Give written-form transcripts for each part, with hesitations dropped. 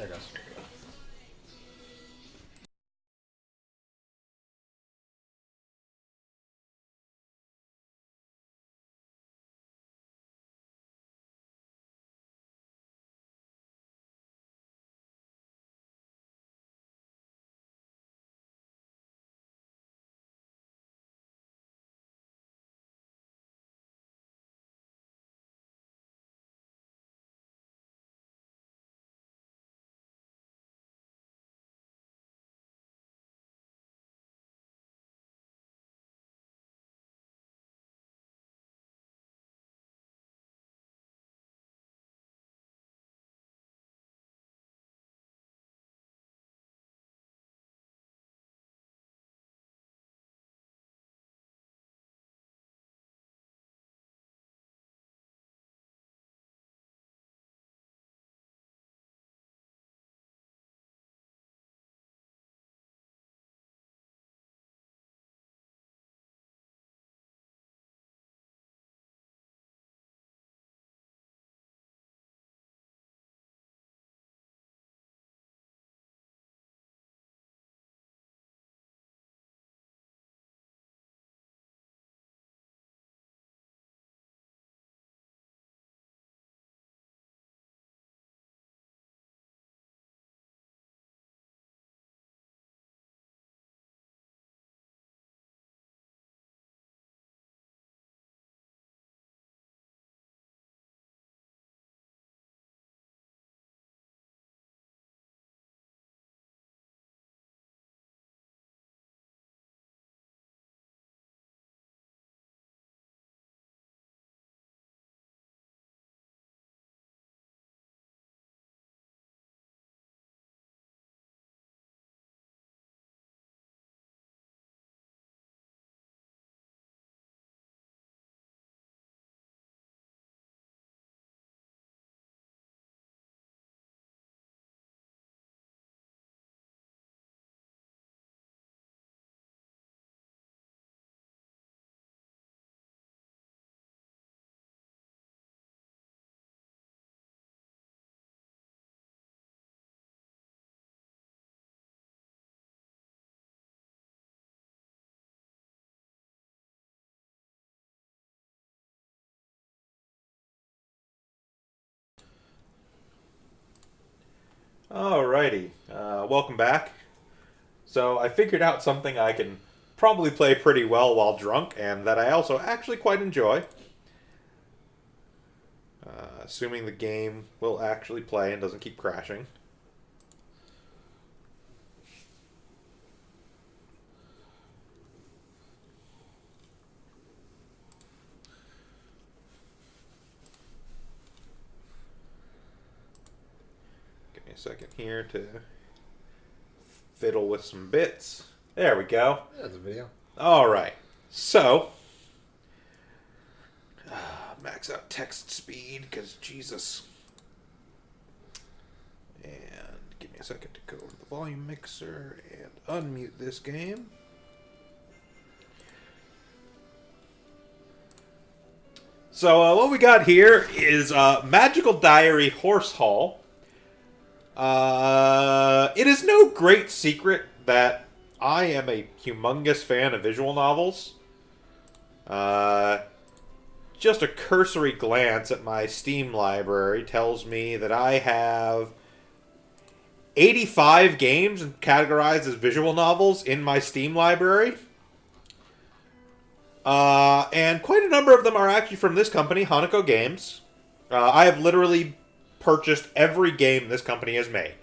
There it goes. Alrighty, welcome back. So I figured out something I can probably play pretty well while drunk, and that I also actually quite enjoy. Assuming the game will actually play and doesn't keep crashing. Give me a second here to fiddle with some bits. There we go. Yeah, that's a video. Alright, so max out text speed, because Jesus. And give me a second to go to the volume mixer and unmute this game. So what we got here is Magical Diary Horse Hall. It is no great secret that I am a humongous fan of visual novels. Just a cursory glance at my Steam library tells me that I have 85 games categorized as visual novels in my Steam library. And quite a number of them are actually from this company, Hanako Games. I have literally purchased every game this company has made.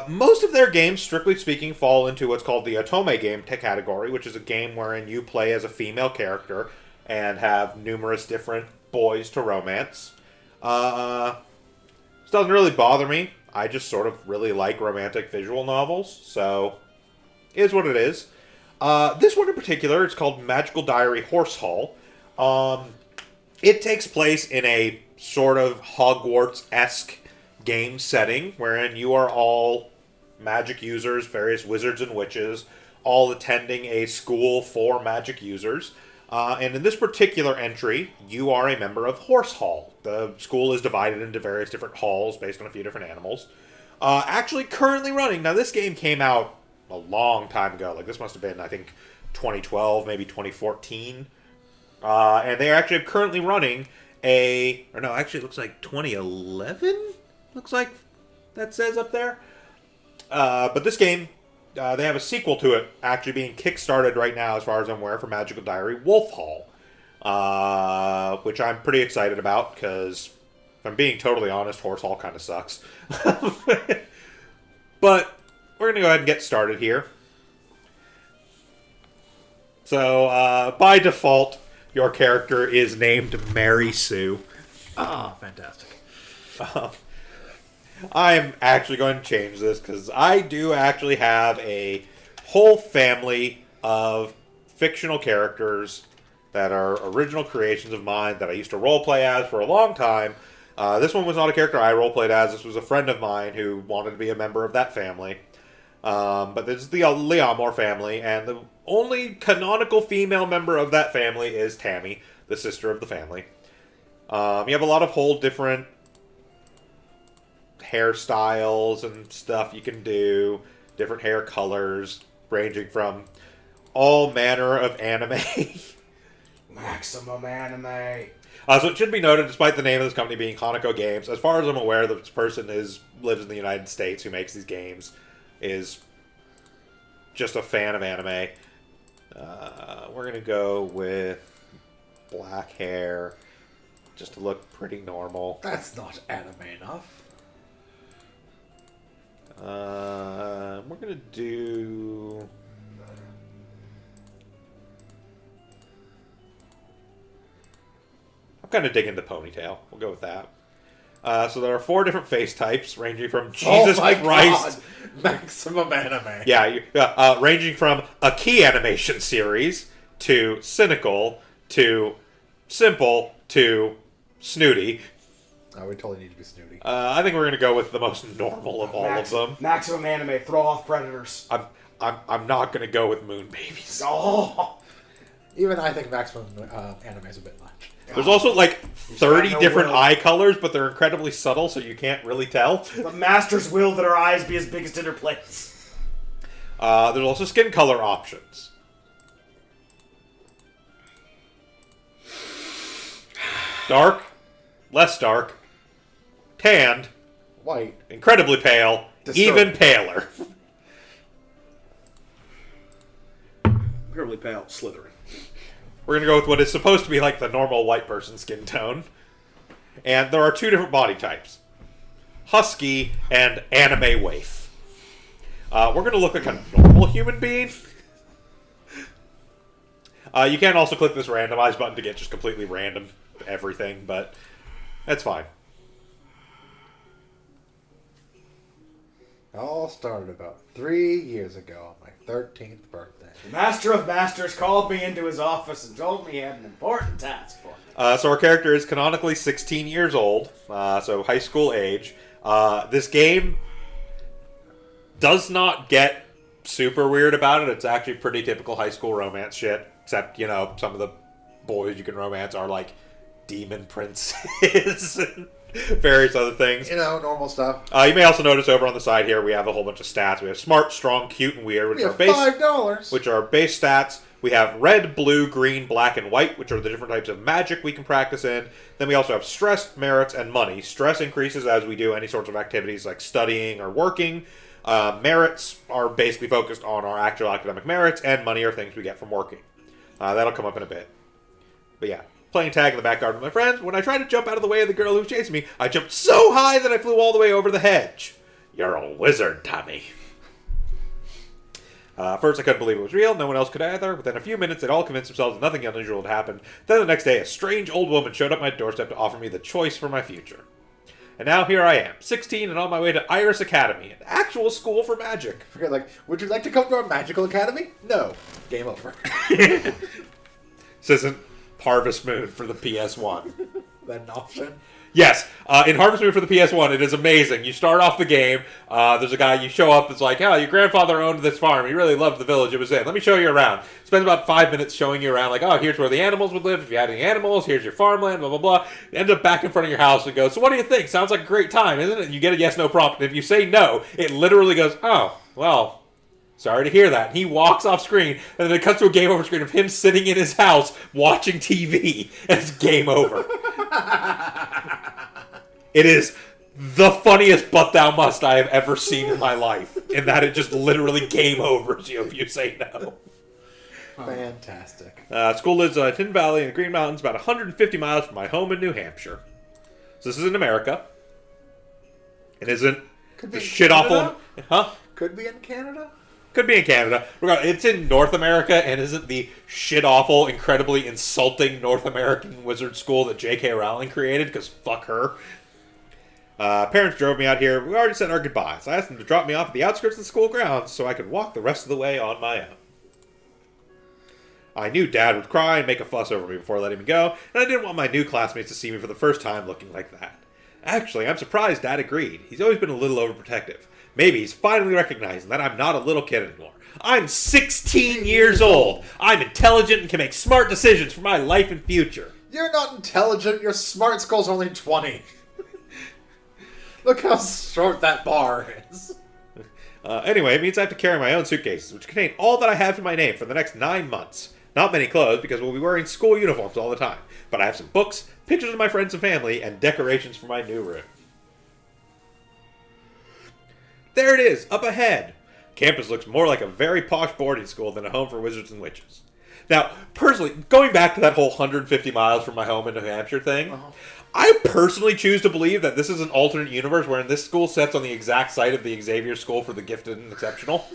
Most of their games, strictly speaking, fall into what's called the Otome game category, which is a game wherein you play as a female character and have numerous different boys to romance. This doesn't really bother me. I just sort of really like romantic visual novels, so it is what it is. This one in particular, it's called Magical Diary Horse Hall. It takes place in a sort of Hogwarts-esque game setting, wherein you are all magic users, various wizards and witches, all attending a school for magic users. And in this particular entry, you are a member of Horse Hall. The school is divided into various different halls based on a few different animals. Actually, currently running. Now, this game came out a long time ago. Like, this must have been, I think, 2012, maybe 2014. And they are actually currently running or no, actually it looks like 2011? Looks like that says up there. But this game, they have a sequel to it actually being kickstarted right now, as far as I'm aware, for Magical Diary Wolf Hall. Which I'm pretty excited about, because if I'm being totally honest, Horse Hall kind of sucks. But we're going to go ahead and get started here. So, by default, your character is named Mary Sue. Ah, fantastic. I'm actually going to change this, because I do actually have a whole family of fictional characters that are original creations of mine that I used to roleplay as for a long time. This one was not a character I roleplayed as. This was a friend of mine who wanted to be a member of that family. But this is the Leomore family, and the only canonical female member of that family is Tammy, the sister of the family. You have a lot of whole different hairstyles and stuff you can do, different hair colors, ranging from all manner of anime. Maximum Anime. So it should be noted, despite the name of this company being Hanako Games, as far as I'm aware, this person lives in the United States who makes these games, is just a fan of anime. We're going to go with black hair, just to look pretty normal. That's not anime enough. We're going to do... kind of digging the ponytail. We'll go with that. So there are 4 different face types, ranging from Jesus Christ. God. Maximum Anime. Yeah, ranging from a key animation series to cynical to simple to snooty. Oh, we totally need to be snooty. I think we're going to go with the most normal of all of them. Maximum Anime. Throw off predators. I'm not going to go with moon babies. Oh. Even I think Maximum Anime is a bit much. There's also like 30 no different will. eye colors, but they're incredibly subtle, so you can't really tell. The master's will that our eyes be as big as dinner plates. There's also skin color options. Dark, less dark, tanned, White. incredibly pale, Disturbing. even paler. Incredibly pale. Slytherin. We're going to go with what is supposed to be like the normal white person skin tone. And there are 2 different body types. Husky and anime waif. We're going to look like a normal human being. You can also click this randomize button to get just completely random everything, but that's fine. It all started about 3 years ago on my 13th birthday. The Master of Masters called me into his office and told me he had an important task for me. So our character is canonically 16 years old, so high school age. This game does not get super weird about it. It's actually pretty typical high school romance shit, except, you know, some of the boys you can romance are like demon princes and various other things. You know, normal stuff. You may also notice over on the side here we have a whole bunch of stats. We have smart, strong, cute, and weird, which We are have base, $5. which are base stats. We have red, blue, green, black, and white, which are the different types of magic we can practice in. Then we also have stress, merits, and money. Stress increases as we do any sorts of activities like studying or working. Merits are basically focused on our actual academic merits, and money are things we get from working. That'll come up in a bit. But yeah, playing tag in the backyard with my friends. When I tried to jump out of the way of the girl who was chasing me, I jumped so high that I flew all the way over the hedge. You're a wizard, Tommy. First, I couldn't believe it was real. No one else could either. Within a few minutes, they'd all convinced themselves that nothing unusual had happened. Then the next day, a strange old woman showed up at my doorstep to offer me the choice for my future. And now here I am, 16 and on my way to Iris Academy, an actual school for magic. Forget, like, would you like to come to our magical academy? No. Game over. This isn't Harvest Moon for the PS1. that an option? Yes, in Harvest Moon for the PS1, it is amazing. You start off the game, there's a guy, you show up, it's like, oh, your grandfather owned this farm, he really loved the village it was in. Let me show you around. Spends about 5 minutes showing you around, like, oh, here's where the animals would live, if you had any animals, here's your farmland, blah, blah, blah. You end up back in front of your house and goes, so what do you think? Sounds like a great time, isn't it? And you get a yes-no prompt, and if you say no, it literally goes, oh, well... Sorry to hear that. And he walks off screen, and then it cuts to a game over screen of him sitting in his house watching TV, and it's game over. It is the funniest but thou must I have ever seen in my life, in that it just literally game overs you if you say no. Fantastic. School lives in Tin Valley in the Green Mountains, about 150 miles from my home in New Hampshire. So this is in America. It isn't the shit awful... Huh? Could be in Canada? Could be in Canada. It's in North America and isn't the shit-awful, incredibly insulting North American wizard school that J.K. Rowling created, because fuck her. Parents drove me out here. We already said our goodbyes. I asked them to drop me off at the outskirts of the school grounds so I could walk the rest of the way on my own. I knew Dad would cry and make a fuss over me before letting me go, and I didn't want my new classmates to see me for the first time looking like that. Actually, I'm surprised Dad agreed. He's always been a little overprotective. Maybe he's finally recognizing that I'm not a little kid anymore. I'm 16 years old. I'm intelligent and can make smart decisions for my life and future. You're not intelligent. Your smart skull's only 20. Look how short that bar is. Anyway, it means I have to carry my own suitcases, which contain all that I have in my name for the next 9 months. Not many clothes, because we'll be wearing school uniforms all the time. But I have some books, pictures of my friends and family, and decorations for my new room. There it is, up ahead. Campus looks more like a very posh boarding school than a home for wizards and witches. Now, personally, going back to that whole 150 miles from my home in New Hampshire thing, I personally choose to believe that this is an alternate universe wherein this school sets on the exact site of the Xavier School for the Gifted and Exceptional.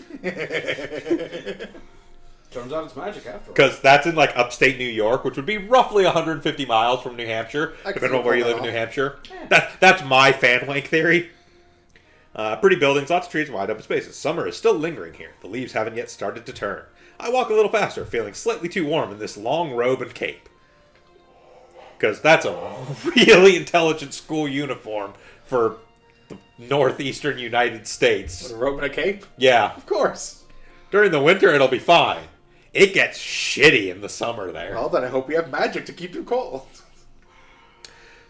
Turns out it's magic after all. Because that's in, like, upstate New York, which would be roughly 150 miles from New Hampshire, depending on where you live in New Hampshire. That's my fan-wank theory. Pretty buildings, lots of trees, and wide open spaces. Summer is still lingering here. The leaves haven't yet started to turn. I walk a little faster, feeling slightly too warm in this long robe and cape. Because that's a really intelligent school uniform for the northeastern United States. A robe and a cape? Yeah. Of course. During the winter, it'll be fine. It gets shitty in the summer there. Well, then I hope you have magic to keep you cold.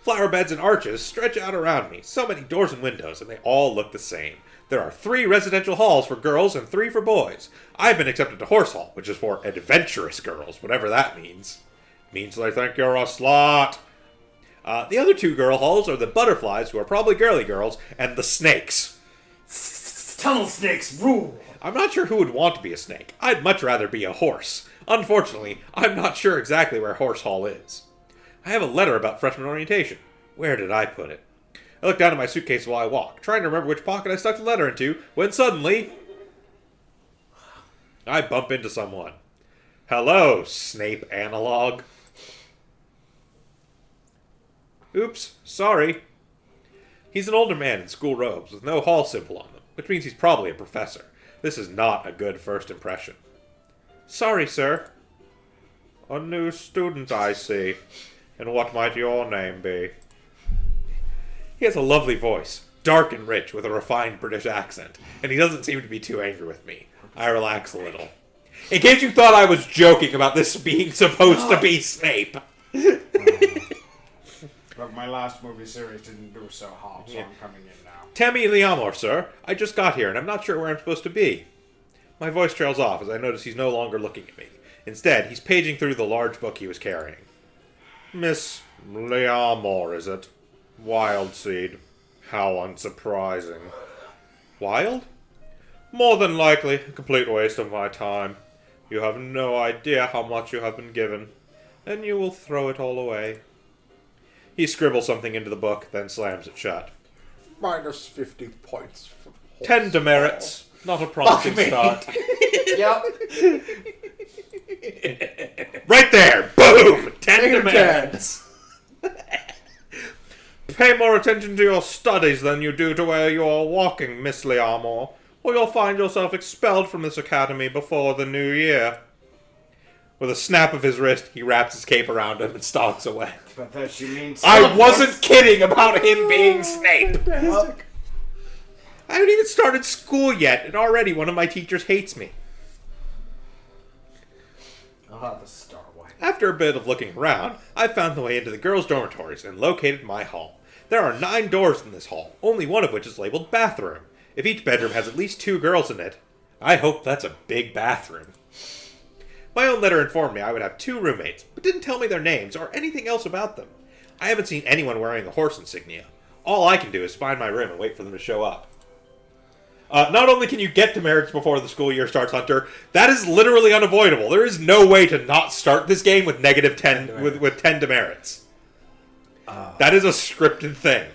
Flower beds and arches stretch out around me. So many doors and windows, and they all look the same. There are 3 residential halls for girls and 3 for boys. I've been accepted to Horse Hall, which is for adventurous girls, whatever that means. Means they think you're a slut. The other 2 girl halls are the butterflies, who are probably girly girls, and the snakes. Tunnel snakes rule! I'm not sure who would want to be a snake. I'd much rather be a horse. Unfortunately, I'm not sure exactly where Horse Hall is. I have a letter about freshman orientation. Where did I put it? I look down at my suitcase while I walk, trying to remember which pocket I stuck the letter into, when suddenly... I bump into someone. Hello, Snape analog. Oops, sorry. He's an older man in school robes with no hall symbol on them, which means he's probably a professor. This is not a good first impression. Sorry, sir. A new student, I see. And what might your name be? He has a lovely voice, dark and rich, with a refined British accent, and he doesn't seem to be too angry with me. I relax a little. In case you thought I was joking about this being supposed to be Snape. But my last movie series didn't do so hot, so I'm coming in now. Tammy Liamor, sir. I just got here, and I'm not sure where I'm supposed to be. My voice trails off as I notice he's no longer looking at me. Instead, he's paging through the large book he was carrying. Miss Liamor, is it? Wild Seed. How unsurprising. Wild? More than likely, a complete waste of my time. You have no idea how much you have been given, and you will throw it all away. He scribbles something into the book, then slams it shut. Minus 50 points. For 10 demerits. Not a promising start. Yep. Right there! Boom! 10 demerits. Pay more attention to your studies than you do to where you are walking, Miss Liamor, or you'll find yourself expelled from this academy before the new year. With a snap of his wrist, he wraps his cape around him and stalks away. But that she means... I wasn't kidding about him being Snape! Well, I haven't even started school yet, and already one of my teachers hates me. the Star Wipe. After a bit of looking around, I found the way into the girls' dormitories and located my hall. There are 9 doors in this hall, only one of which is labeled bathroom. If each bedroom has at least 2 girls in it, I hope that's a big bathroom. My own letter informed me I would have 2 roommates, but didn't tell me their names or anything else about them. I haven't seen anyone wearing the horse insignia. All I can do is find my room and wait for them to show up. Not only can you get demerits before the school year starts, Hunter, that is literally unavoidable. There is no way to not start this game with negative 10 with 10 demerits. That is a scripted thing.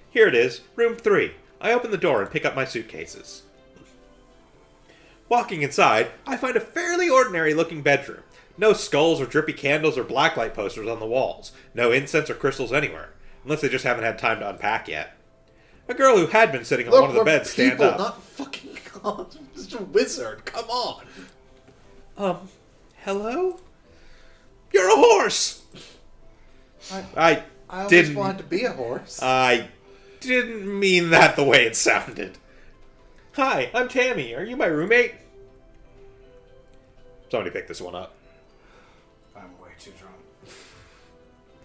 Here it is, room 3. I open the door and pick up my suitcases. Walking inside, I find a fairly ordinary-looking bedroom. No skulls or drippy candles or blacklight posters on the walls. No incense or crystals anywhere. Unless they just haven't had time to unpack yet. A girl who had been sitting on one of the beds stands people, up. Not fucking God. It's a wizard. Come on. Hello? You're a horse! I always didn't... wanted to be a horse. I didn't mean that the way it sounded. Hi, I'm Tammy. Are you my roommate? Somebody pick this one up. I'm way too drunk.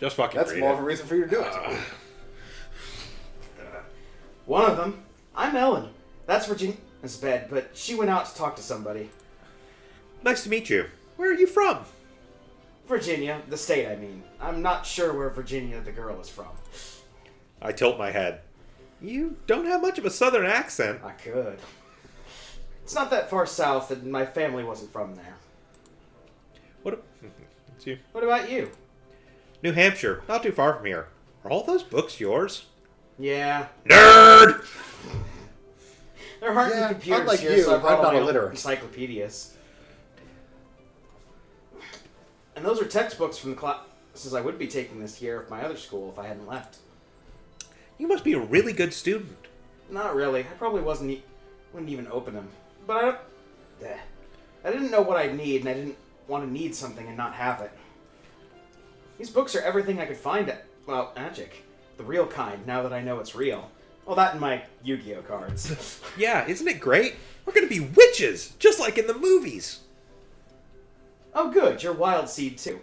Just fucking That's read more it. of a reason for you to do it. One of them. I'm Ellen. That's Virginia's bed, but she went out to talk to somebody. Nice to meet you. Where are you from? Virginia, the state, I mean. I'm not sure where Virginia, the girl, is from. I tilt my head. You don't have much of a southern accent. I could. It's not that far south, and my family wasn't from there. It's you. What about you? New Hampshire, not too far from here. Are all those books yours? Yeah. Nerd! There aren't Yeah, any computers unlike here, you, so I I'm brought not my own illiterate. encyclopedias. And those are textbooks from the classes I would be taking this year at my other school if I hadn't left. You must be a really good student. Not really. I probably wouldn't even open them. But I didn't know what I'd need, and I didn't want to need something and not have it. These books are everything I could find about magic. The real kind, now that I know it's real. Well, that and my Yu-Gi-Oh cards. Yeah, isn't it great? We're gonna be witches, just like in the movies. Oh good, you're Wild Seed too.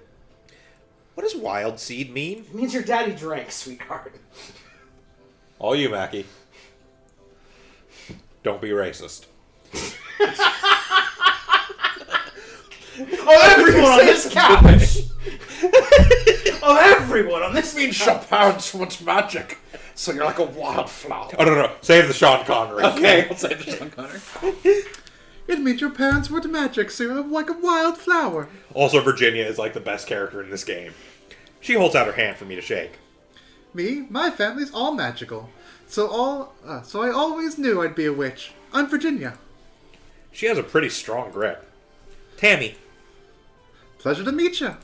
What does wild seed mean? It means your daddy drank, sweetheart. All you, Mackie. Don't be racist. Oh, everyone on this couch! Oh, everyone on this means your parents want magic, so you're like a wildflower. Oh, no. Save the Sean Connery. Okay, I'll say this one, Connor. It means your parents want magic, so you're like a wildflower. Also, Virginia is like the best character in this game. She holds out her hand for me to shake. Me, my family's all magical, so I always knew I'd be a witch. I'm Virginia. She has a pretty strong grip. Tammy, Pleasure to meet you.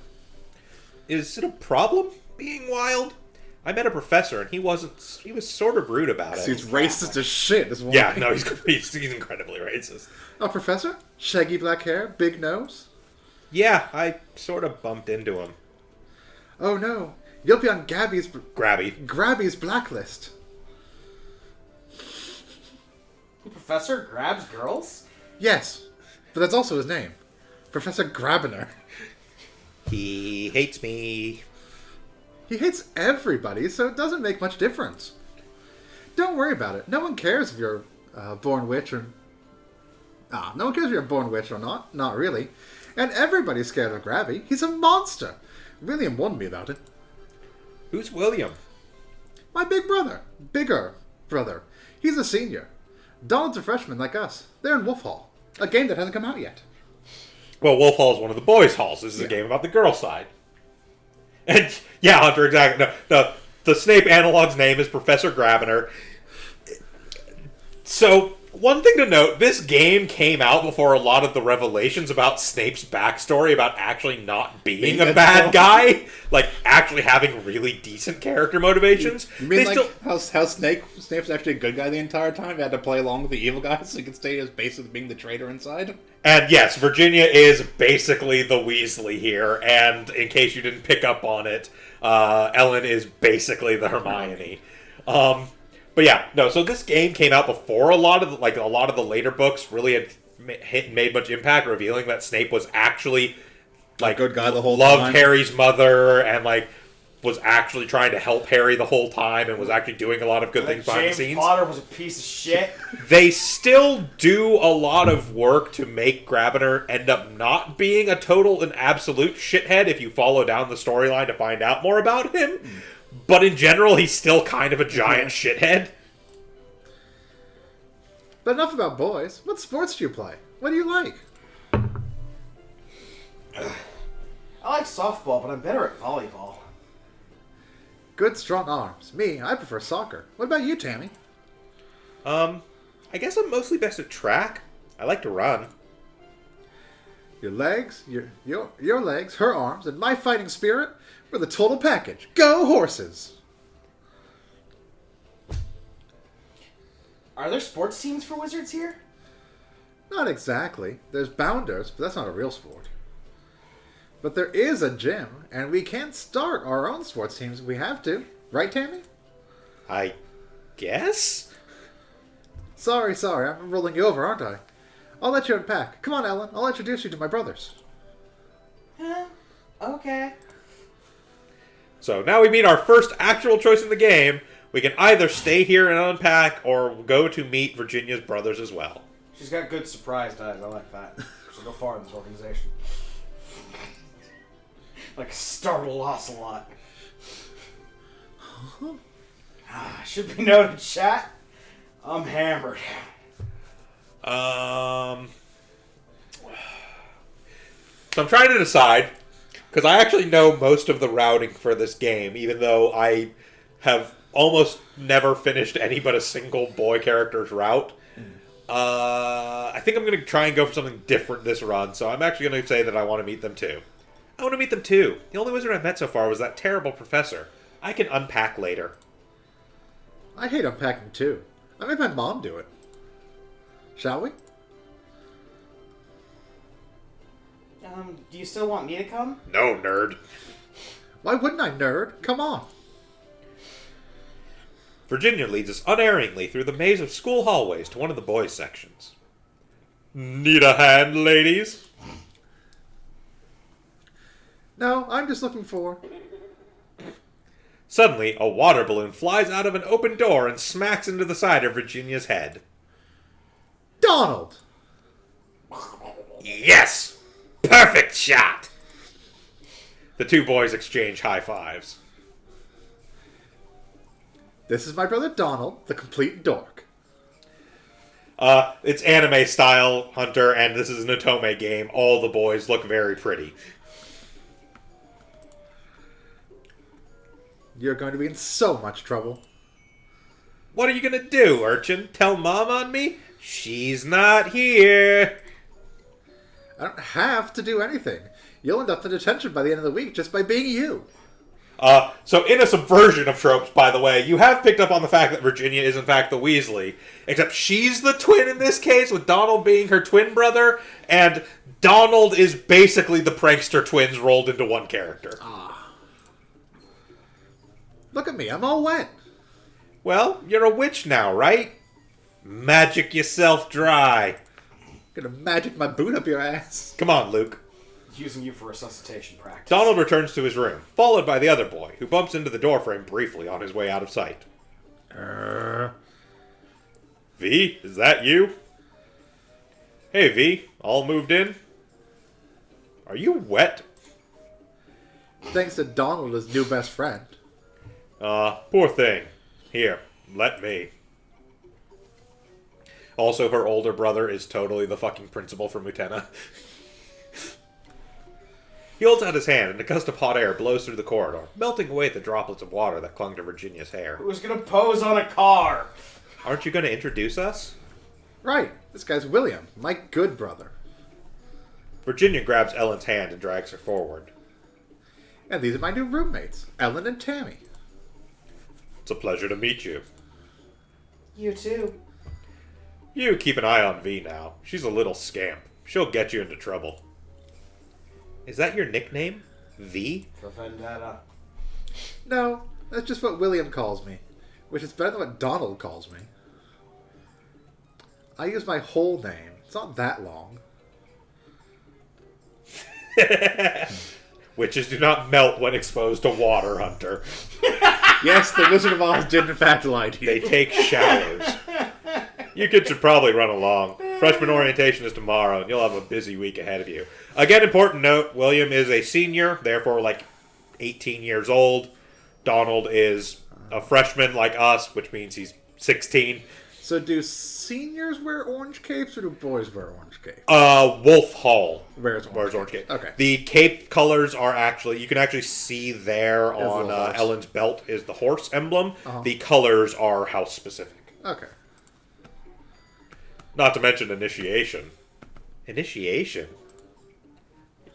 is it a problem being wild? I met a professor and he was sort of rude about it. He's racist as shit. Is why. Yeah, no, he's incredibly racist. A professor? Shaggy black hair, big nose? Yeah, I sort of bumped into him. Oh no, you'll be on Grabby's blacklist. Professor grabs girls? Yes, but that's also his name. Professor Grabiner. He hates me. He hates everybody, so it doesn't make much difference. Don't worry about it. No one cares if you're born witch or... no one cares if you're a born witch or not. Not really. And everybody's scared of Grabby. He's a monster. William warned me about it. Who's William? My bigger brother. He's a senior. Donald's a freshman like us. They're in Wolf Hall, a game that hasn't come out yet. Well, Wolf Hall is one of the boys' halls. This is a game about the girl side. And, yeah, Hunter, exactly. No, the Snape analog's name is Professor Grabiner. So, One thing to note, this game came out before a lot of the revelations about Snape's backstory about actually not being a bad guy, like actually having really decent character motivations. You mean They like how Snape's actually a good guy the entire time? He had to play along with the evil guy so he could stay as basically being the traitor inside? And yes, Virginia is basically the Weasley here, and in case you didn't pick up on it, Ellen is basically the Hermione. But yeah, no. So this game came out before a lot of the later books really had made much impact, revealing that Snape was actually like good guy the whole loved time. Harry's mother and like was actually trying to help Harry the whole time and was actually doing a lot of good things behind James the scenes. Potter was a piece of shit. They still do a lot of work to make Grabiner end up not being a total and absolute shithead if you follow down the storyline to find out more about him. But in general, he's still kind of a giant shithead. But enough about boys. What sports do you play? What do you like? I like softball, but I'm better at volleyball. Good, strong arms. Me, I prefer soccer. What about you, Tammy? I guess I'm mostly best at track. I like to run. Your legs, your legs, her arms, and my fighting spirit were the total package. Go horses! Are there sports teams for wizards here? Not exactly. There's bounders, but that's not a real sport. But there is a gym, and we can start our own sports teams if we have to. Right, Tammy? I guess? Sorry, I'm rolling you over, aren't I? I'll let you unpack. Come on, Ellen. I'll introduce you to my brothers. Okay. So now we meet our first actual choice in the game. We can either stay here and unpack or go to meet Virginia's brothers as well. She's got good surprised eyes. I like that. She'll go far in this organization. Like a startled ocelot. Should be noted, chat. I'm hammered. So I'm trying to decide, because I actually know most of the routing for this game, even though I have almost never finished any but a single boy character's route. I think I'm going to try and go for something different this run, so I'm actually going to say that I want to meet them too. I want to meet them too. The only wizard I've met so far was that terrible professor. I can unpack later. I hate unpacking too. I made my mom do it. Shall we? Do you still want me to come? No, nerd. Why wouldn't I, nerd? Come on. Virginia leads us unerringly through the maze of school hallways to one of the boys' sections. Need a hand, ladies? No, I'm just looking for... Suddenly, a water balloon flies out of an open door and smacks into the side of Virginia's head. Donald! Yes! Perfect shot! The two boys exchange high fives. This is my brother Donald, the complete dork. It's anime style, Hunter, and this is an Otome game. All the boys look very pretty. You're going to be in so much trouble. What are you gonna do, urchin? Tell Mom on me? She's not here. I don't have to do anything. You'll end up in detention by the end of the week just by being you. So in a subversion of tropes, by the way, you have picked up on the fact that Virginia is in fact the Weasley, except she's the twin in this case, with Donald being her twin brother, and Donald is basically the prankster twins rolled into one character. Look at me, I'm all wet. Well, you're a witch now, right? Magic yourself dry. Gonna magic my boot up your ass. Come on, Luke. Using you for resuscitation practice. Donald returns to his room, followed by the other boy, who bumps into the doorframe briefly on his way out of sight. V, is that you? Hey, V, all moved in? Are you wet? Thanks to Donald, his new best friend. Poor thing. Here, let me. Also, her older brother is totally the fucking principal from Utena. He holds out his hand, and a gust of hot air blows through the corridor, melting away the droplets of water that clung to Virginia's hair. Who's gonna pose on a car? Aren't you going to introduce us? Right. This guy's William, my good brother. Virginia grabs Ellen's hand and drags her forward. And these are my new roommates, Ellen and Tammy. It's a pleasure to meet you. You too. You keep an eye on V now. She's a little scamp. She'll get you into trouble. Is that your nickname? V? For Vendetta. No, that's just what William calls me, which is better than what Donald calls me. I use my whole name. It's not that long. Witches do not melt when exposed to water, Hunter. Yes, the Wizard of Oz did in fact lie to you. They take showers. You kids should probably run along. Freshman orientation is tomorrow, and you'll have a busy week ahead of you. Again, important note, William is a senior, therefore like 18 years old. Donald is a freshman like us, which means he's 16. So do seniors wear orange capes or do boys wear orange capes? Wolf Hall Wears orange cape. Okay. The cape colors are actually, you can actually see there There's a on little horse. Ellen's belt is the horse emblem. Uh-huh. The colors are house specific. Okay. Not to mention initiation. Initiation?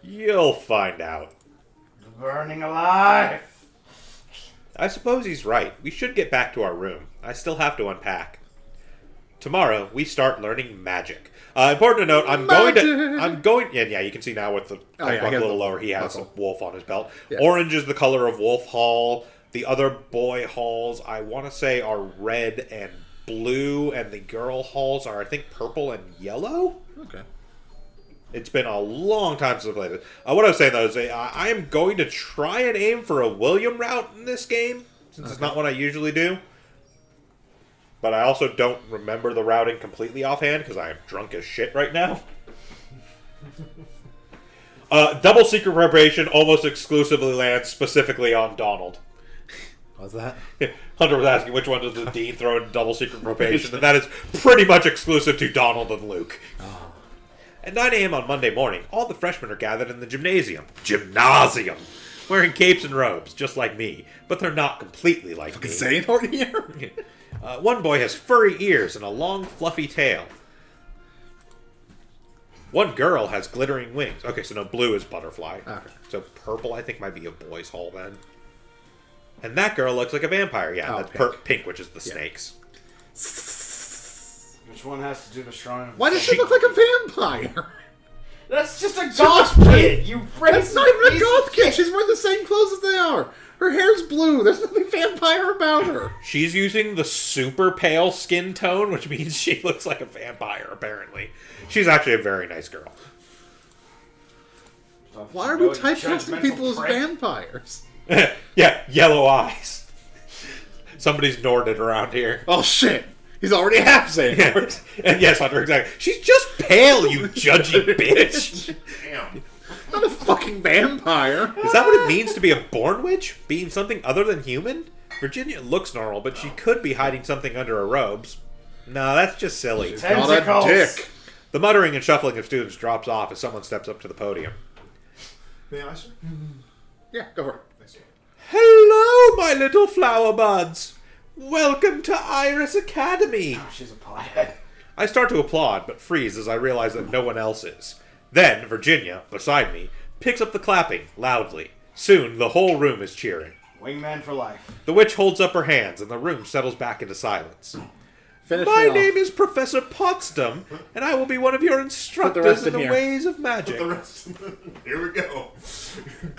You'll find out. Burning alive. I suppose he's right. We should get back to our room. I still have to unpack. Tomorrow, we start learning magic. Important to note, yeah, you can see now with the Oh, yeah, buckle I a get little the lower, he has a buckle. wolf on his belt. Yeah. Orange is the color of Wolf Hall. The other boy halls, I want to say, are red and blue, and the girl halls are, I think, purple and yellow? Okay. It's been a long time since I've played it. What I was saying, though, is I am going to try and aim for a William route in this game, since it's not what I usually do. But I also don't remember the routing completely offhand, because I am drunk as shit right now. Double Secret Preparation almost exclusively lands specifically on Donald. What's that? Hunter was asking which one does the Dean throw in Double Secret Probation, and that is pretty much exclusive to Donald and Luke. Oh. At 9 a.m. on Monday morning, all the freshmen are gathered in the gymnasium. Gymnasium! Wearing capes and robes, just like me. But they're not completely like me. Xehanort here? One boy has furry ears and a long, fluffy tail. One girl has glittering wings. Okay, so no, blue is butterfly. Okay. So purple, I think, might be a boy's hall then. And that girl looks like a vampire. Yeah, Oh, that's pink. pink, which is the Yeah. snakes. Which one has to do the shrine? Why does she look like a vampire? That's just a goth kid. You That's not even a piece goth of kid. She's wearing the same clothes as they are. Her hair's blue. There's nothing vampire about her. She's using the super pale skin tone, which means she looks like a vampire, apparently. She's actually a very nice girl. Why are we You typecasting judgmental people as prick. vampires? Yeah, yellow eyes. Somebody's Norded around here. Oh shit! He's already half Xehanort. And yes, Hunter, exactly. She's just pale, you judgy bitch. Damn. Not a fucking vampire. Is that what it means to be a born witch? Being something other than human? Virginia looks normal, but she could be hiding something under her robes. No, that's just silly. Not a Tentacles. dick. The muttering and shuffling of students drops off as someone steps up to the podium. May I, sir? Yeah, go for it. Thanks. Hello, my little flower buds. Welcome to Iris Academy. Oh, she's a pothead. I start to applaud, but freeze as I realize that no one else is. Then, Virginia, beside me, picks up the clapping, loudly. Soon, the whole room is cheering. Wingman for life. The witch holds up her hands, and the room settles back into silence. Finish My me off. name is Professor Potsdam, and I will be one of your instructors rest in in the here. ways of magic. The rest. Here we go.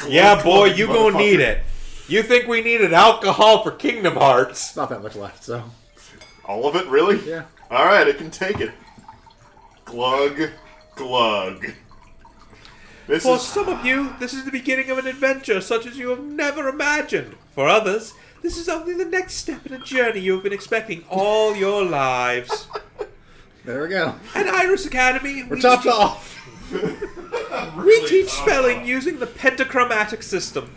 Yeah, boy, Glug, you gonna need it. You think we needed alcohol for Kingdom Hearts? Not that much left, so. All of it, really? Yeah. All right, I can take it. Glug, glug. This For is some of you, this is the beginning of an adventure such as you have never imagined. For others, this is only the next step in a journey you have been expecting all your lives. There we go. At Iris Academy, We're topped off. we teach spelling using the pentachromatic system.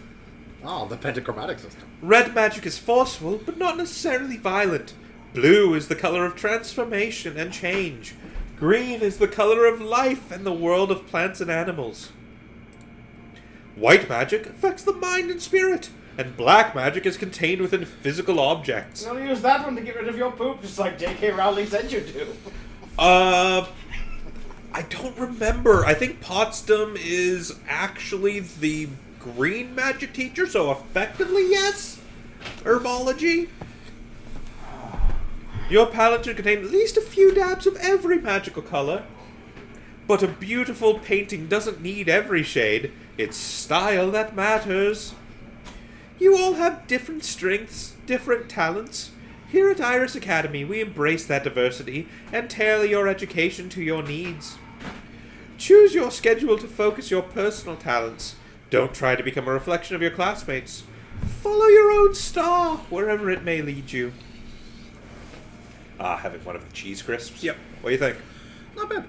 Oh, the pentachromatic system. Red magic is forceful, but not necessarily violent. Blue is the color of transformation and change. Green is the color of life and the world of plants and animals. White magic affects the mind and spirit, and black magic is contained within physical objects. You'll use that one to get rid of your poop, just like J.K. Rowling said you do. I don't remember. I think Potsdam is actually the green magic teacher, so effectively, yes. Herbology. Your palette should contain at least a few dabs of every magical color. But a beautiful painting doesn't need every shade. It's style that matters. You all have different strengths, different talents. Here at Iris Academy, we embrace that diversity and tailor your education to your needs. Choose your schedule to focus your personal talents. Don't try to become a reflection of your classmates. Follow your own star, wherever it may lead you. Having one of the cheese crisps? Yep. What do you think? Not bad.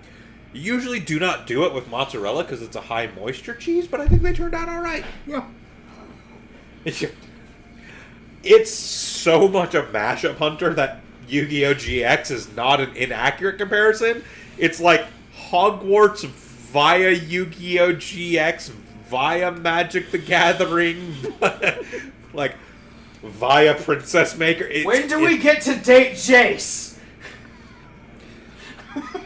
You usually do not do it with mozzarella because it's a high moisture cheese, but I think they turned out alright. Yeah. It's so much a mashup hunter that Yu-Gi-Oh! GX is not an inaccurate comparison. It's like Hogwarts via Yu-Gi-Oh! GX via Magic the Gathering, like via Princess Maker. When do we get to date Jace?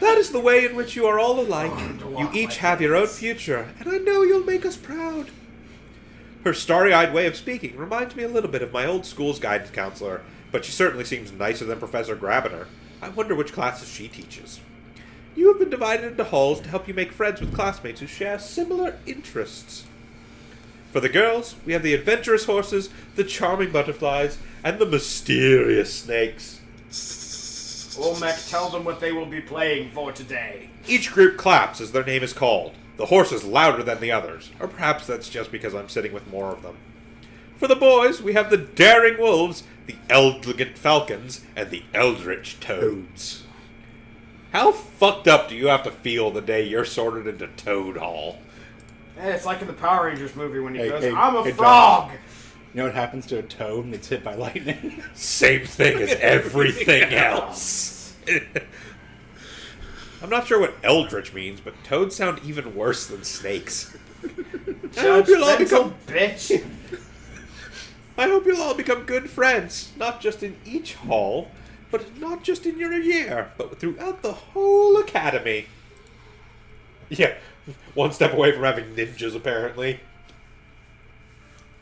That is the way in which you are all alike. You each have your own future, and I know you'll make us proud. Her starry-eyed way of speaking reminds me a little bit of my old school's guidance counselor, but she certainly seems nicer than Professor Grabiner. I wonder which classes she teaches. You have been divided into halls to help you make friends with classmates who share similar interests. For the girls, we have the adventurous horses, the charming butterflies, and the mysterious snakes. Olmec, tell them what they will be playing for today. Each group claps as their name is called. The horses louder than the others, or perhaps that's just because I'm sitting with more of them. For the boys, we have the daring wolves, the elegant falcons, and the eldritch toads. How fucked up do you have to feel the day you're sorted into Toad Hall? It's like in the Power Rangers movie when he Hey, goes, hey, I'm a hey, frog! You know what happens to a toad when it's hit by lightning? Same thing as everything else. I'm not sure what eldritch means, but toads sound even worse than snakes. I hope you'll all become bitch. I hope you'll all become good friends, not just in each hall, but not just in your year, but throughout the whole academy. Yeah, one step away from having ninjas, apparently.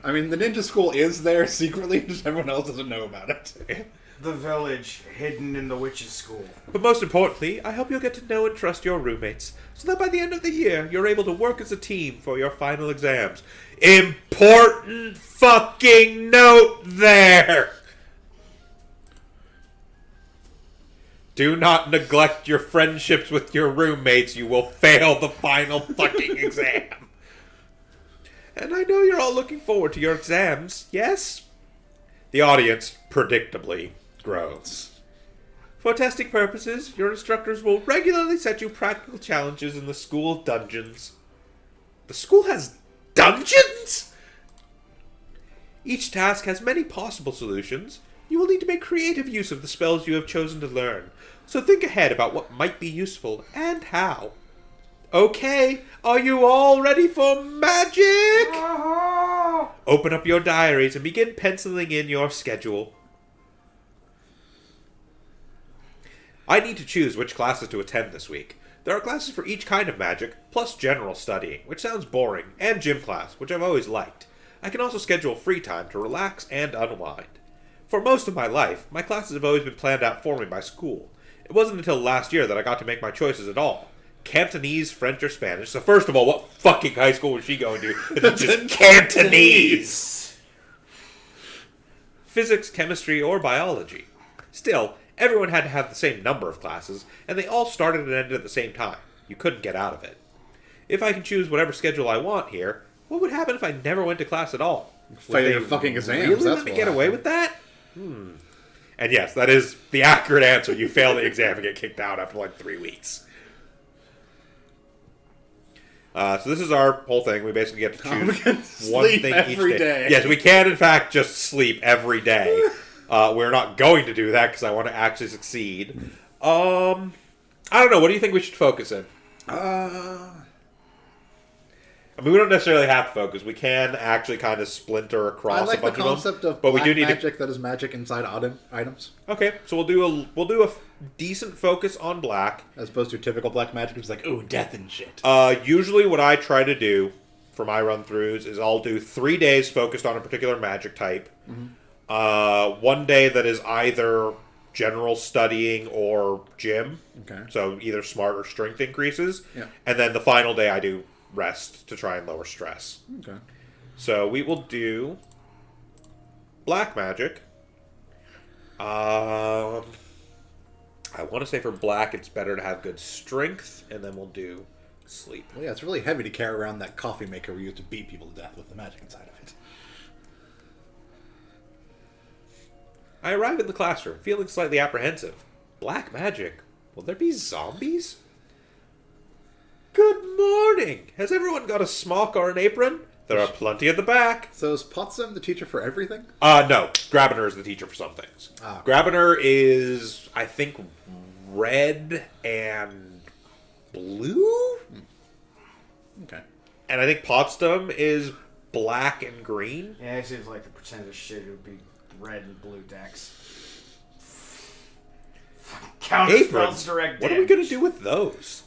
I mean, the ninja school is there secretly, just everyone else doesn't know about it. The village hidden in the witch's school. But most importantly, I hope you'll get to know and trust your roommates, so that by the end of the year, you're able to work as a team for your final exams. Important fucking note there! Do not neglect your friendships with your roommates. You will fail the final fucking exam. And I know you're all looking forward to your exams, yes? The audience, predictably, groans. For testing purposes, your instructors will regularly set you practical challenges in the school dungeons. The school has dungeons? Each task has many possible solutions. You will need to make creative use of the spells you have chosen to learn. So think ahead about what might be useful and how. Okay, are you all ready for magic? Open up your diaries and begin penciling in your schedule. I need to choose which classes to attend this week. There are classes for each kind of magic, plus general studying, which sounds boring, and gym class, which I've always liked. I can also schedule free time to relax and unwind. For most of my life, my classes have always been planned out for me by school. It wasn't until last year that I got to make my choices at all. Cantonese, French, or Spanish. So first of all, what fucking high school was she going to? It's just Cantonese! Physics, chemistry, or biology. Still, everyone had to have the same number of classes, and they all started and ended at the same time. You couldn't get out of it. If I can choose whatever schedule I want here, what would happen if I never went to class at all? Fail Would your they fucking exams, Really that's let me what get away happened. with that? And yes, that is the accurate answer. You fail the exam and get kicked out after like 3 weeks. So this is our whole thing. We basically get to We can choose one sleep thing every each day. Yes, we can in fact just sleep every day. We're not going to do that because I want to actually succeed. I don't know. What do you think we should focus in? Am I mean, we don't necessarily have to focus. We can actually kind of splinter across I like a the bunch of concept them. of But we black do need magic that is magic inside items, Okay, so we'll do a decent focus on black. as opposed to typical black magic, which is like, Ooh, death and shit. Usually, what I try to do for my run-throughs is I'll do 3 days focused on a particular magic type. 1 day that is either general studying or gym. Okay. So either smart or strength increases. Yeah. And then the final day I do rest to try and lower stress. Okay. So we will do black magic. I want to say for black it's better to have good strength, and then we'll do sleep. Well, yeah, it's really heavy to carry around that coffee maker we used to beat people to death with the magic inside of it. I arrive in the classroom, feeling slightly apprehensive. Black magic? Will there be zombies? Good morning! Has everyone got a smock or an apron? There are plenty at the back. So is Potsdam the teacher for everything? No. Grabiner is the teacher for some things. Ah. Grabiner is, I think, red and blue? Okay. And I think Potsdam is black and green. Yeah, it seems like the percentage of shit it would be red and blue decks. Counter Aprons? spells direct What are damage. we going to do with those?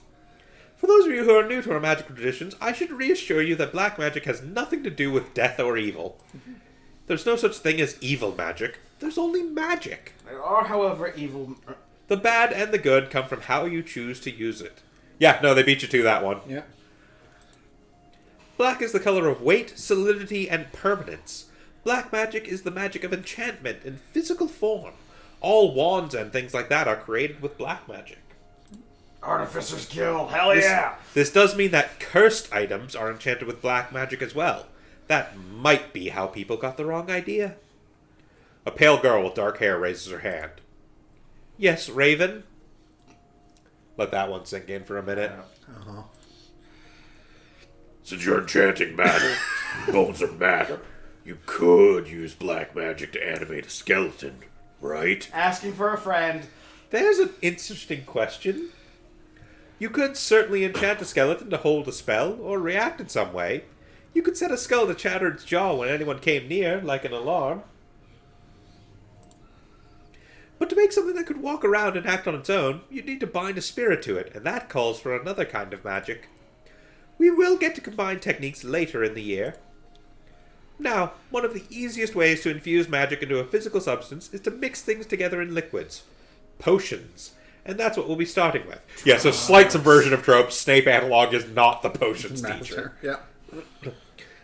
For those of you who are new to our magical traditions, I should reassure you that black magic has nothing to do with death or evil. There's no such thing as evil magic. There's only magic. There are, however, evil... The bad and the good come from how you choose to use it. Yeah, no, they beat you to that one. Yeah. Black is the color of weight, solidity, and permanence. Black magic is the magic of enchantment in physical form. All wands and things like that are created with black magic. Artificer's Guild, hell yeah! This does mean that cursed items are enchanted with black magic as well. That might be how people got the wrong idea. A pale girl with dark hair raises her hand. Yes, Raven? Let that one sink in for a minute. Since you're enchanting matter, bones are matter, you could use black magic to animate a skeleton, right? Asking for a friend. There's an interesting question. You could certainly enchant a skeleton to hold a spell, or react in some way. You could set a skull to chatter its jaw when anyone came near, like an alarm. But to make something that could walk around and act on its own, you'd need to bind a spirit to it, and that calls for another kind of magic. We will get to combine techniques later in the year. Now, one of the easiest ways to infuse magic into a physical substance is to mix things together in liquids. Potions. And that's what we'll be starting with. Yeah, so slight subversion of tropes. Snape analog is not the potions teacher. Yeah.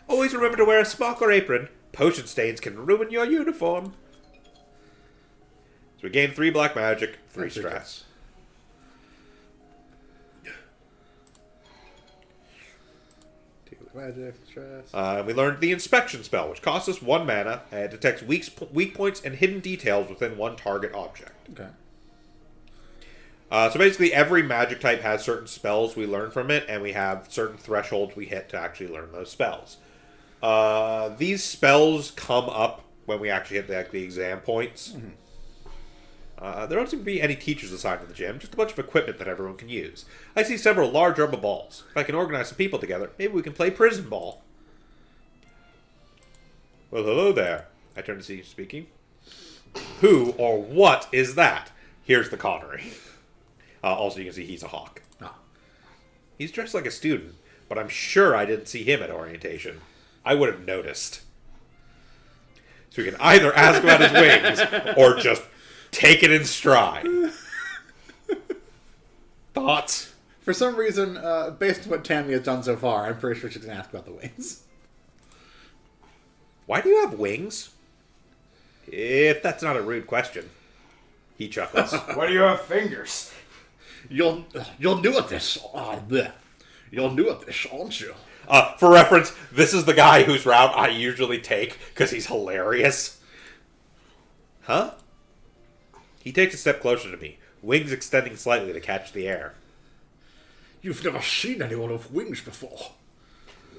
Always remember to wear a smock or apron. Potion stains can ruin your uniform. So we gain 3 black magic, 3 That's stress. Magic, stress. We learned the inspection spell, which costs us 1 mana and detects weak points and hidden details within one target object. Okay. So basically, every magic type has certain spells we learn from it, and we have certain thresholds we hit to actually learn those spells. These spells come up when we actually hit the exam points. There don't seem to be any teachers assigned to the gym, just a bunch of equipment that everyone can use. I see several large rubber balls. If I can organize some people together, maybe we can play prison ball. Well, hello there. I turn to see you speaking. Who or what is that? Here's the Connery. Also, you can see he's a hawk. Ah. He's dressed like a student, but I'm sure I didn't see him at orientation. I would have noticed. So we can either ask about his wings, or just take it in stride. Thoughts? For some reason, based on what Tammy has done so far, I'm pretty sure she's going to ask about the wings. Why do you have wings? If that's not a rude question. He chuckles. Why do you have fingers? You'll do it this. You'll do it this, aren't you? For reference, this is the guy whose route I usually take, because he's hilarious. Huh? He takes a step closer to me, wings extending slightly to catch the air. You've never seen anyone with wings before.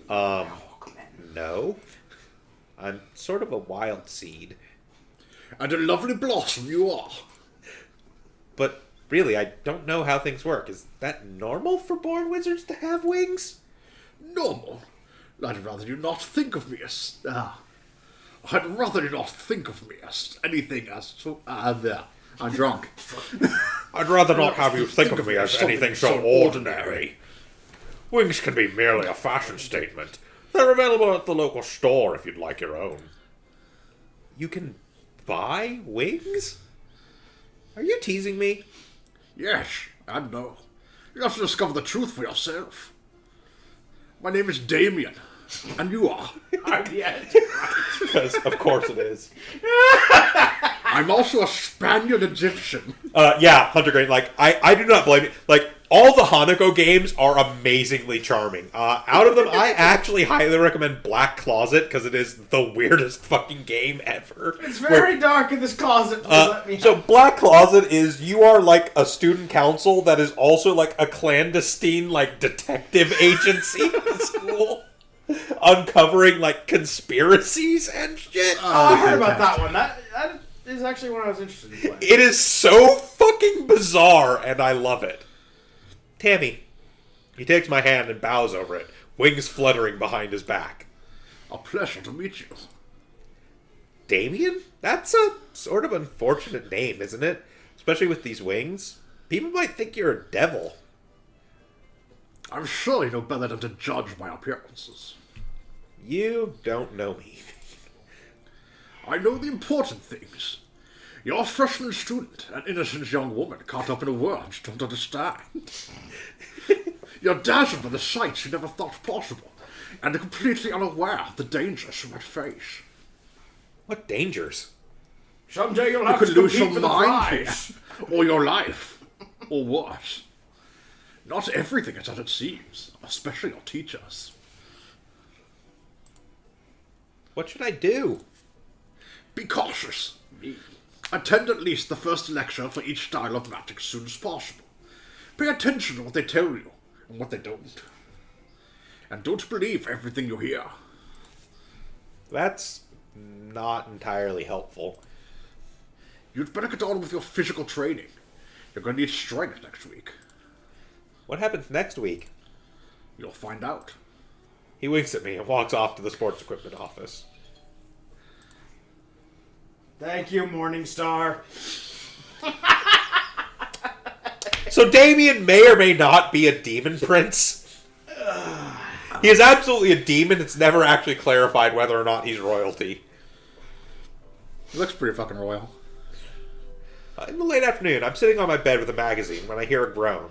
No. I'm sort of a wild seed. And a lovely blossom you are. But really, I don't know how things work. Is that normal for born wizards to have wings? Normal. I'd rather you not think of me as... I'd rather you not think of me as anything as... there. I'm drunk. I'd rather not have you think of me as anything so ordinary. Wings can be merely a fashion statement. They're available at the local store if you'd like your own. You can buy wings? Are you teasing me? Yes, and no. You have to discover the truth for yourself. My name is Damien, and you are. Because, of course it is. I'm also a Spaniard Egyptian. Yeah, Hunter Green, like, I do not blame you. Like, all the Hanako games are amazingly charming. Out of them, I actually highly recommend Black Closet, because it is the weirdest fucking game ever. It's very dark in this closet. Please let me So Black Closet is, you are like a student council that is also like a clandestine, like, detective agency at the school. Uncovering, like, conspiracies and shit. I heard about that one. That is actually one I was interested in playing. It is so fucking bizarre, and I love it. Tammy. He takes my hand and bows over it, wings fluttering behind his back. A pleasure to meet you. Damien? That's a sort of unfortunate name, isn't it? Especially with these wings. People might think you're a devil. I'm sure you know better than to judge my appearances. You don't know me. I know the important things. You're a freshman student, an innocent young woman caught up in a world you don't understand. You're dazzled by the sights you never thought possible, and are completely unaware of the dangers you might face. What dangers? Someday you'll You have could to lose compete your for the mind prize. here, or your life, or worse. Not everything is as it seems, especially your teachers. What should I do? Be cautious. Attend at least the first lecture for each style of magic as soon as possible. Pay attention to what they tell you and what they don't. And don't believe everything you hear. That's not entirely helpful. You'd better get on with your physical training. You're going to need strength next week. What happens next week? You'll find out. He winks at me and walks off to the sports equipment office. Thank you, Morningstar. So Damien may or may not be a demon prince. He is absolutely a demon. It's never actually clarified whether or not he's royalty. He looks pretty fucking royal. In the late afternoon, I'm sitting on my bed with a magazine when I hear a groan.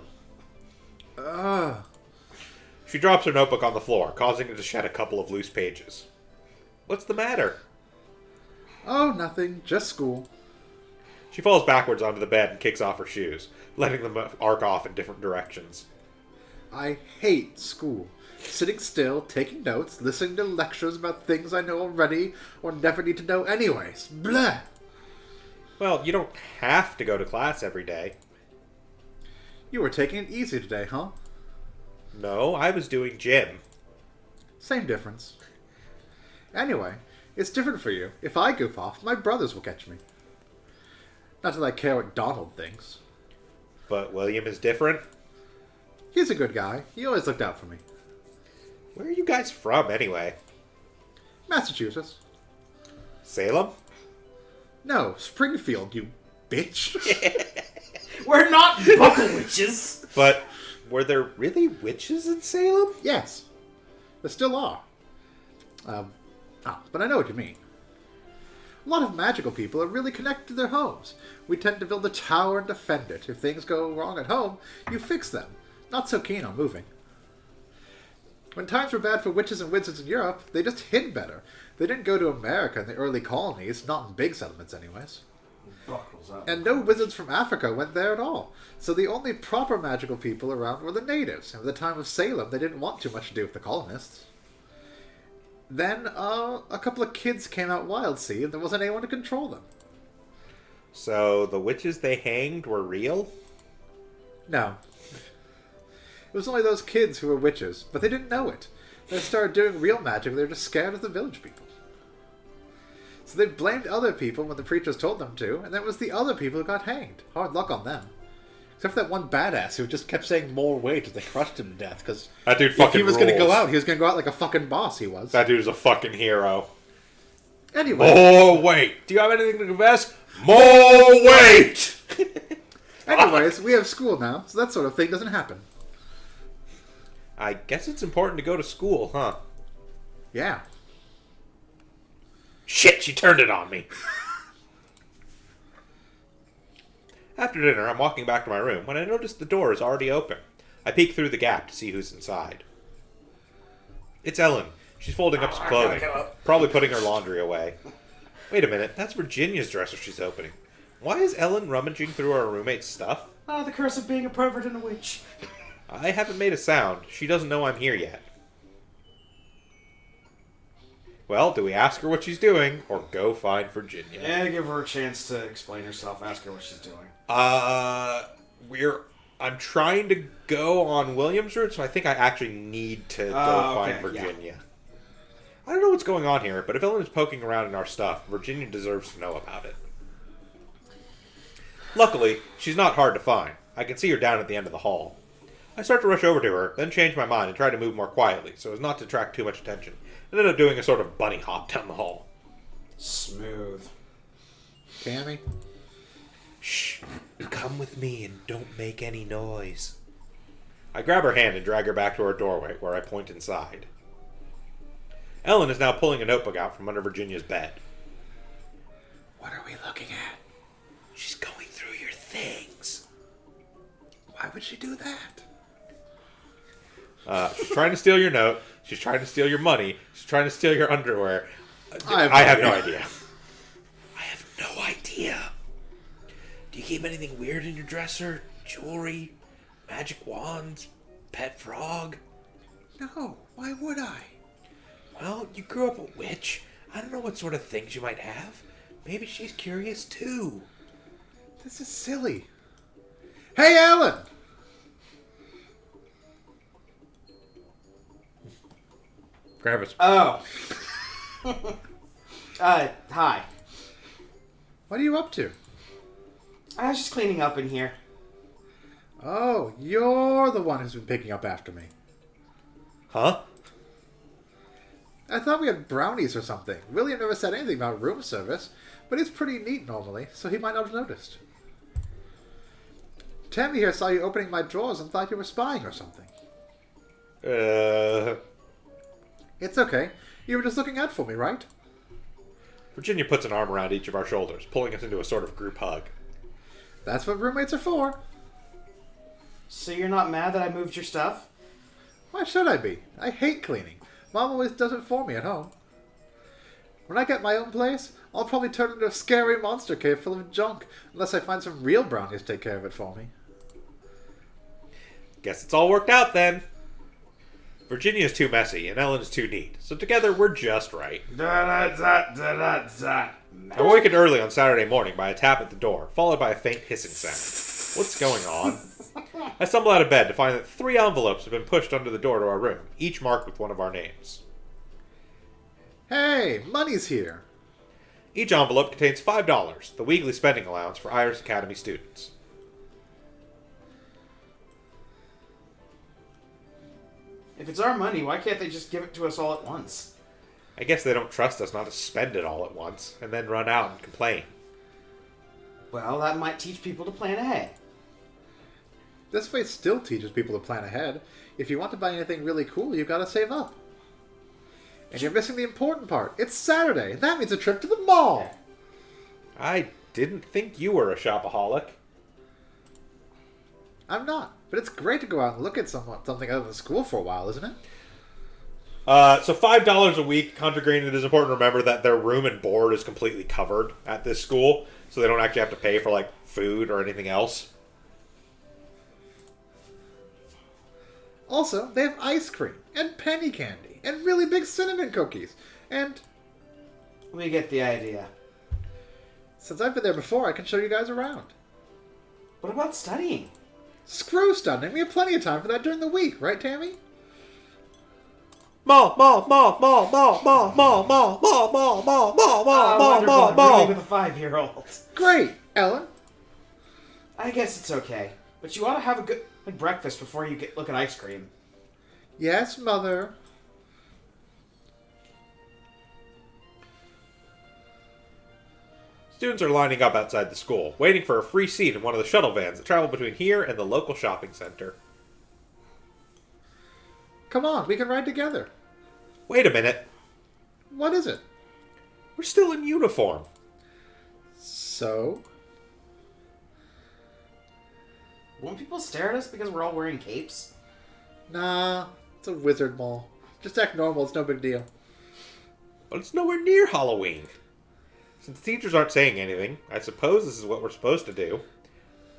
She drops her notebook on the floor, causing it to shed a couple of loose pages. What's the matter? Oh, nothing. Just school. She falls backwards onto the bed and kicks off her shoes, letting them arc off in different directions. I hate school. Sitting still, taking notes, listening to lectures about things I know already or never need to know anyways. Blah! Well, you don't have to go to class every day. You were taking it easy today, huh? No, I was doing gym. Same difference. Anyway, it's different for you. If I goof off, my brothers will catch me. Not that I care what Donald thinks. But William is different. He's a good guy. He always looked out for me. Where are you guys from, anyway? Massachusetts. Salem? No, Springfield, you bitch. We're not buckle witches. But were there really witches in Salem? Yes. There still are. But I know what you mean. A lot of magical people are really connected to their homes. We tend to build a tower and defend it. If things go wrong at home, you fix them. Not so keen on moving. When times were bad for witches and wizards in Europe, they just hid better. They didn't go to America in the early colonies, not in big settlements anyways. Buckles up. And no wizards from Africa went there at all. So the only proper magical people around were the natives. And at the time of Salem, they didn't want too much to do with the colonists. Then, a couple of kids came out wild, see, and there wasn't anyone to control them. So the witches they hanged were real? No. It was only those kids who were witches, but they didn't know it. They started doing real magic, they were just scared of the village people. So they blamed other people when the preachers told them to, and then it was the other people who got hanged. Hard luck on them. Except for that one badass who just kept saying more weight as they crushed him to death. Because That dude if fucking he was going to go rules. out, he was going to go out like a fucking boss. He was. That dude is a fucking hero. Anyway, More weight. Do you have anything to confess? More weight. anyways, we have school now, so that sort of thing doesn't happen. I guess it's important to go to school, huh? Yeah. Shit, she turned it on me. After dinner, I'm walking back to my room when I notice the door is already open. I peek through the gap to see who's inside. It's Ellen. She's folding up some clothing, probably putting her laundry away. Wait a minute, that's Virginia's dresser she's opening. Why is Ellen rummaging through our roommate's stuff? Oh, the curse of being a pervert and a witch. I haven't made a sound. She doesn't know I'm here yet. Well, do we ask her what she's doing, or go find Virginia? Yeah, give her a chance to explain herself. Ask her what she's doing. I'm trying to go on William's route, so I think I actually need to go find okay, Virginia. I don't know what's going on here, but if Ellen is poking around in our stuff, Virginia deserves to know about it. Luckily, she's not hard to find. I can see her down at the end of the hall. I start to rush over to her, then change my mind and try to move more quietly, so as not to attract too much attention, and end up doing a sort of bunny hop down the hall. Smooth. Tammy? Shh, come with me and don't make any noise. I grab her hand and drag her back to her doorway, where I point inside. Ellen is now pulling a notebook out from under Virginia's bed. What are we looking at? She's going through your things. Why would she do that? She's trying to steal your note. She's trying to steal your money. She's trying to steal your underwear. I have no idea. I have no idea. Do you keep anything weird in your dresser? Jewelry? Magic wands? Pet frog? No, why would I? Well, you grew up a witch. I don't know what sort of things you might have. Maybe she's curious too. This is silly. Hey, Ellen! Gravis. Oh. Hi. What are you up to? I was just cleaning up in here. Oh, you're the one who's been picking up after me. Huh? I thought we had brownies or something. William never said anything about room service, but he's pretty neat normally, so he might not have noticed. Tammy here saw you opening my drawers and thought you were spying or something. It's okay. You were just looking out for me, right? Virginia puts an arm around each of our shoulders, pulling us into a sort of group hug. That's what roommates are for. So you're not mad that I moved your stuff? Why should I be? I hate cleaning. Mom always does it for me at home. When I get my own place, I'll probably turn it into a scary monster cave full of junk, unless I find some real brownies to take care of it for me. Guess it's all worked out then. Virginia's too messy, and Ellen's too neat, so together we're just right. I awakened early on Saturday morning by a tap at the door, followed by a faint hissing sound. What's going on? I stumble out of bed to find that 3 envelopes have been pushed under the door to our room, each marked with one of our names. Hey, money's here. Each envelope contains $5, the weekly spending allowance for Iris Academy students. If it's our money, why can't they just give it to us all at once? I guess they don't trust us not to spend it all at once, and then run out and complain. Well, that might teach people to plan ahead. This way still teaches people to plan ahead. If you want to buy anything really cool, you've got to save up. And you're missing the important part. It's Saturday. That means a trip to the mall. I didn't think you were a shopaholic. I'm not. But it's great to go out and look at something other than school for a while, isn't it? So $5 a week. Contra Green, it is important to remember that their room and board is completely covered at this school, so they don't actually have to pay for like food or anything else. Also, they have ice cream and penny candy and really big cinnamon cookies. And We get the idea. since I've been there before, I can show you guys around. What about studying? Screw studying. We have plenty of time for that during the week, right, Tammy? Mall, mall, mall, mall, mall, mall, mall, mall, mall, mall, mall, mall, mall, mall, mall, Really mall. with a 5-year-old. Great, Ellen. I guess it's okay. But you ought to have a good breakfast before you look at ice cream. Yes, Mother. Students are lining up outside the school, waiting for a free seat in one of the shuttle vans that travel between here and the local shopping center. Come on, we can ride together. Wait a minute. What is it? We're still in uniform. So? Won't people stare at us because we're all wearing capes? Nah, it's a wizard mall. Just act normal, it's no big deal. But it's nowhere near Halloween. Since the teachers aren't saying anything, I suppose this is what we're supposed to do.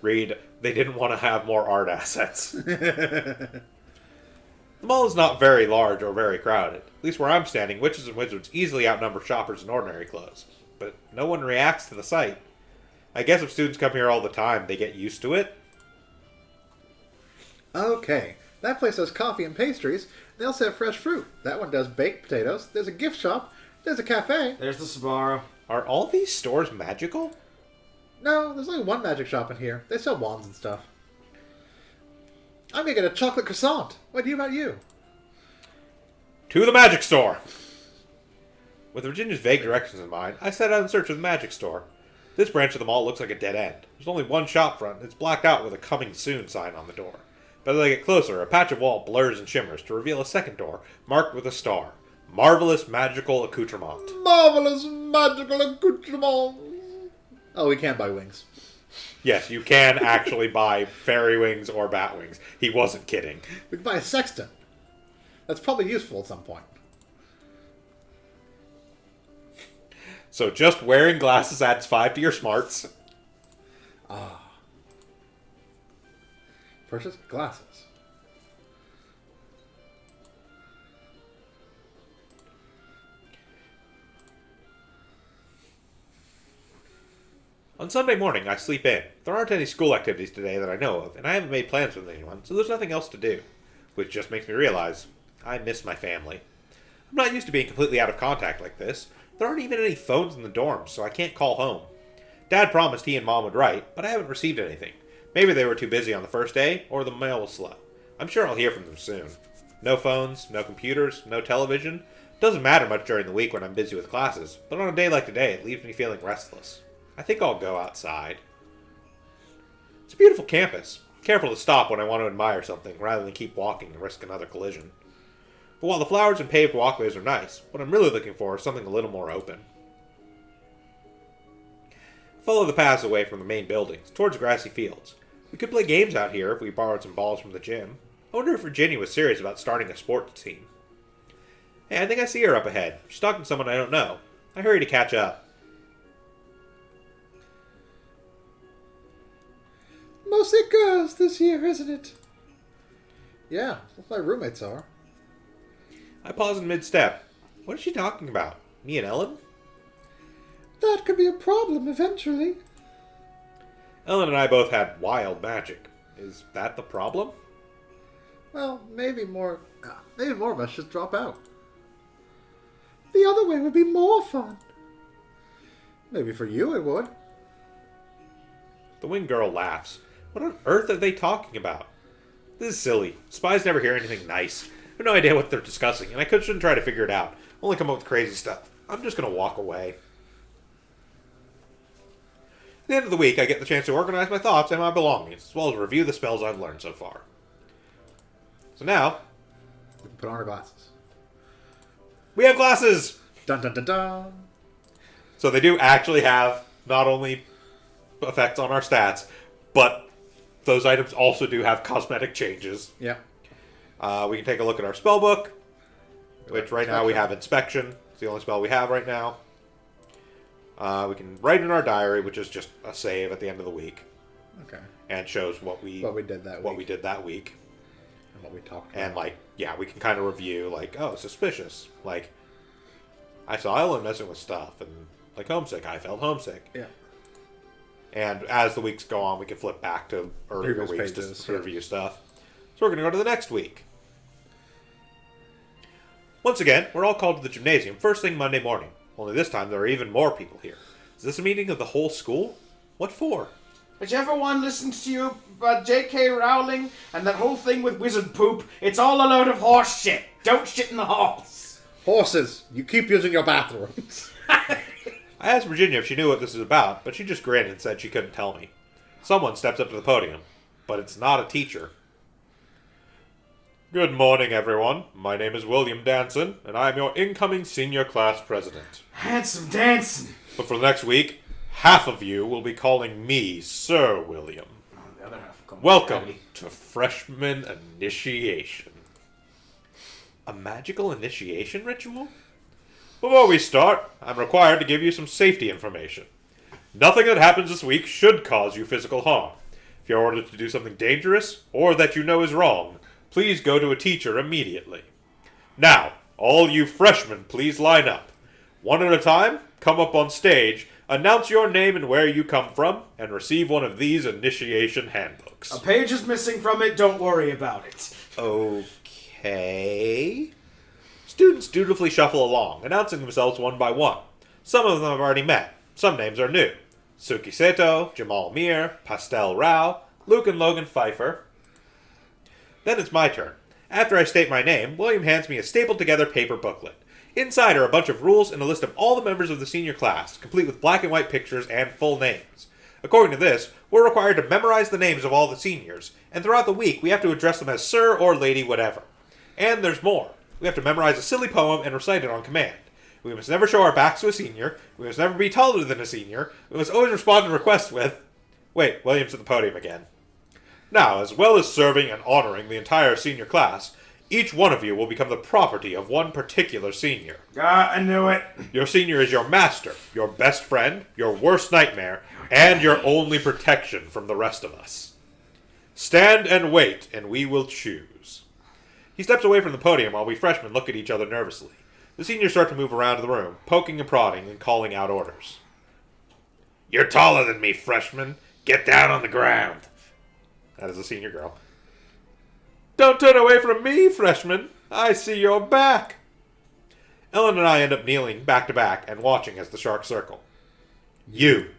Read, they didn't want to have more art assets. The mall is not very large or very crowded. At least where I'm standing, witches and wizards easily outnumber shoppers in ordinary clothes. But no one reacts to the sight. I guess if students come here all the time, they get used to it. Okay, that place does coffee and pastries. They also have fresh fruit. That one does baked potatoes. There's a gift shop. There's a cafe. There's the Sbarro. Are all these stores magical? No, there's only one magic shop in here. They sell wands and stuff. I'm gonna get a chocolate croissant. What about you? To the magic store! With Virginia's vague directions in mind, I set out in search of the magic store. This branch of the mall looks like a dead end. There's only one shop front, and it's blacked out with a coming soon sign on the door. But as I get closer, a patch of wall blurs and shimmers to reveal a second door, marked with a star. Marvelous magical accoutrement. Marvelous magical accoutrement. Oh, we can't buy wings. Yes, you can actually buy fairy wings or bat wings. He wasn't kidding. We can buy a sextant. That's probably useful at some point. So just wearing glasses adds 5 to your smarts. Purchase glasses. On Sunday morning, I sleep in. There aren't any school activities today that I know of, and I haven't made plans with anyone, so there's nothing else to do. Which just makes me realize I miss my family. I'm not used to being completely out of contact like this. There aren't even any phones in the dorms, so I can't call home. Dad promised he and Mom would write, but I haven't received anything. Maybe they were too busy on the first day, or the mail was slow. I'm sure I'll hear from them soon. No phones, no computers, no television. Doesn't matter much during the week when I'm busy with classes, but on a day like today, it leaves me feeling restless. I think I'll go outside. It's a beautiful campus. Careful to stop when I want to admire something, rather than keep walking and risk another collision. But while the flowers and paved walkways are nice, what I'm really looking for is something a little more open. Follow the paths away from the main buildings, towards grassy fields. We could play games out here if we borrowed some balls from the gym. I wonder if Virginia was serious about starting a sports team. Hey, I think I see her up ahead. She's talking to someone I don't know. I hurry to catch up. Mostly girls this year, isn't it? Yeah, that's what my roommates are. I pause in mid-step. What is she talking about? Me and Ellen? That could be a problem eventually. Ellen and I both had wild magic. Is that the problem? Well, maybe more of us should drop out. The other way would be more fun. Maybe for you it would. The winged girl laughs. What on earth are they talking about? This is silly. Spies never hear anything nice. I have no idea what they're discussing, and I shouldn't try to figure it out. Only come up with crazy stuff. I'm just going to walk away. At the end of the week, I get the chance to organize my thoughts and my belongings, as well as review the spells I've learned so far. So now, We can put on our glasses. we have glasses! Dun dun dun dun. So they do actually have not only effects on our stats, but those items also do have cosmetic changes. Yeah. We can take a look at our spell book, which right now we have Inspection. It's the only spell we have right now. We can write in our diary, which is just a save at the end of the week, Okay. and shows what we did that what week. we did that week. And what we talked about. And like, yeah, we can kind of review like, oh, suspicious. Like, I saw Ellen messing with stuff, and like homesick. I felt homesick. Yeah. And as the weeks go on, we can flip back to earlier Previous weeks pages, to yeah. review stuff. So we're going to go to the next week. Once again, we're all called to the gymnasium first thing Monday morning. Only this time there are even more people here. Is this a meeting of the whole school? What for? Whichever one listens to you about J.K. Rowling and that whole thing with wizard poop, it's all a load of horse shit. Don't shit in the halls. Horses, you keep using your bathrooms. I asked Virginia if she knew what this was about, but she just grinned and said she couldn't tell me. Someone steps up to the podium, but it's not a teacher. Good morning, everyone. My name is William Danson, and I am your incoming senior class president. Handsome dancing. But for the next week, half of you will be calling me Sir William. The other half will call me Welcome Daddy. to freshman initiation. A magical initiation ritual? Before we start, I'm required to give you some safety information. Nothing that happens this week should cause you physical harm. If you're ordered to do something dangerous, or that you know is wrong, please go to a teacher immediately. Now, all you freshmen, please line up. One at a time, come up on stage, announce your name and where you come from, and receive one of these initiation handbooks. A page is missing from it. Don't worry about it. Okay. Students dutifully shuffle along, announcing themselves one by one. Some of them I've already met. Some names are new. Suki Seto, Jamal Mir, Pastel Rao, Luke and Logan Pfeiffer. Then it's my turn. After I state my name, William hands me a stapled together paper booklet. Inside are a bunch of rules and a list of all the members of the senior class, complete with black and white pictures and full names. According to this, we're required to memorize the names of all the seniors, and throughout the week we have to address them as sir or lady whatever. And there's more. We have to memorize a silly poem and recite it on command. We must never show our backs to a senior. We must never be taller than a senior. We must always respond to requests with... Wait, William's at the podium again. Now, as well as serving and honoring the entire senior class, each one of you will become the property of one particular senior. I knew it. Your senior is your master, your best friend, your worst nightmare, and your only protection from the rest of us. Stand and wait, and we will choose. He steps away from the podium while we freshmen look at each other nervously. The seniors start to move around the room, poking and prodding and calling out orders. You're taller than me, freshman. Get down on the ground. That is a senior girl. Don't turn away from me, freshman. I see your back. Ellen and I end up kneeling back to back and watching as the sharks circle. You.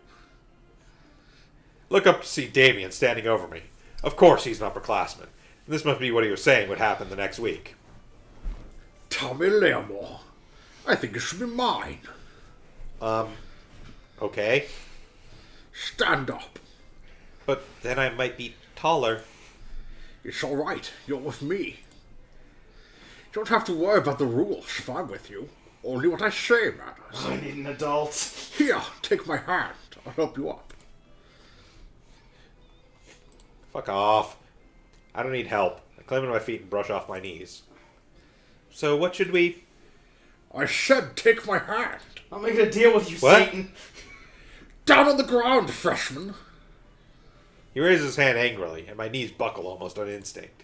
Look up to see Damien standing over me. Of course he's an upperclassman. This must be what he was saying would happen the next week. Tommy Larimore. I think it should be mine. Okay. Stand up. But then I might be taller. It's all right. You're with me. You don't have to worry about the rules if I'm with you. Only what I say matters. I need an adult. Here, take my hand. I'll help you up. Fuck off. I don't need help. I climb into my feet and brush off my knees. So what should we... I said take my hand. I'll make a deal with you, What? Satan. Down on the ground, freshman. He raises his hand angrily, and my knees buckle almost on instinct.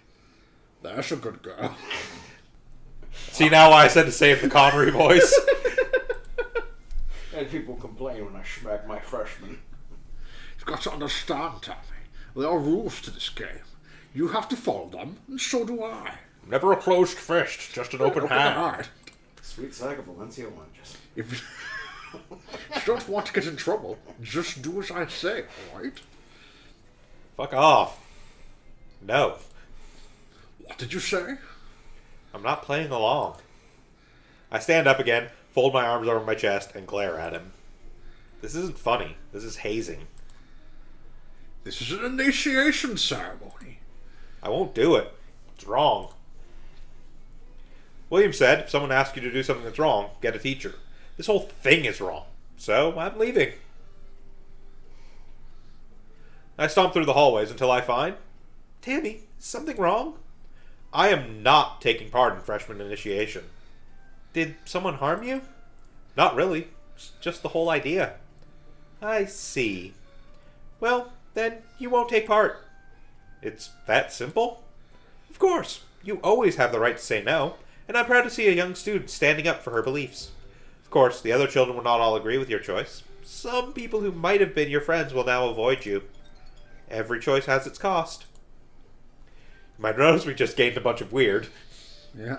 That's a good girl. See now why I said to save the Connery voice? And people complain when I smack my freshman. You've got to understand, Tommy. There are rules to this game. You have to follow them, and so do I. Never a closed fist, just an open hand. Sweet sack of Valencia oranges. If you don't want to get in trouble, just do as I say, alright? Fuck off. No. What did you say? I'm not playing along. I stand up again, fold my arms over my chest, and glare at him. This isn't funny. This is hazing. This is an initiation ceremony. I won't do it. It's wrong. William said, if someone asks you to do something that's wrong, get a teacher. This whole thing is wrong. So, I'm leaving. I stomp through the hallways until I find... Tammy, is something wrong? I am not taking part in freshman initiation. Did someone harm you? Not really. It's just the whole idea. I see. Well, then you won't take part. It's that simple? Of course. You always have the right to say no, and I'm proud to see a young student standing up for her beliefs. Of course, the other children will not all agree with your choice. Some people who might have been your friends will now avoid you. Every choice has its cost. You might notice we just gained a bunch of weird. Yeah.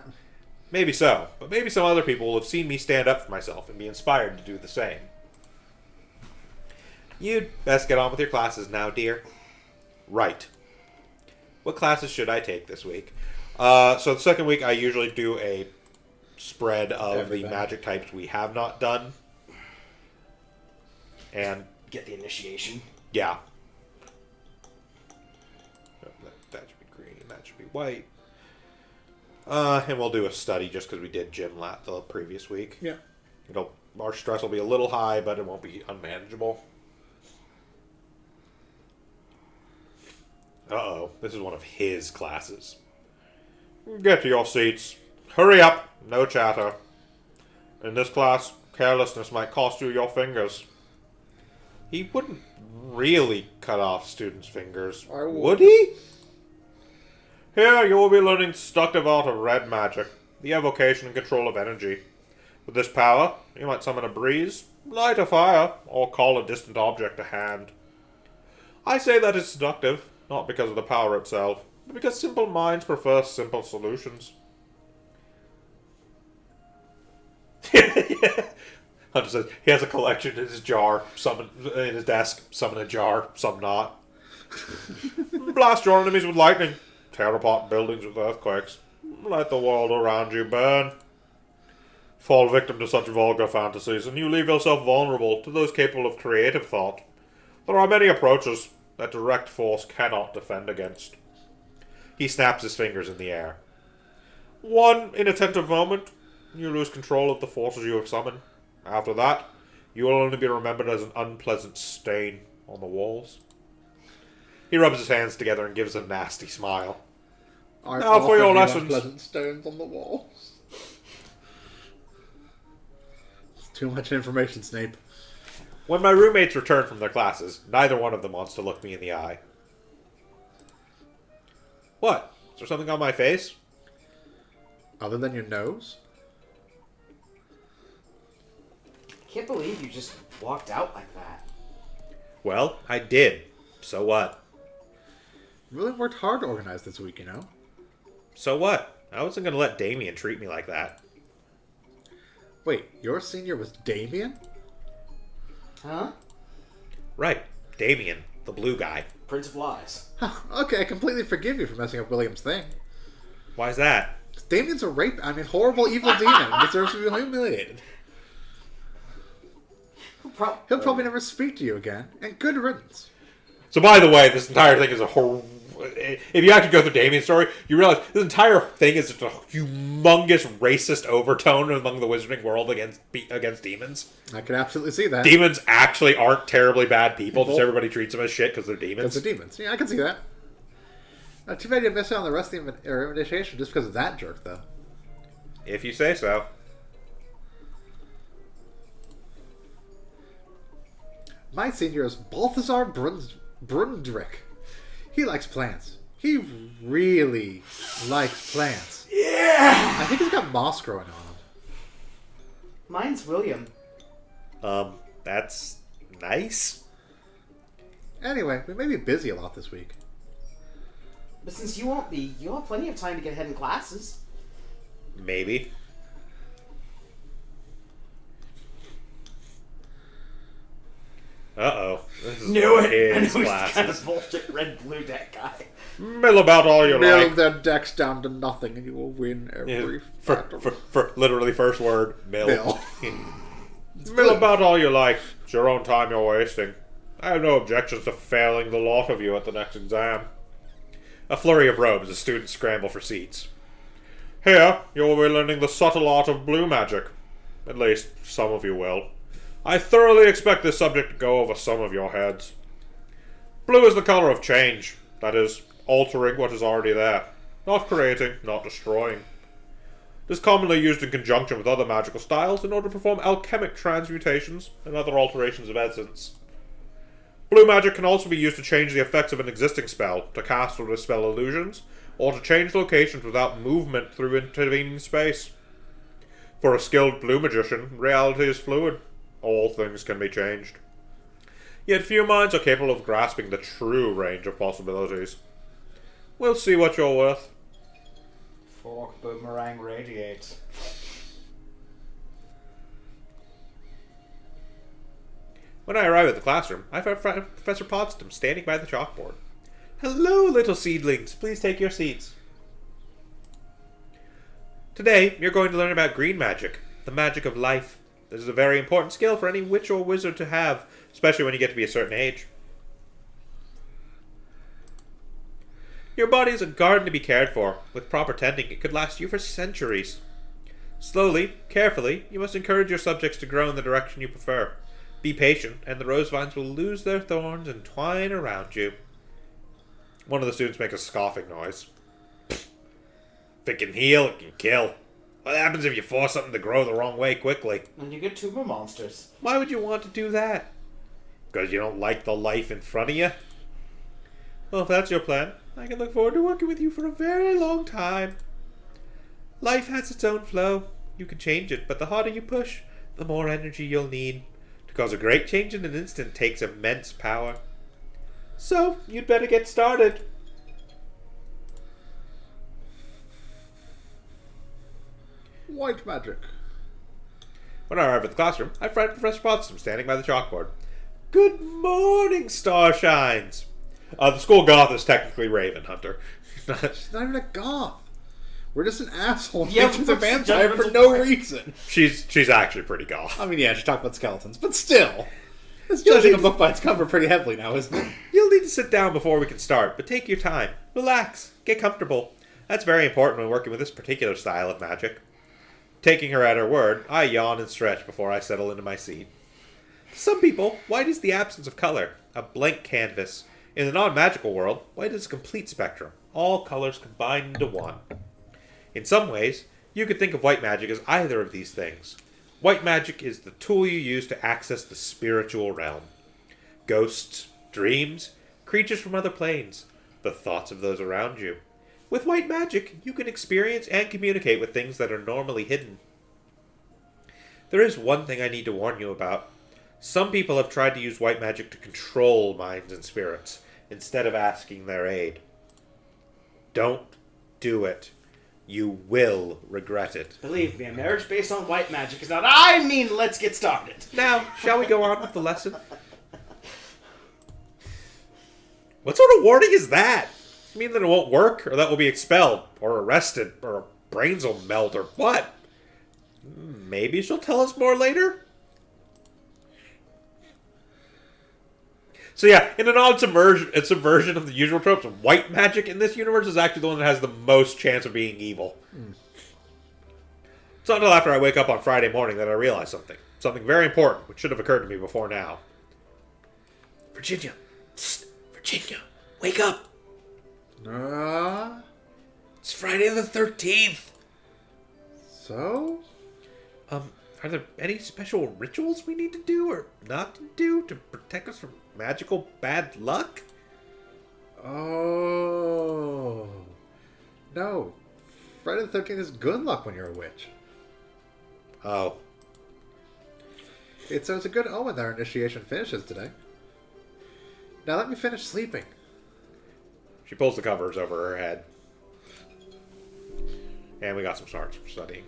Maybe so, but maybe some other people will have seen me stand up for myself and be inspired to do the same. You'd best get on with your classes now, dear. Right. What classes should I take this week? So the second week, I usually do a spread of Everything. the magic types we have not done. And, Get the initiation. yeah. That should be green. That should be white. And we'll do a study just because we did gym the previous week. Yeah. Our stress will be a little high, but it won't be unmanageable. Uh-oh. This is one of his classes. Get to your seats. Hurry up. No chatter. In this class, carelessness might cost you your fingers. He wouldn't really cut off students' fingers, I would. would he? Here, you will be learning the seductive art of red magic, the evocation and control of energy. With this power, you might summon a breeze, light a fire, or call a distant object to hand. I say that it's seductive, not because of the power itself, but because simple minds prefer simple solutions. Hunter says he has a collection in his jar, some in his desk, some in a jar, some not. Blast your enemies with lightning. Tear apart buildings with earthquakes. Let the world around you burn. Fall victim to such vulgar fantasies, and you leave yourself vulnerable to those capable of creative thought. There are many approaches that direct force cannot defend against. He snaps his fingers in the air. One inattentive moment, you lose control of the forces you have summoned. After that, you will only be remembered as an unpleasant stain on the walls. He rubs his hands together and gives a nasty smile. Now for your lessons. Pleasant stones on the walls. It's too much information, Snape. When my roommates return from their classes, neither one of them wants to look me in the eye. What? Is there something on my face? Other than your nose? Can't believe you just walked out like that. Well, I did. So what? Really worked hard to organize this week, you know? So what? I wasn't going to let Damien treat me like that. Wait, your senior was Damien? Huh? Right. Damien, the blue guy. Prince of Lies. Huh, okay, I completely forgive you for messing up William's thing. Why's that? Damien's a horrible, evil demon. He deserves to be humiliated. He'll probably never speak to you again, and good riddance. So by the way, this entire thing is if you actually go through Damien's story, you realize this entire thing is just a humongous racist overtone among the wizarding world against demons. I can absolutely see that. Demons actually aren't terribly bad people, just everybody treats them as shit because they're demons. Because they're demons. Yeah, I can see that. Too bad you missed out on the rest of the initiation just because of that jerk, though. If you say so. My senior is Balthazar Brundrick. He likes plants. He really likes plants. Yeah! I think he's got moss growing on him. Mine's William. That's nice. Anyway, we may be busy a lot this week. But since you won't be, you'll have plenty of time to get ahead in classes. Maybe. Uh-oh. This is Knew one of it! I knew his he was kind classes. of bullshit red-blue deck guy. Mill about all you Nail like. their decks down to nothing and you will win every battle. For literally first word, mill. Bill. Mill about all you like. It's your own time you're wasting. I have no objections to failing the lot of you at the next exam. A flurry of robes as students scramble for seats. Here, you will be learning the subtle art of blue magic. At least, some of you will. I thoroughly expect this subject to go over some of your heads. Blue is the color of change. That is, altering what is already there. Not creating, not destroying. It is commonly used in conjunction with other magical styles in order to perform alchemic transmutations and other alterations of essence. Blue magic can also be used to change the effects of an existing spell, to cast or dispel illusions, or to change locations without movement through intervening space. For a skilled blue magician, reality is fluid. All things can be changed. Yet few minds are capable of grasping the true range of possibilities. We'll see what you're worth. Fork boomerang radiates. When I arrive at the classroom, I find Professor Potsdam standing by the chalkboard. Hello, little seedlings. Please take your seats. Today, you're going to learn about green magic, the magic of life. This is a very important skill for any witch or wizard to have, especially when you get to be a certain age. Your body is a garden to be cared for. With proper tending, it could last you for centuries. Slowly, carefully, you must encourage your subjects to grow in the direction you prefer. Be patient, and the rose vines will lose their thorns and twine around you. One of the students makes a scoffing noise. If it can heal, it can kill. What happens if you force something to grow the wrong way quickly? And you get two more monsters. Why would you want to do that? Because you don't like the life in front of you? Well, if that's your plan, I can look forward to working with you for a very long time. Life has its own flow. You can change it, but the harder you push, the more energy you'll need. To cause a great change in an instant takes immense power. So, you'd better get started. White magic. When I arrive at the classroom, I find Professor Potsdam standing by the chalkboard. Good morning, Starshines! The school goth is technically Raven Hunter. She's not even a goth. We're just an asshole. Yeah, Yeah, she's a we're vampire for judgmental no prick. reason. She's actually pretty goth. I mean, yeah, she talked about skeletons, but still. It's judging a book by its cover pretty heavily now, isn't it? You'll need to sit down before we can start, but take your time. Relax. Get comfortable. That's very important when working with this particular style of magic. Taking her at her word, I yawn and stretch before I settle into my seat. To some people, white is the absence of color, a blank canvas. In the non-magical world, white is a complete spectrum, all colors combined into one. In some ways, you could think of white magic as either of these things. White magic is the tool you use to access the spiritual realm. Ghosts, dreams, creatures from other planes, the thoughts of those around you. With white magic, you can experience and communicate with things that are normally hidden. There is one thing I need to warn you about. Some people have tried to use white magic to control minds and spirits, instead of asking their aid. Don't do it. You will regret it. Believe me, a marriage based on white magic is not. I mean, let's get started. Now, shall we go on with the lesson? What sort of warning is that? You mean that it won't work, or that we'll be expelled, or arrested, or our brains will melt, or what? Maybe she'll tell us more later? So yeah, in an odd subversion of the usual tropes, white magic in this universe is actually the one that has the most chance of being evil. It's not until after I wake up on Friday morning that I realize something. Something very important, which should have occurred to me before now. Virginia! Psst, Virginia! Wake up! It's Friday the 13th! So? Are there any special rituals we need to do or not to do to protect us from magical bad luck? Oh. No. Friday the 13th is good luck when you're a witch. Oh. It's a good omen that our initiation finishes today. Now let me finish sleeping. She pulls the covers over her head. And we got some starts for studying.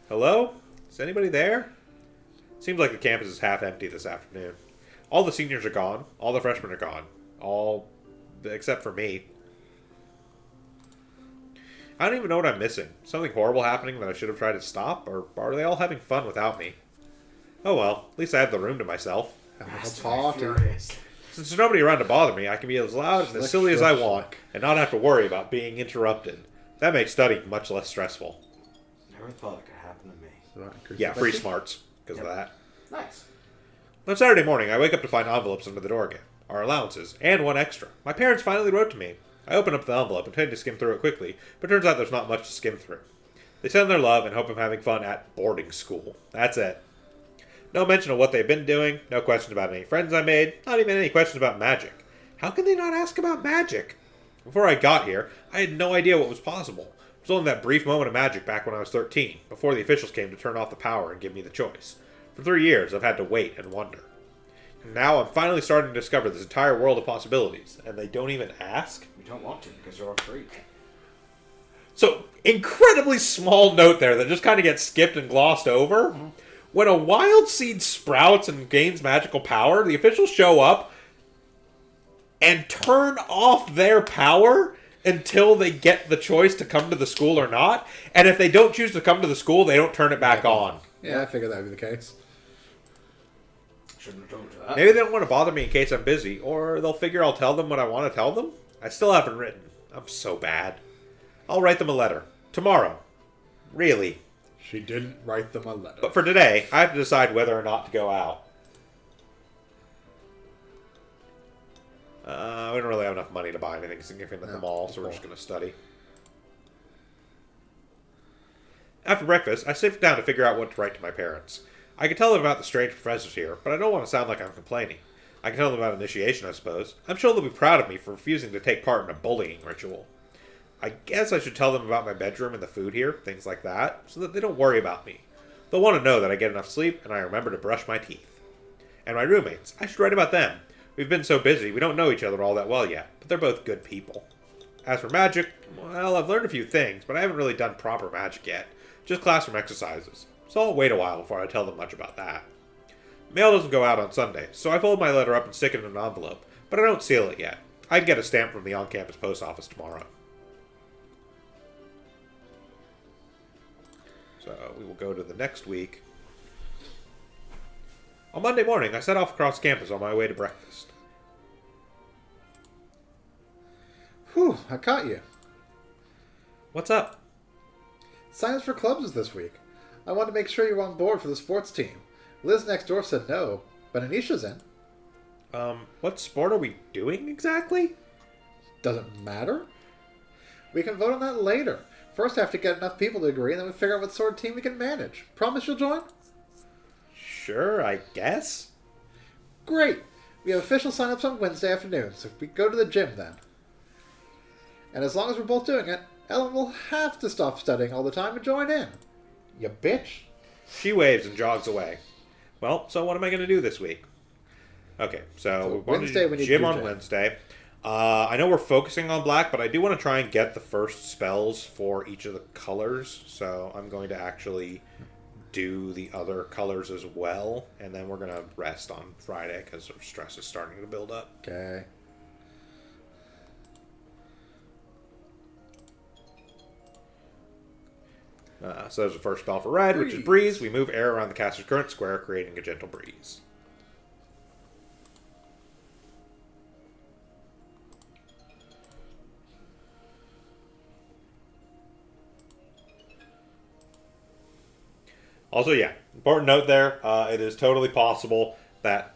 Hello? Is anybody there? Seems like the campus is half empty this afternoon. All the seniors are gone. All the freshmen are gone. All except for me. I don't even know what I'm missing. Something horrible happening that I should have tried to stop? Or are they all having fun without me? Oh well, at least I have the room to myself. Have a party. Furious. Since there's nobody around to bother me, I can be as loud and as silly as I want, and not have to worry about being interrupted. That makes studying much less stressful. Never thought it could happen to me. Yeah, free smarts, because of Yep. that. Nice. On Saturday morning, I wake up to find envelopes under the door again. Our allowances, and one extra. My parents finally wrote to me. I open up the envelope, intending to skim through it quickly, but turns out there's not much to skim through. They send their love and hope I'm having fun at boarding school. That's it. No mention of what they've been doing, no questions about any friends I made, not even any questions about magic. How can they not ask about magic? Before I got here, I had no idea what was possible. It was only that brief moment of magic back when I was 13, before the officials came to turn off the power and give me the choice. For 3 years, I've had to wait and wonder. And now I'm finally starting to discover this entire world of possibilities, and they don't even ask? You don't want to because you're a freak. So, incredibly small note there that just kind of gets skipped and glossed over. When a wild seed sprouts and gains magical power, the officials show up and turn off their power until they get the choice to come to the school or not. And if they don't choose to come to the school, they don't turn it back on. Yeah, I figured that would be the case. Shouldn't have told you that. Maybe they don't want to bother me in case I'm busy, or they'll figure I'll tell them what I want to tell them. I still haven't written. I'm so bad. I'll write them a letter. Tomorrow. Really. She didn't write them a letter. But for today, I have to decide whether or not to go out. We don't really have enough money to buy anything significant at the mall, so we're just going to study. After breakfast, I sit down to figure out what to write to my parents. I can tell them about the strange professors here, but I don't want to sound like I'm complaining. I can tell them about initiation, I suppose. I'm sure they'll be proud of me for refusing to take part in a bullying ritual. I guess I should tell them about my bedroom and the food here, things like that, so that they don't worry about me. They'll want to know that I get enough sleep and I remember to brush my teeth. And my roommates, I should write about them. We've been so busy, we don't know each other all that well yet, but they're both good people. As for magic, well, I've learned a few things, but I haven't really done proper magic yet. Just classroom exercises. So I'll wait a while before I tell them much about that. Mail doesn't go out on Sundays, so I fold my letter up and stick it in an envelope, but I don't seal it yet. I can get a stamp from the on-campus post office tomorrow. So we will go to the next week. On Monday morning, I set off across campus on my way to breakfast. Whew, I caught you. What's up? Sign-ups for clubs is this week. I want to make sure you're on board for the sports team. Liz next door said no, but Anisha's in. What sport are we doing exactly? Doesn't matter. We can vote on that later. First, I have to get enough people to agree, and then we figure out what sort of team we can manage. Promise you'll join? Sure, I guess. Great. We have official sign-ups on Wednesday afternoon, so we go to the gym then. And as long as we're both doing it, Ellen will have to stop studying all the time and join in. You bitch. She waves and jogs away. Well, so what am I going to do this week? Okay, so we're going Wednesday, to we need gym to do on gym. Wednesday. I know we're focusing on black, but I do want to try and get the first spells for each of the colors. So I'm going to actually do the other colors as well. And then we're going to rest on Friday because our stress is starting to build up. Okay. So there's the first spell for red, which is breeze. We move air around the caster's current square, creating a gentle breeze. Also, yeah, important note there, it is totally possible that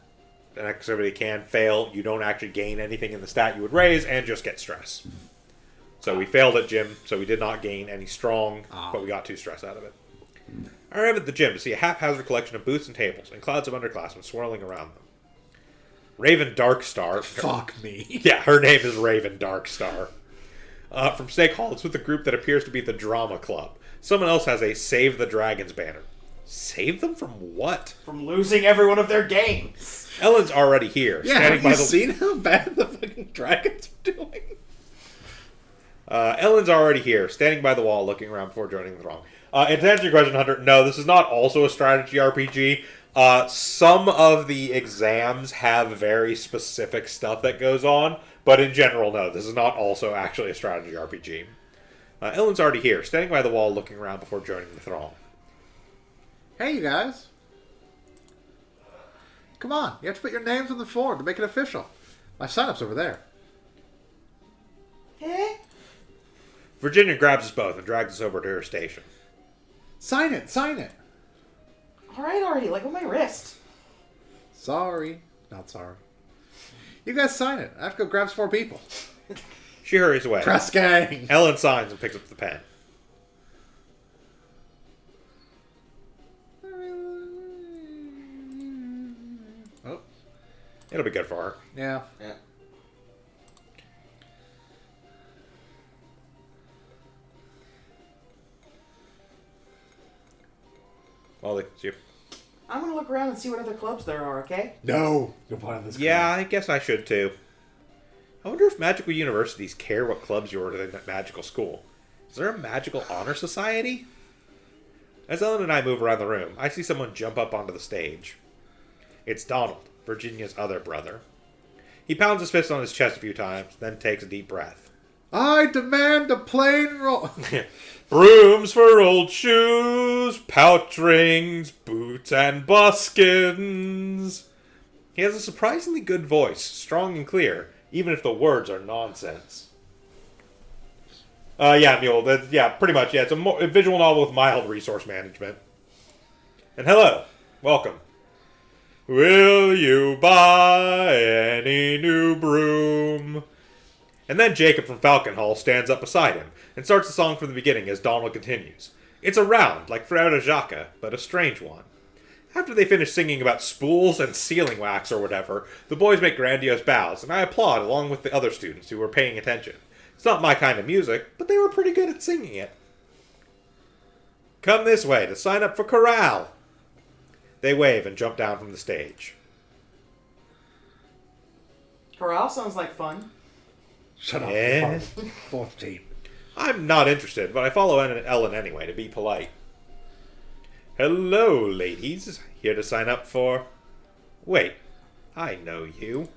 an activity can fail. You don't actually gain anything in the stat you would raise and just get stress. So we failed at gym, so we did not gain any strong, but we got 2 stress out of it. I arrived at the gym to see a haphazard collection of booths and tables and clouds of underclassmen swirling around them. Raven Darkstar. Fuck me. Yeah, her name is Raven Darkstar. From Snake Hall, it's with a group that appears to be the Drama Club. Someone else has a Save the Dragons banner. Save them from what? From losing every one of their games. Ellen's already here. Yeah, standing have by you the seen how bad the fucking dragons are doing? Ellen's already here, standing by the wall, looking around before joining the throng. And to answer your question, Hunter, no, this is not also a strategy RPG. Some of the exams have very specific stuff that goes on, but in general, no, this is not also actually a strategy RPG. Ellen's already here, standing by the wall, looking around before joining the throng. Hey, you guys. Come on, you have to put your names on the form to make it official. My sign-up's over there. Eh? Virginia grabs us both and drags us over to her station. Sign it, sign it. Alright already, like on my wrist. Sorry. Not sorry. You guys sign it. I have to go grab some more people. She hurries away. Press gang. Ellen signs and picks up the pen. Oh, It'll be good for her. yeah. Yeah. Ollie, it's you. I'm gonna look around and see what other clubs there are, okay? No. You're part of this Yeah, I guess I should too. I wonder if magical universities care what clubs you're in at magical school. Is there a magical honor society? As Ellen and I move around the room, I see someone jump up onto the stage. It's Donald, Virginia's other brother. He pounds his fist on his chest a few times, then takes a deep breath. I demand a plain roll. Brooms for old shoes, pouch rings, boots and buskins. He has a surprisingly good voice, strong and clear, even if the words are nonsense. Yeah, Mule. Pretty much. Yeah, it's a visual novel with mild resource management. And hello, welcome. Will you buy any new broom? And then Jacob from Falconhall stands up beside him and starts the song from the beginning as Donald continues. It's a round, like Frere Jacques, but a strange one. After they finish singing about spools and sealing wax or whatever, the boys make grandiose bows, and I applaud along with the other students who were paying attention. It's not my kind of music, but they were pretty good at singing it. Come this way to sign up for chorale. They wave and jump down from the stage. Chorale sounds like fun. Shut up. Yeah. Fourth team. I'm not interested, but I follow Ellen anyway to be polite. Hello, ladies. Here to sign up for... Wait, I know you.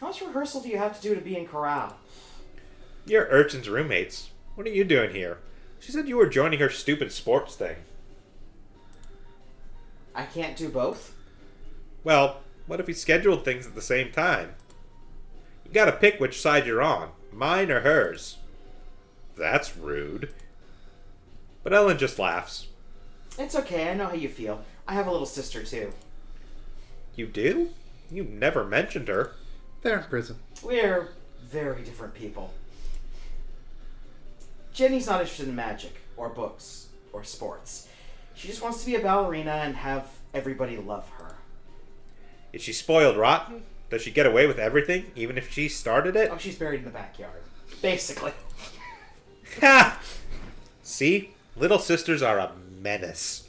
How much rehearsal do you have to do to be in chorale? You're Urchin's roommates. What are you doing here? She said you were joining her stupid sports thing. I can't do both? Well, what if we scheduled things at the same time? You gotta pick which side you're on, mine or hers. That's rude. But Ellen just laughs. It's okay, I know how you feel. I have a little sister, too. You do? You never mentioned her. They're in prison. We're very different people. Jenny's not interested in magic, or books, or sports. She just wants to be a ballerina and have everybody love her. Is she spoiled rotten? Does she get away with everything, even if she started it? Oh, she's buried in the backyard. Basically. Ha! See? Little sisters are a menace.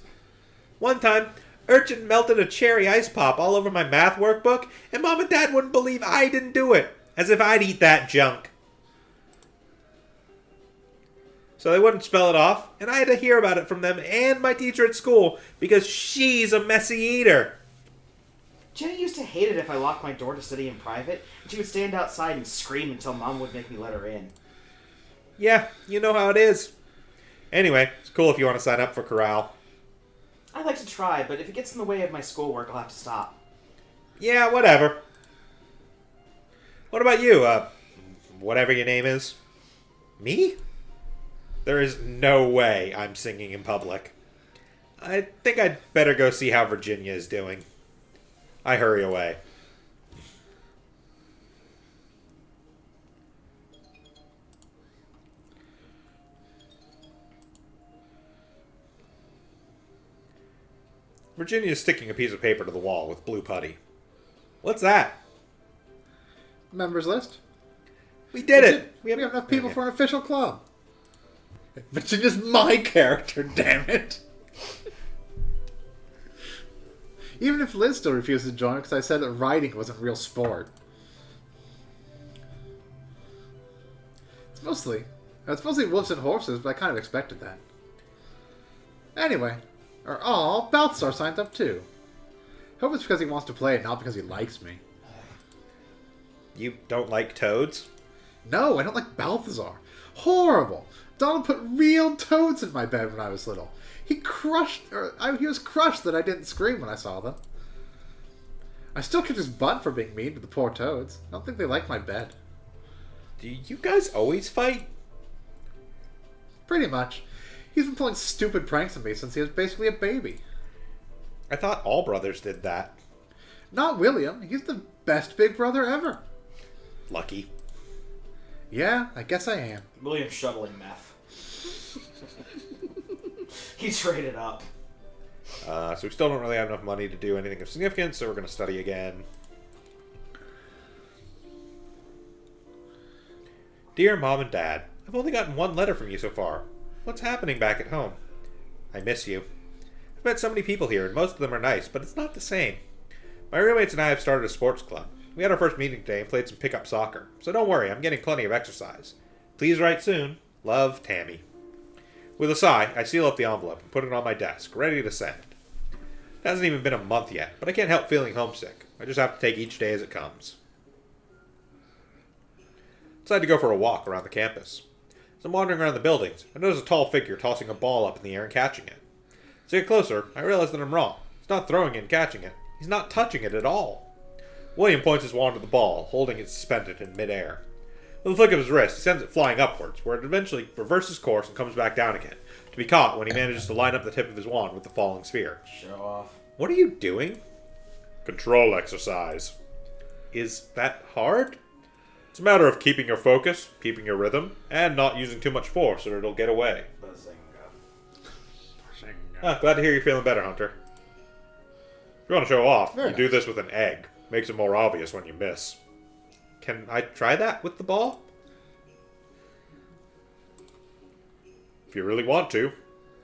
One time, Urchin melted a cherry ice pop all over my math workbook, and Mom and Dad wouldn't believe I didn't do it. As if I'd eat that junk. So they wouldn't spell it off, and I had to hear about it from them and my teacher at school, because she's a messy eater. Jenny used to hate it if I locked my door to study in private, and she would stand outside and scream until Mom would make me let her in. Yeah, you know how it is. Anyway, it's cool if you want to sign up for chorale. I'd like to try, but if it gets in the way of my schoolwork, I'll have to stop. Yeah, whatever. What about you, whatever your name is? Me? There is no way I'm singing in public. I think I'd better go see how Virginia is doing. I hurry away. Virginia is sticking a piece of paper to the wall with blue putty. What's that? Members list. We did it! We have enough people for an official club. Virginia's my character, damn it. Even if Liz still refuses to join because I said that writing wasn't real sport. It's mostly wolves and horses, but I kind of expected that. Anyway, Balthazar signed up too. Hope it's because he wants to play and not because he likes me. You don't like toads? No, I don't like Balthazar. Horrible. Donald put real toads in my bed when I was little. He was crushed that I didn't scream when I saw them. I still kicked his butt for being mean to the poor toads. I don't think they like my bed. Do you guys always fight? Pretty much. He's been pulling stupid pranks on me since he was basically a baby. I thought all brothers did that. Not William. He's the best big brother ever. Lucky. Yeah, I guess I am. William's shoveling meth. He's rated up. So we still don't really have enough money to do anything of significance, so we're going to study again. Dear Mom and Dad, I've only gotten one letter from you so far. What's happening back at home? I miss you. I've met so many people here, and most of them are nice, but it's not the same. My roommates and I have started a sports club. We had our first meeting today and played some pickup soccer, so don't worry, I'm getting plenty of exercise. Please write soon. Love, Tammy. With a sigh, I seal up the envelope and put it on my desk, ready to send. It hasn't even been a month yet, but I can't help feeling homesick. I just have to take each day as it comes. I decided to go for a walk around the campus. As I'm wandering around the buildings, I notice a tall figure tossing a ball up in the air and catching it. As I get closer, I realize that I'm wrong. He's not throwing it and catching it. He's not touching it at all. William points his wand to the ball, holding it suspended in midair. With a flick of his wrist, he sends it flying upwards, where it eventually reverses course and comes back down again, to be caught when he manages to line up the tip of his wand with the falling sphere. Show off. What are you doing? Control exercise. Is that hard? It's a matter of keeping your focus, keeping your rhythm, and not using too much force or it'll get away. Bazinga. Ah, glad to hear you're feeling better, Hunter. If you want to show off, Very you do nice. this with an egg. Makes it more obvious when you miss. Can I try that with the ball? If you really want to.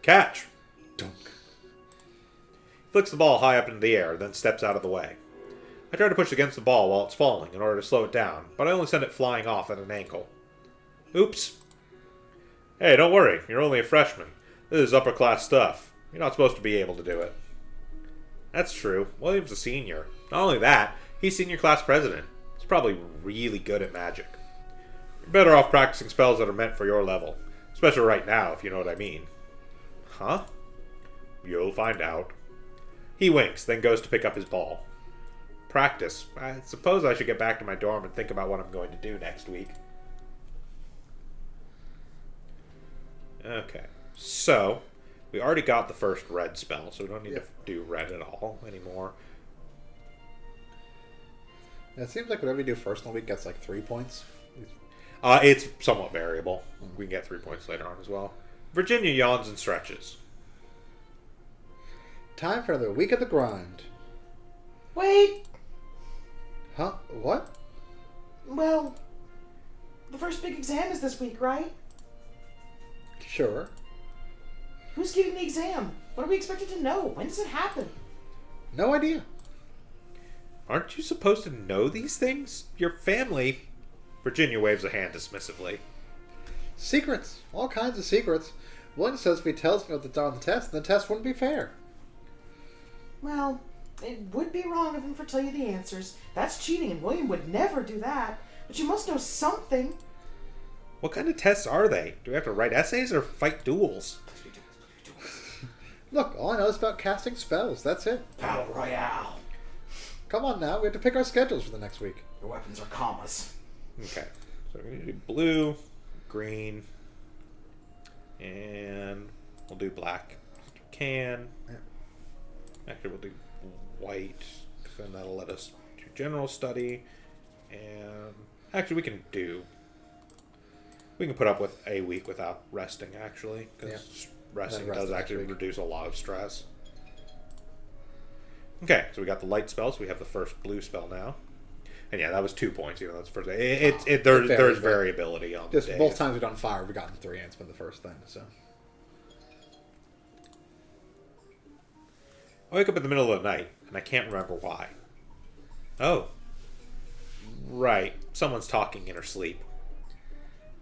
Catch. Dunk. Flicks the ball high up into the air, then steps out of the way. I try to push against the ball while it's falling in order to slow it down, but I only send it flying off at an angle. Oops. Hey, don't worry. You're only a freshman. This is upper class stuff. You're not supposed to be able to do it. That's true. William's a senior. Not only that, he's senior class president. He's probably really good at magic. You're better off practicing spells that are meant for your level. Especially right now, if you know what I mean. Huh? You'll find out. He winks, then goes to pick up his ball. Practice. I suppose I should get back to my dorm and think about what I'm going to do next week. Okay. So, we already got the first red spell, so we don't need to do red at all anymore. It seems like whatever you do first in the week gets like 3 points. It's somewhat variable. We can get 3 points later on as well. Virginia yawns and stretches. Time for another week of the grind. Wait! Huh? What? Well, the first big exam is this week, right? Sure. Who's giving the exam? What are we expected to know? When does it happen? No idea. Aren't you supposed to know these things? Your family... Virginia waves a hand dismissively. Secrets. All kinds of secrets. William says if he tells me what that's on the test, then the test wouldn't be fair. Well, it would be wrong of him for tell you the answers. That's cheating, and William would never do that. But you must know something. What kind of tests are they? Do we have to write essays or fight duels? Look, all I know is about casting spells. That's it. Battle Royale. Come on now. We have to pick our schedules for the next week. Your weapons are commas. Okay. So we're going to do blue, green, and we'll do black. Can. Yeah. Actually, we'll do white, because then that'll let us do general study. And actually, we can put up with a week without resting, actually, because resting Then rest does the next actually week. reduce a lot of stress. Okay, so we got the light spells. We have the first blue spell now. And yeah, that was 2 points. You know, that's the first. There's varies, but variability on the Just days. both times we've done fire, we've gotten 3, and it's been the first thing. So I wake up in the middle of the night, and I can't remember why. Oh. Right. Someone's talking in her sleep.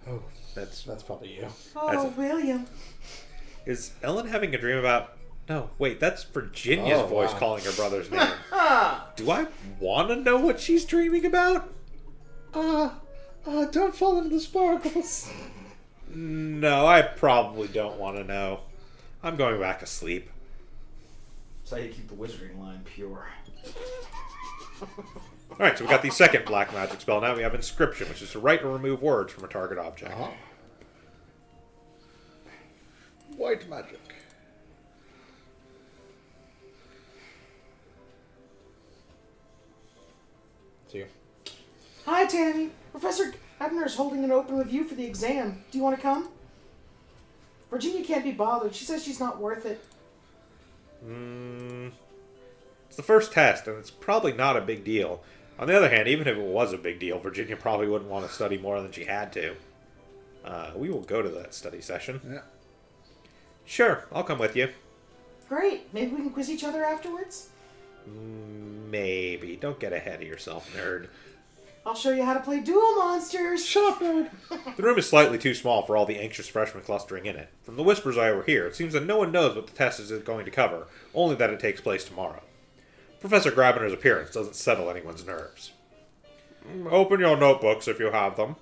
oh, That's that's probably you. Oh, William. Is Ellen having a dream about... No, wait, that's Virginia's Oh, voice wow. calling her brother's name. Ah! Do I want to know what she's dreaming about? Don't fall into the sparkles. No, I probably don't want to know. I'm going back to sleep. So you keep the wizarding line pure. Alright, so we got the second black magic spell. Now we have Inscription, which is to write or remove words from a target object. Uh-huh. White magic. See you. Hi, Tammy. Professor Ebner's holding an open review for the exam. Do you want to come? Virginia can't be bothered. She says she's not worth it. It's the first test, and it's probably not a big deal. On the other hand, even if it was a big deal, Virginia probably wouldn't want to study more than she had to. We will go to that study session. Yeah. Sure, I'll come with you. Great. Maybe we can quiz each other afterwards? Maybe. Don't get ahead of yourself, nerd. I'll show you how to play Duel Monsters. Shut up, nerd. The room is slightly too small for all the anxious freshmen clustering in it. From the whispers I overhear, it seems that no one knows what the test is going to cover, only that it takes place tomorrow. Professor Grabiner's appearance doesn't settle anyone's nerves. Open your notebooks if you have them.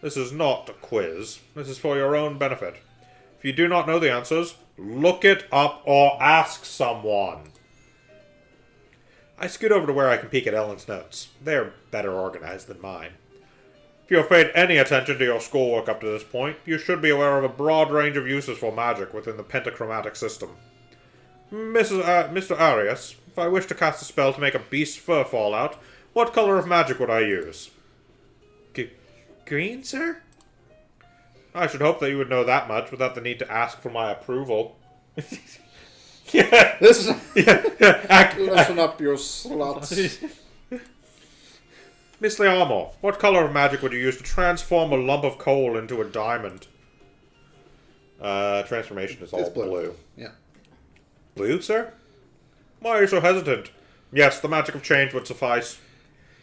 This is not a quiz. This is for your own benefit. If you do not know the answers, look it up or ask someone. I scoot over to where I can peek at Ellen's notes. They're better organized than mine. If you have paid any attention to your schoolwork up to this point, you should be aware of a broad range of uses for magic within the pentachromatic system. Mr. Arias, if I wish to cast a spell to make a beast's fur fall out, what color of magic would I use? Green, sir? I should hope that you would know that much without the need to ask for my approval. Yeah. This is... Yeah. Listen up, you sluts. Miss Learmore, what color of magic would you use to transform a lump of coal into a diamond? Transformation is all It's blue. blue. Yeah. Blue, sir? Why are you so hesitant? Yes, the magic of change would suffice.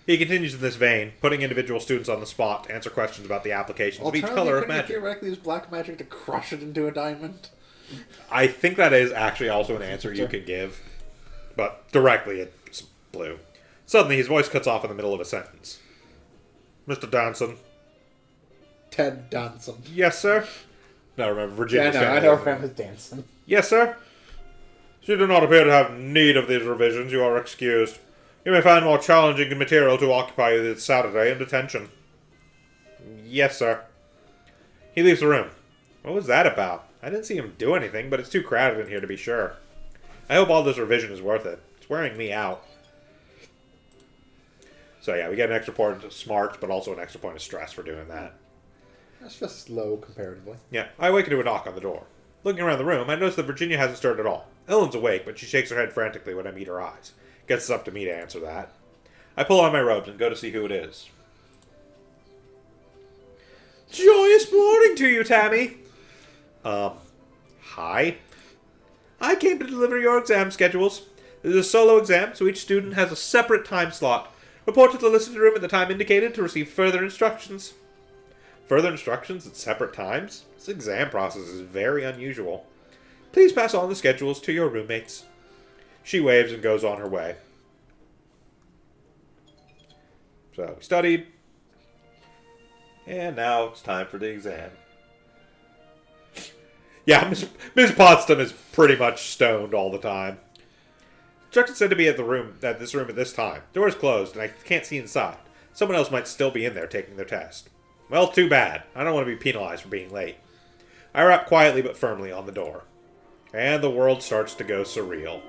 He continues in this vein, putting individual students on the spot to answer questions about the applications of each color of couldn't you magic. theoretically use black magic to crush it into a diamond? I think that is actually also an answer you could give, but directly it's blue. Suddenly, his voice cuts off in the middle of a sentence. Mr. Danson. Ted Danson. Yes, sir? No, remember, Virginia. Yeah, I know Francis Danson. Yes, sir? As you do not appear to have need of these revisions, you are excused. You may find more challenging material to occupy you this Saturday in detention. Yes, sir. He leaves the room. What was that about? I didn't see him do anything, but it's too crowded in here to be sure. I hope all this revision is worth it. It's wearing me out. So yeah, we get an extra point of smarts, but also an extra point of stress for doing that. That's just low comparatively. Yeah, I awaken to a knock on the door. Looking around the room, I notice that Virginia hasn't stirred at all. Ellen's awake, but she shakes her head frantically when I meet her eyes. Guess it's up to me to answer that. I pull on my robes and go to see who it is. Joyous morning to you, Tammy! Hi? I came to deliver your exam schedules. This is a solo exam, so each student has a separate time slot. Report to the listening room at the time indicated to receive further instructions. Further instructions at separate times? This exam process is very unusual. Please pass on the schedules to your roommates. She waves and goes on her way. So, we studied. And now it's time for the exam. Yeah, Ms. Potsdam is pretty much stoned all the time. Instructions said to be at this room at this time. Door is closed, and I can't see inside. Someone else might still be in there taking their test. Well, too bad. I don't want to be penalized for being late. I rap quietly but firmly on the door. And the world starts to go surreal.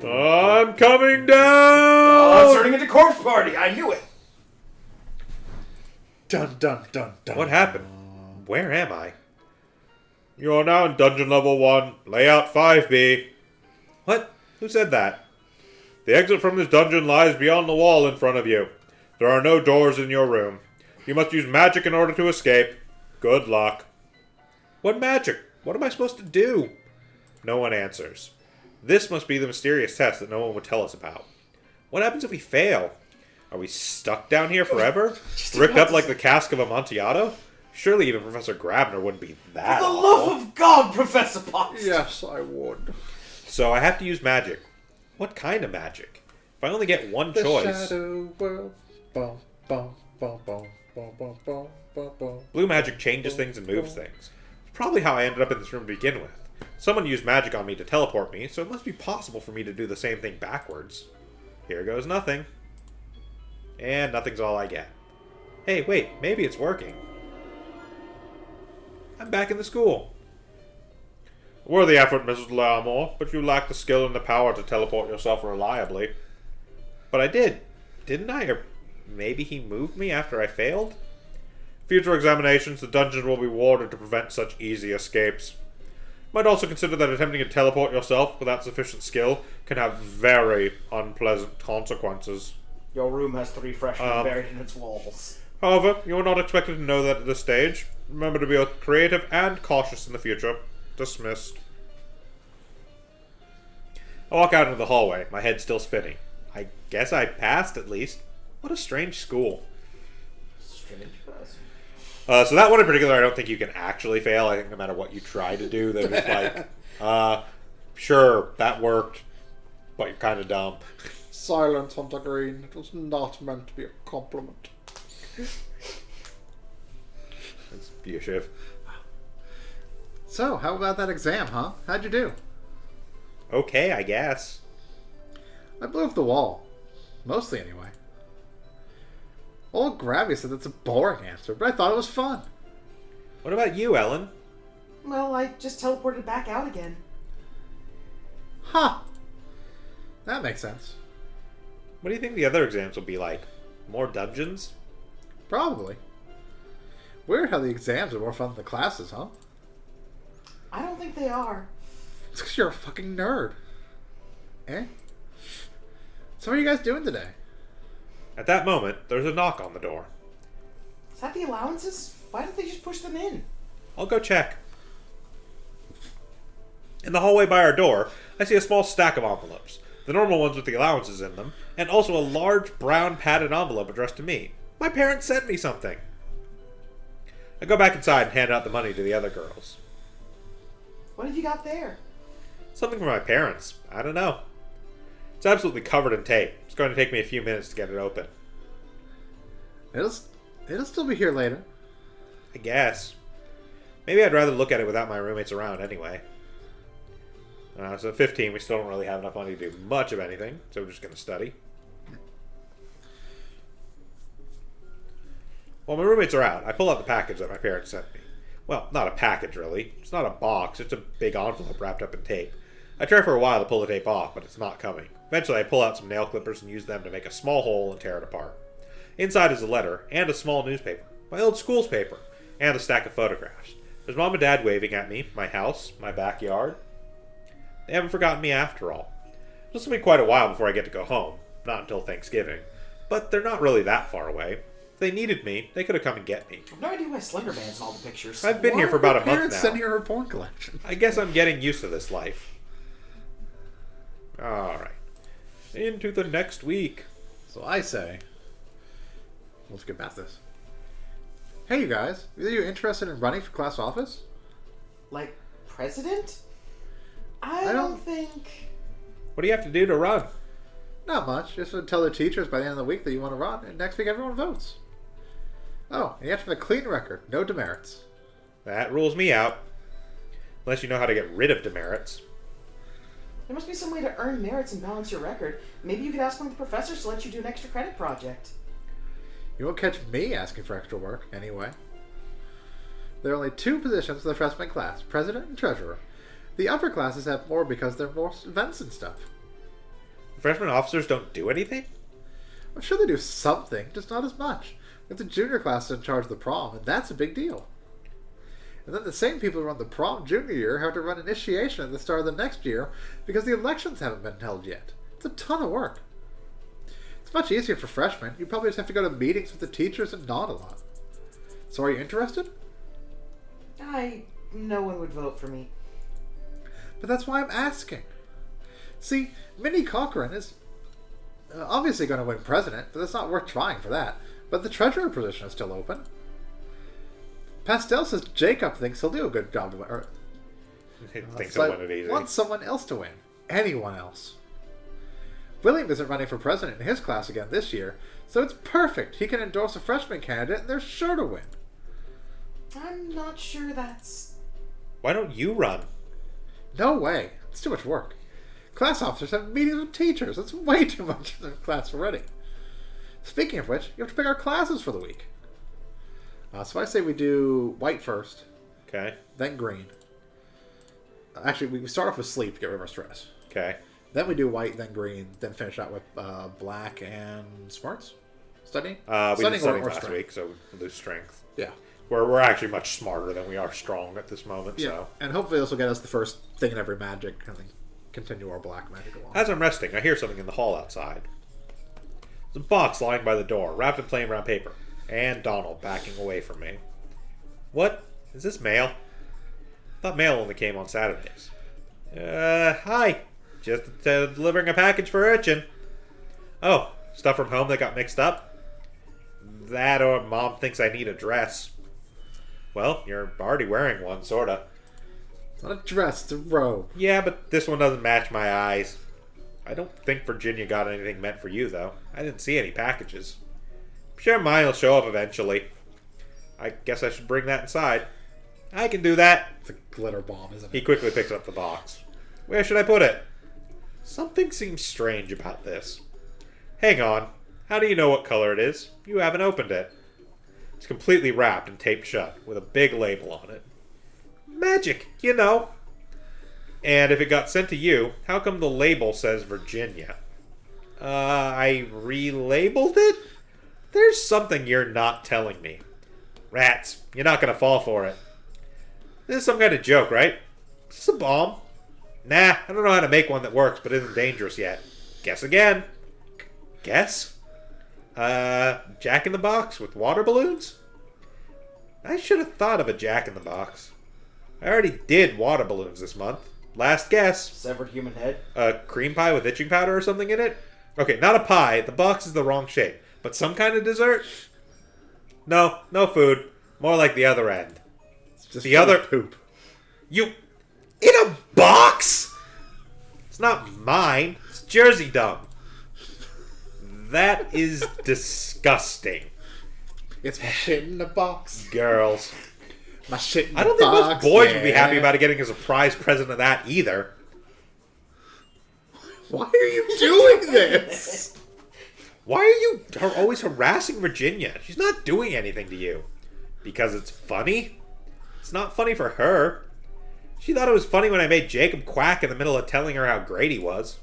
I'm coming down! Oh, it's turning into corpse party. I knew it. Dun dun dun dun. What happened? Where am I? You are now in dungeon level 1, layout 5B. What? Who said that? The exit from this dungeon lies beyond the wall in front of you. There are no doors in your room. You must use magic in order to escape. Good luck. What magic? What am I supposed to do? No one answers. This must be the mysterious test that no one would tell us about. What happens if we fail? Are we stuck down here forever? Ripped up like the cask of Amontillado? Surely even Professor Grabner wouldn't be that For the awful. love of God, Professor Potts! Yes, I would. So I have to use magic. What kind of magic? If I only get one The choice. shadow world. Bum, bum, bum, bum, bum, bum, bum, bum, bum. Blue magic changes things and moves things. It's probably how I ended up in this room to begin with. Someone used magic on me to teleport me, so it must be possible for me to do the same thing backwards. Here goes nothing. And nothing's all I get. Hey, wait, maybe it's working. I'm back in the school. Worthy effort, Mrs. Larmore, but you lack the skill and the power to teleport yourself reliably. But I did, didn't I? Or maybe he moved me after I failed? Future examinations, the dungeon will be warded to prevent such easy escapes. Might also consider that attempting to teleport yourself without sufficient skill can have very unpleasant consequences. Your room has 3 freshmen buried in its walls. However, you are not expected to know that at this stage. Remember to be both creative and cautious in the future. Dismissed. I walk out into the hallway, my head still spinning. I guess I passed, at least. What a strange school. Strange person. So that one in particular, I don't think you can actually fail. I think no matter what you try to do, they're just like, sure, that worked, but you're kind of dumb. Silence, Hunter Green. It was not meant to be a compliment. It's abusive. So, how about that exam, huh? How'd you do? Okay, I guess. I blew up the wall. Mostly, anyway. Old Gravy said that's a boring answer, but I thought it was fun. What about you, Ellen? Well, I just teleported back out again. Huh. That makes sense. What do you think the other exams will be like? More dungeons? Probably. Weird how the exams are more fun than the classes, huh? I don't think they are. It's because you're a fucking nerd. Eh? So what are you guys doing today? At that moment, there's a knock on the door. Is that the allowances? Why don't they just push them in? I'll go check. In the hallway by our door, I see a small stack of envelopes. The normal ones with the allowances in them, and also a large brown padded envelope addressed to me. My parents sent me something. I go back inside and hand out the money to the other girls. What have you got there? Something from my parents. I don't know. It's absolutely covered in tape. It's going to take me a few minutes to get it open. It'll still be here later. I guess. Maybe I'd rather look at it without my roommates around anyway. So at 15, we still don't really have enough money to do much of anything, so we're just going to study. While my roommates are out, I pull out the package that my parents sent me. Well, not a package, really. It's not a box. It's a big envelope wrapped up in tape. I try for a while to pull the tape off, but it's not coming. Eventually, I pull out some nail clippers and use them to make a small hole and tear it apart. Inside is a letter and a small newspaper, my old school's paper, and a stack of photographs. There's Mom and Dad waving at me, my house, my backyard. They haven't forgotten me after all. This will be quite a while before I get to go home, not until Thanksgiving. But they're not really that far away. If they needed me, they could have come and get me. I have no idea why Slender Man's in all the pictures. I've been here for about a month Parents now. send you her porn collection. I guess I'm getting used to this life. Alright. Into the next week. So I say, let's get past this. Hey, you guys. Are you interested in running for class office? Like, president? I I don't don't- think... What do you have to do to run? Not much. Just to tell the teachers by the end of the week that you want to run, and next week everyone votes. Oh, and you have to have a clean record. No demerits. That rules me out. Unless you know how to get rid of demerits. There must be some way to earn merits and balance your record. Maybe you could ask one of the professors to let you do an extra credit project. You won't catch me asking for extra work, anyway. There are only 2 positions in the freshman class, president and treasurer. The upper classes have more because there are more events and stuff. Freshman officers don't do anything? I'm sure they do something, just not as much. If the junior class is in charge of the prom, and that's a big deal. And then the same people who run the prom junior year have to run initiation at the start of the next year because the elections haven't been held yet. It's a ton of work. It's much easier for freshmen. You probably just have to go to meetings with the teachers and nod a lot. So are you interested? No one would vote for me. But that's why I'm asking. See, Minnie Cochran is obviously going to win president, but it's not worth trying for that. But the treasurer position is still open. Pastel says Jacob thinks he'll do a good job to win. Thinks So I'll win it easy. wants someone else to win. Anyone else. William isn't running for president in his class again this year, so it's perfect. He can endorse a freshman candidate, and they're sure to win. I'm not sure that's... Why don't you run? No way. It's too much work. Class officers have meetings with teachers. That's way too much in their class already. Speaking of which, you have to pick our classes for the week. So I say we do white first, Okay. then green. Actually, we start off with sleep to get rid of our stress. Okay. Then we do white, then green, then finish out with black and smarts. Studying? We did Studying studying or last strength. week, so we'll do strength. Yeah. We're actually much smarter than we are strong at this moment, Yeah. so. And hopefully this will get us the first thing in every magic and then continue our black magic along. As I'm resting, I hear something in the hall outside. There's a box lying by the door, wrapped in plain brown paper, and Donald backing away from me. What? Is this mail? I thought mail only came on Saturdays. Hi. Just delivering a package for Urchin. Oh, stuff from home that got mixed up? That or Mom thinks I need a dress. Well, you're already wearing one, sorta. It's not a dress, it's a robe. Yeah, but this one doesn't match my eyes. I don't think Virginia got anything meant for you, though. I didn't see any packages. I'm sure mine will show up eventually. I guess I should bring that inside. I can do that. It's a glitter bomb, isn't He it? quickly picks up the box. Where should I put it? Something seems strange about this. Hang on. How do you know what color it is? You haven't opened it. It's completely wrapped and taped shut, with a big label on it. Magic, you know. And if it got sent to you, how come the label says Virginia? I relabeled it? There's something you're not telling me. Rats, you're not gonna fall for it. This is some kind of joke, right? Is this a bomb? Nah, I don't know how to make one that works but isn't dangerous yet. Guess again. Guess? Jack in the Box with water balloons? I should have thought of a Jack in the Box. I already did water balloons this month. Last guess. Severed human head. A cream pie with itching powder or something in it? Okay, not a pie. The box is the wrong shape. But some kind of dessert? No, no food. More like the other end. It's just The full of other- poop. You... In a box?! It's not mine. It's Jersey Dumb. That is disgusting. It's my shit in the box. Girls. My shit in the I don't think box. most boys would be yeah. happy about getting a surprise present of that either. Why are you doing this? Why are you always harassing Virginia? She's not doing anything to you. Because it's funny? It's not funny for her. She thought it was funny when I made Jacob quack in the middle of telling her how great he was.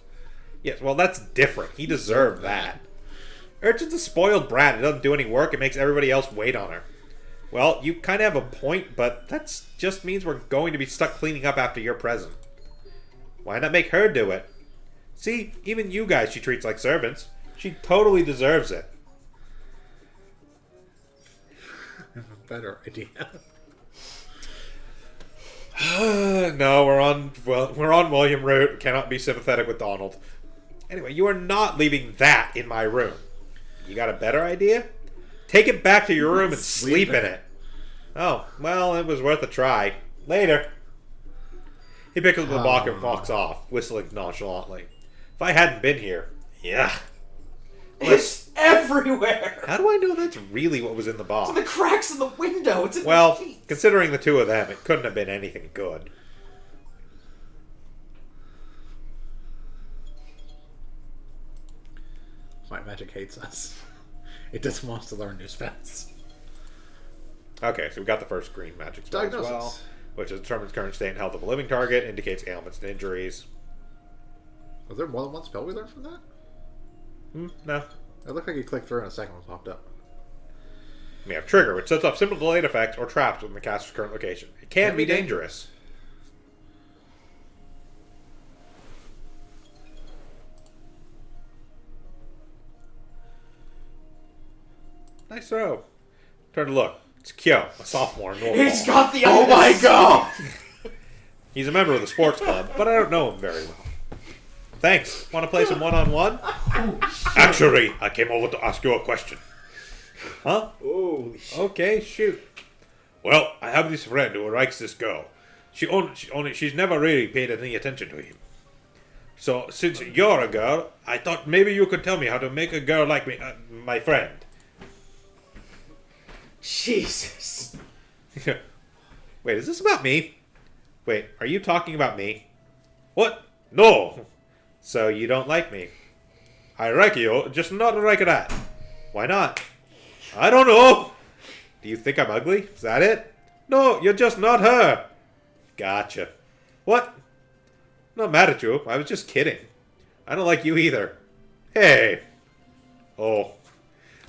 Yes, well, that's different. He deserved that. Urchin's a spoiled brat. It doesn't do any work. It makes everybody else wait on her. Well, you kind of have a point, but that just means we're going to be stuck cleaning up after your present. Why not make her do it? See, even you guys she treats like servants. She totally deserves it. Better idea. No, we're on William Root. Cannot be sympathetic with Donald. Anyway, you are not leaving that in my room. You got a better idea? Take it back to your room and sleep in it. Oh, well, it was worth a try. Later. He picks up the box and walks off, whistling nonchalantly. If I hadn't been here, yeah. It's everywhere. How do I know that's really what was in the box? The cracks in the window. It's in Well, the sheets. considering the two of them, it couldn't have been anything good. White magic hates us. It just wants to learn new spells. Okay, so we got the first green magic spell as Diagnosis. well, which determines current state and health of a living target, indicates ailments and injuries. Was there more than one spell we learned from that? No. It looked like you clicked through and a second one popped up. We have trigger, which sets off simple delayed effects or traps within the caster's current location. It can be dangerous. Nice throw. Turn to look. It's Kyo, a sophomore in Norwalk. It's got the. Oh my god! He's a member of the sports club, but I don't know him very well. Thanks. Want to play some one-on-one? Actually, I came over to ask you a question. Huh? Holy shit. Okay, shoot. Well, I have this friend who likes this girl. She's never really paid any attention to him. So, since you're a girl, I thought maybe you could tell me how to make a girl like me, my friend. Jesus. Wait, is this about me? Wait, are you talking about me? What? No, So you don't like me? I like you, just not like that. Why not? I don't know. Do you think I'm ugly? Is that it? No, you're just not her. Gotcha. What? I'm not mad at you. I was just kidding. I don't like you either. Hey. Oh.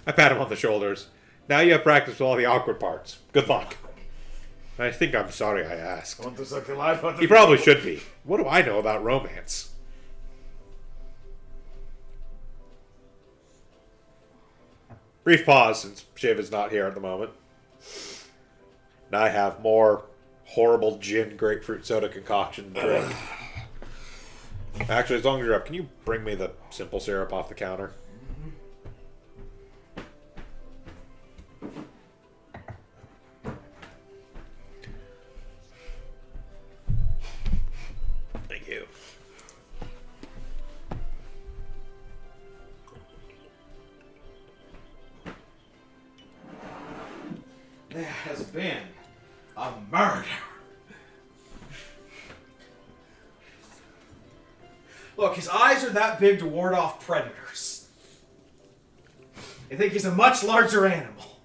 I pat him on the shoulders. Now you have practice with all the awkward parts. Good luck. I think I'm sorry I asked. Want to suck the life out of He probably should be. What do I know about romance? Brief pause since Shiv is not here at the moment. Now I have more horrible gin grapefruit soda concoction to drink. Actually, as long as you're up, can you bring me the simple syrup off the counter? There has been a murder. Look, his eyes are that big to ward off predators. I think he's a much larger animal.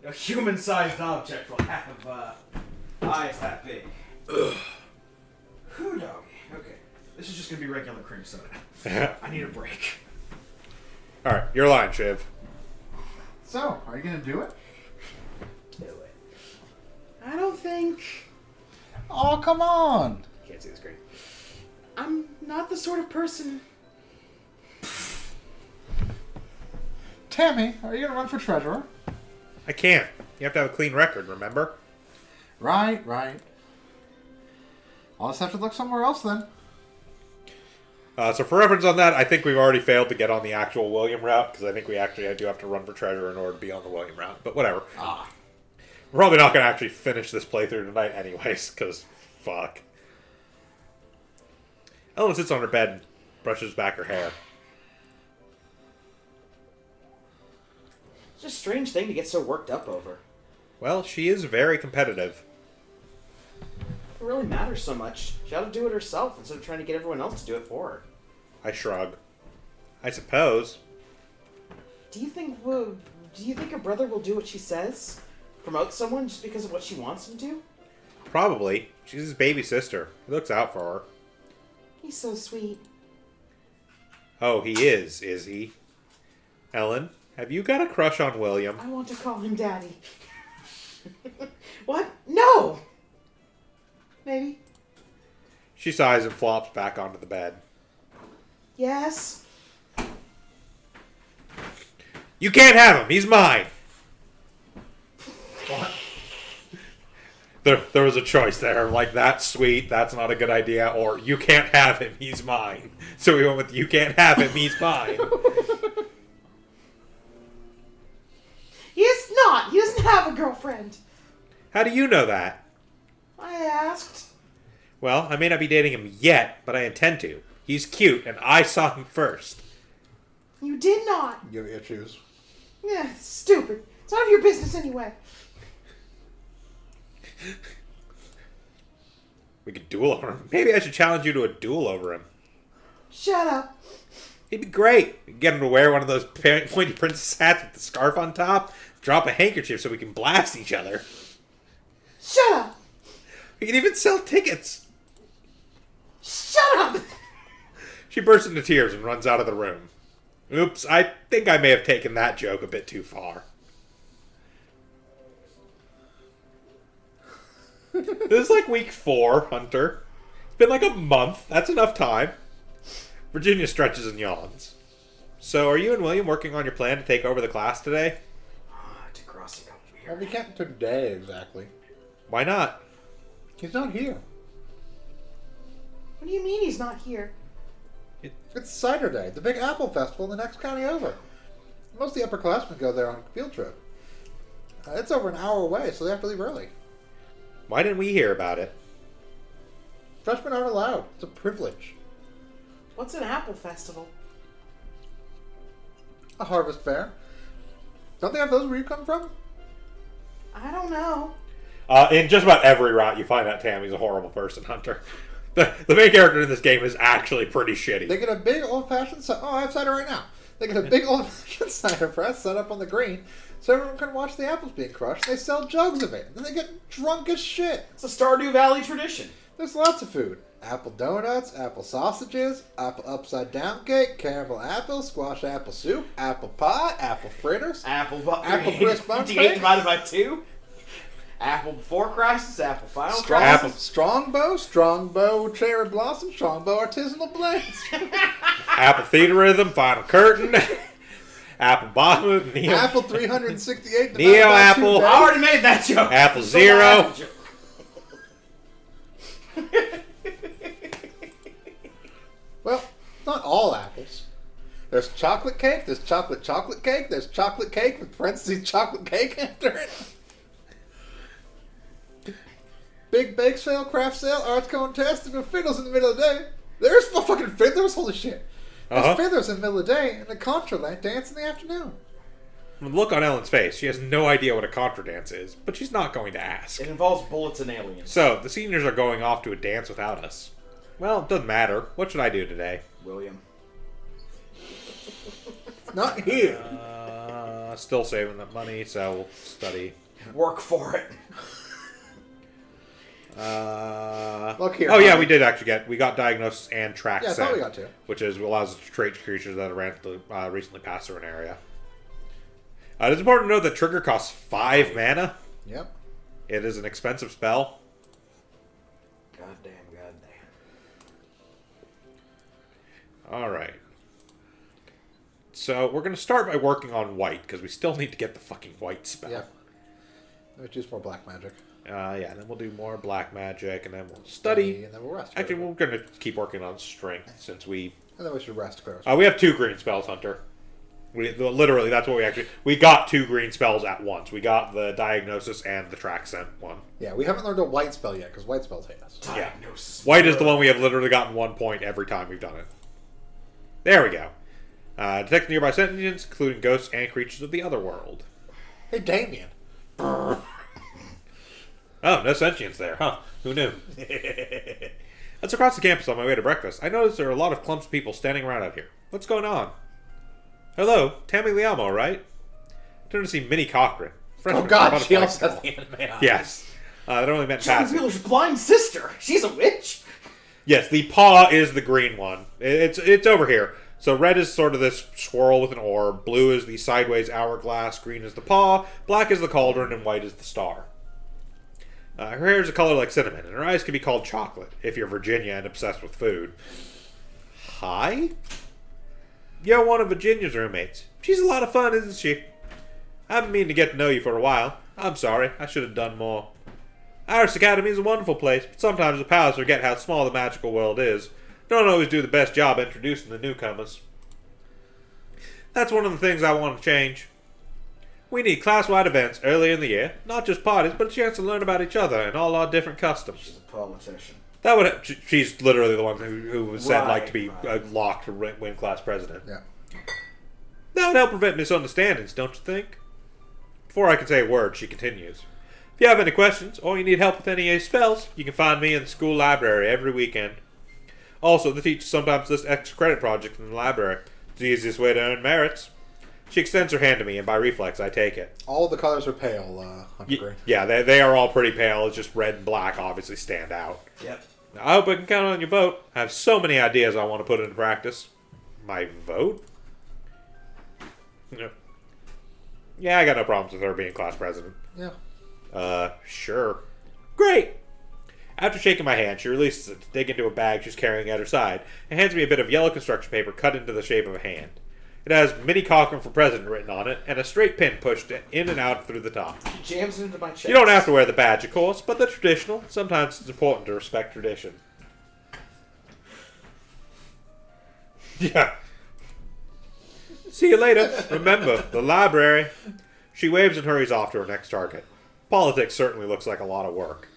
A human-sized object will have eyes that big. Ugh. Whew, doggy. Okay, this is just gonna be regular cream soda. I need a break. All right, your line, Shiv. So, are you gonna do it? Do it. I don't think. Oh, come on! Can't see the screen. I'm not the sort of person. Tammy, are you gonna run for treasurer? I can't. You have to have a clean record, remember? Right. I'll just have to look somewhere else then. So for reference on that, I think we've already failed to get on the actual William route, because I think we actually do have to run for treasure in order to be on the William route. But whatever. We're probably not going to actually finish this playthrough tonight anyways, because fuck. Ellen sits on her bed and brushes back her hair. It's just a strange thing to get so worked up over. Well, she is very competitive. It really matters so much. She ought to do it herself instead of trying to get everyone else to do it for her. I shrug. I suppose. Do you think her brother will do what she says? Promote someone just because of what she wants him to? Probably. She's his baby sister. He looks out for her. He's so sweet. Oh, he is he? Ellen, have you got a crush on William? I want to call him Daddy. What? No! Maybe. She sighs and flops back onto the bed. Yes. You can't have him! He's mine! What? There was a choice there. Like, that's sweet, that's not a good idea, or you can't have him, he's mine. So we went with you can't have him, he's mine. He is not! He doesn't have a girlfriend! How do you know that? I asked. Well, I may not be dating him yet, but I intend to. He's cute, and I saw him first. You did not! You have issues. Yeah, it's stupid. It's none of your business anyway. We could duel over him. Maybe I should challenge you to a duel over him. Shut up. He'd be great. Get him to wear one of those pointy princess hats with the scarf on top. Drop a handkerchief so we can blast each other. Shut up. We can even sell tickets. Shut up. She bursts into tears and runs out of the room. Oops, I think I may have taken that joke a bit too far. This is like week 4, Hunter. It's been like a month. That's enough time. Virginia stretches and yawns. So, are you and William working on your plan to take over the class today? To crossing up Well, here. we can't today exactly. Why not? He's not here. What do you mean he's not here? It's Cider Day, the big apple festival in the next county over. Most of the upperclassmen go there on a field trip. It's over an hour away, so they have to leave early. Why didn't we hear about it? Freshmen aren't allowed. It's a privilege. What's an apple festival? A harvest fair. Don't they have those where you come from? I don't know. In just about every route, you find out Tammy's a horrible person, Hunter. The main character in this game is actually pretty shitty. They get a big old-fashioned... I have cider right now. They get a big old-fashioned cider press set up on the green so everyone can watch the apples being crushed. They sell jugs of it. Then they get drunk as shit. It's a Stardew Valley tradition. There's lots of food. Apple donuts, apple sausages, apple upside-down cake, caramel apple, squash apple soup, apple pie, apple fritters, Apple crisp bun Do you hate cake, divided by 2? Apple before crisis, apple final Apple. crisis. strongbow cherry blossom, strongbow artisanal blends, Apple Theater Rhythm, Final Curtain, Apple Bottom, Neo, apple 368, divided Neo by apple. 2 days. I already made that joke. Apple So Zero. apple joke. Well, not all apples. There's chocolate cake, there's chocolate cake, there's chocolate cake with parentheses chocolate cake after it. Big bake sale, craft sale, arts contest, and fiddles in the middle of the day. There's fucking fiddlers, holy shit. There's fiddlers in the middle of the day, and the contraland dance in the afternoon. From the look on Ellen's face, she has no idea what a contra dance is, but she's not going to ask. It involves bullets and aliens. So, the seniors are going off to a dance without us. Well, it doesn't matter. What should I do today? William. Not here. Still saving that money, so we'll study. Work for it. Look here. Oh yeah, we got diagnosis and track Yeah, I thought we got to. which allows us to trait creatures that have recently passed through an area. It is important to know that trigger costs 5 mana. Yep. It is an expensive spell. Goddamn. All right. So we're going to start by working on white because we still need to get the fucking white spell. Yep. Let's use more black magic. Yeah, then we'll do more black magic, and then we'll study. And then we'll rest. Actually, we're going to keep working on strength since we... And then we should rest, clear. we have 2 green spells, Hunter. Literally, that's what we got 2 green spells at once. We got the diagnosis and the track scent one. Yeah, we haven't learned a white spell yet, because white spells hate us. Diagnosis. White is the one we have literally gotten 1 point every time we've done it. There we go. Detect nearby sentients, including ghosts and creatures of the other world. Hey, Damien. Oh, no sentients there, huh? Who knew? That's across the campus on my way to breakfast. I noticed there are a lot of clumps of people standing around out here. What's going on? Hello, Tammy Liamo, right? I turned to see Minnie Cochran. Oh god, she also has the anime eye. Yes. They're only meant Jordan passing. Wheeler's blind sister. She's a witch. Yes, the paw is the green one. It's over here. So red is sort of this swirl with an orb, blue is the sideways hourglass, green is the paw, black is the cauldron, and white is the star. Her hair is a color like cinnamon, and her eyes can be called chocolate, if you're Virginia and obsessed with food. Hi? You're one of Virginia's roommates. She's a lot of fun, isn't she? I've been meaning to get to know you for a while. I'm sorry, I should have done more. Iris Academy is a wonderful place, but sometimes the pals forget how small the magical world is. Don't always do the best job introducing the newcomers. That's one of the things I want to change. We need class-wide events early in the year, not just parties, but a chance to learn about each other and all our different customs. She's a politician. That would she's literally the one who was said like to be Right. locked to win class president. Yeah. That would help prevent misunderstandings, don't you think? Before I can say a word, she continues. If you have any questions or you need help with any spells, you can find me in the school library every weekend. Also, the teachers sometimes list extra credit projects in the library. It's the easiest way to earn merits. She extends her hand to me, and by reflex, I take it. All the colors are pale, Hunter Green. Yeah, they are all pretty pale. It's just red and black obviously stand out. Yep. I hope I can count on your vote. I have so many ideas I want to put into practice. My vote? Yeah, I got no problems with her being class president. Yeah. Sure. Great! After shaking my hand, she releases it to dig into a bag she's carrying at her side and hands me a bit of yellow construction paper cut into the shape of a hand. It has Minnie Cochran for president written on it and a straight pin pushed in and out through the top. Jams it into my chest. You don't have to wear the badge, of course, but they're traditional. Sometimes it's important to respect tradition. Yeah. See you later. Remember, the library. She waves and hurries off to her next target. Politics certainly looks like a lot of work.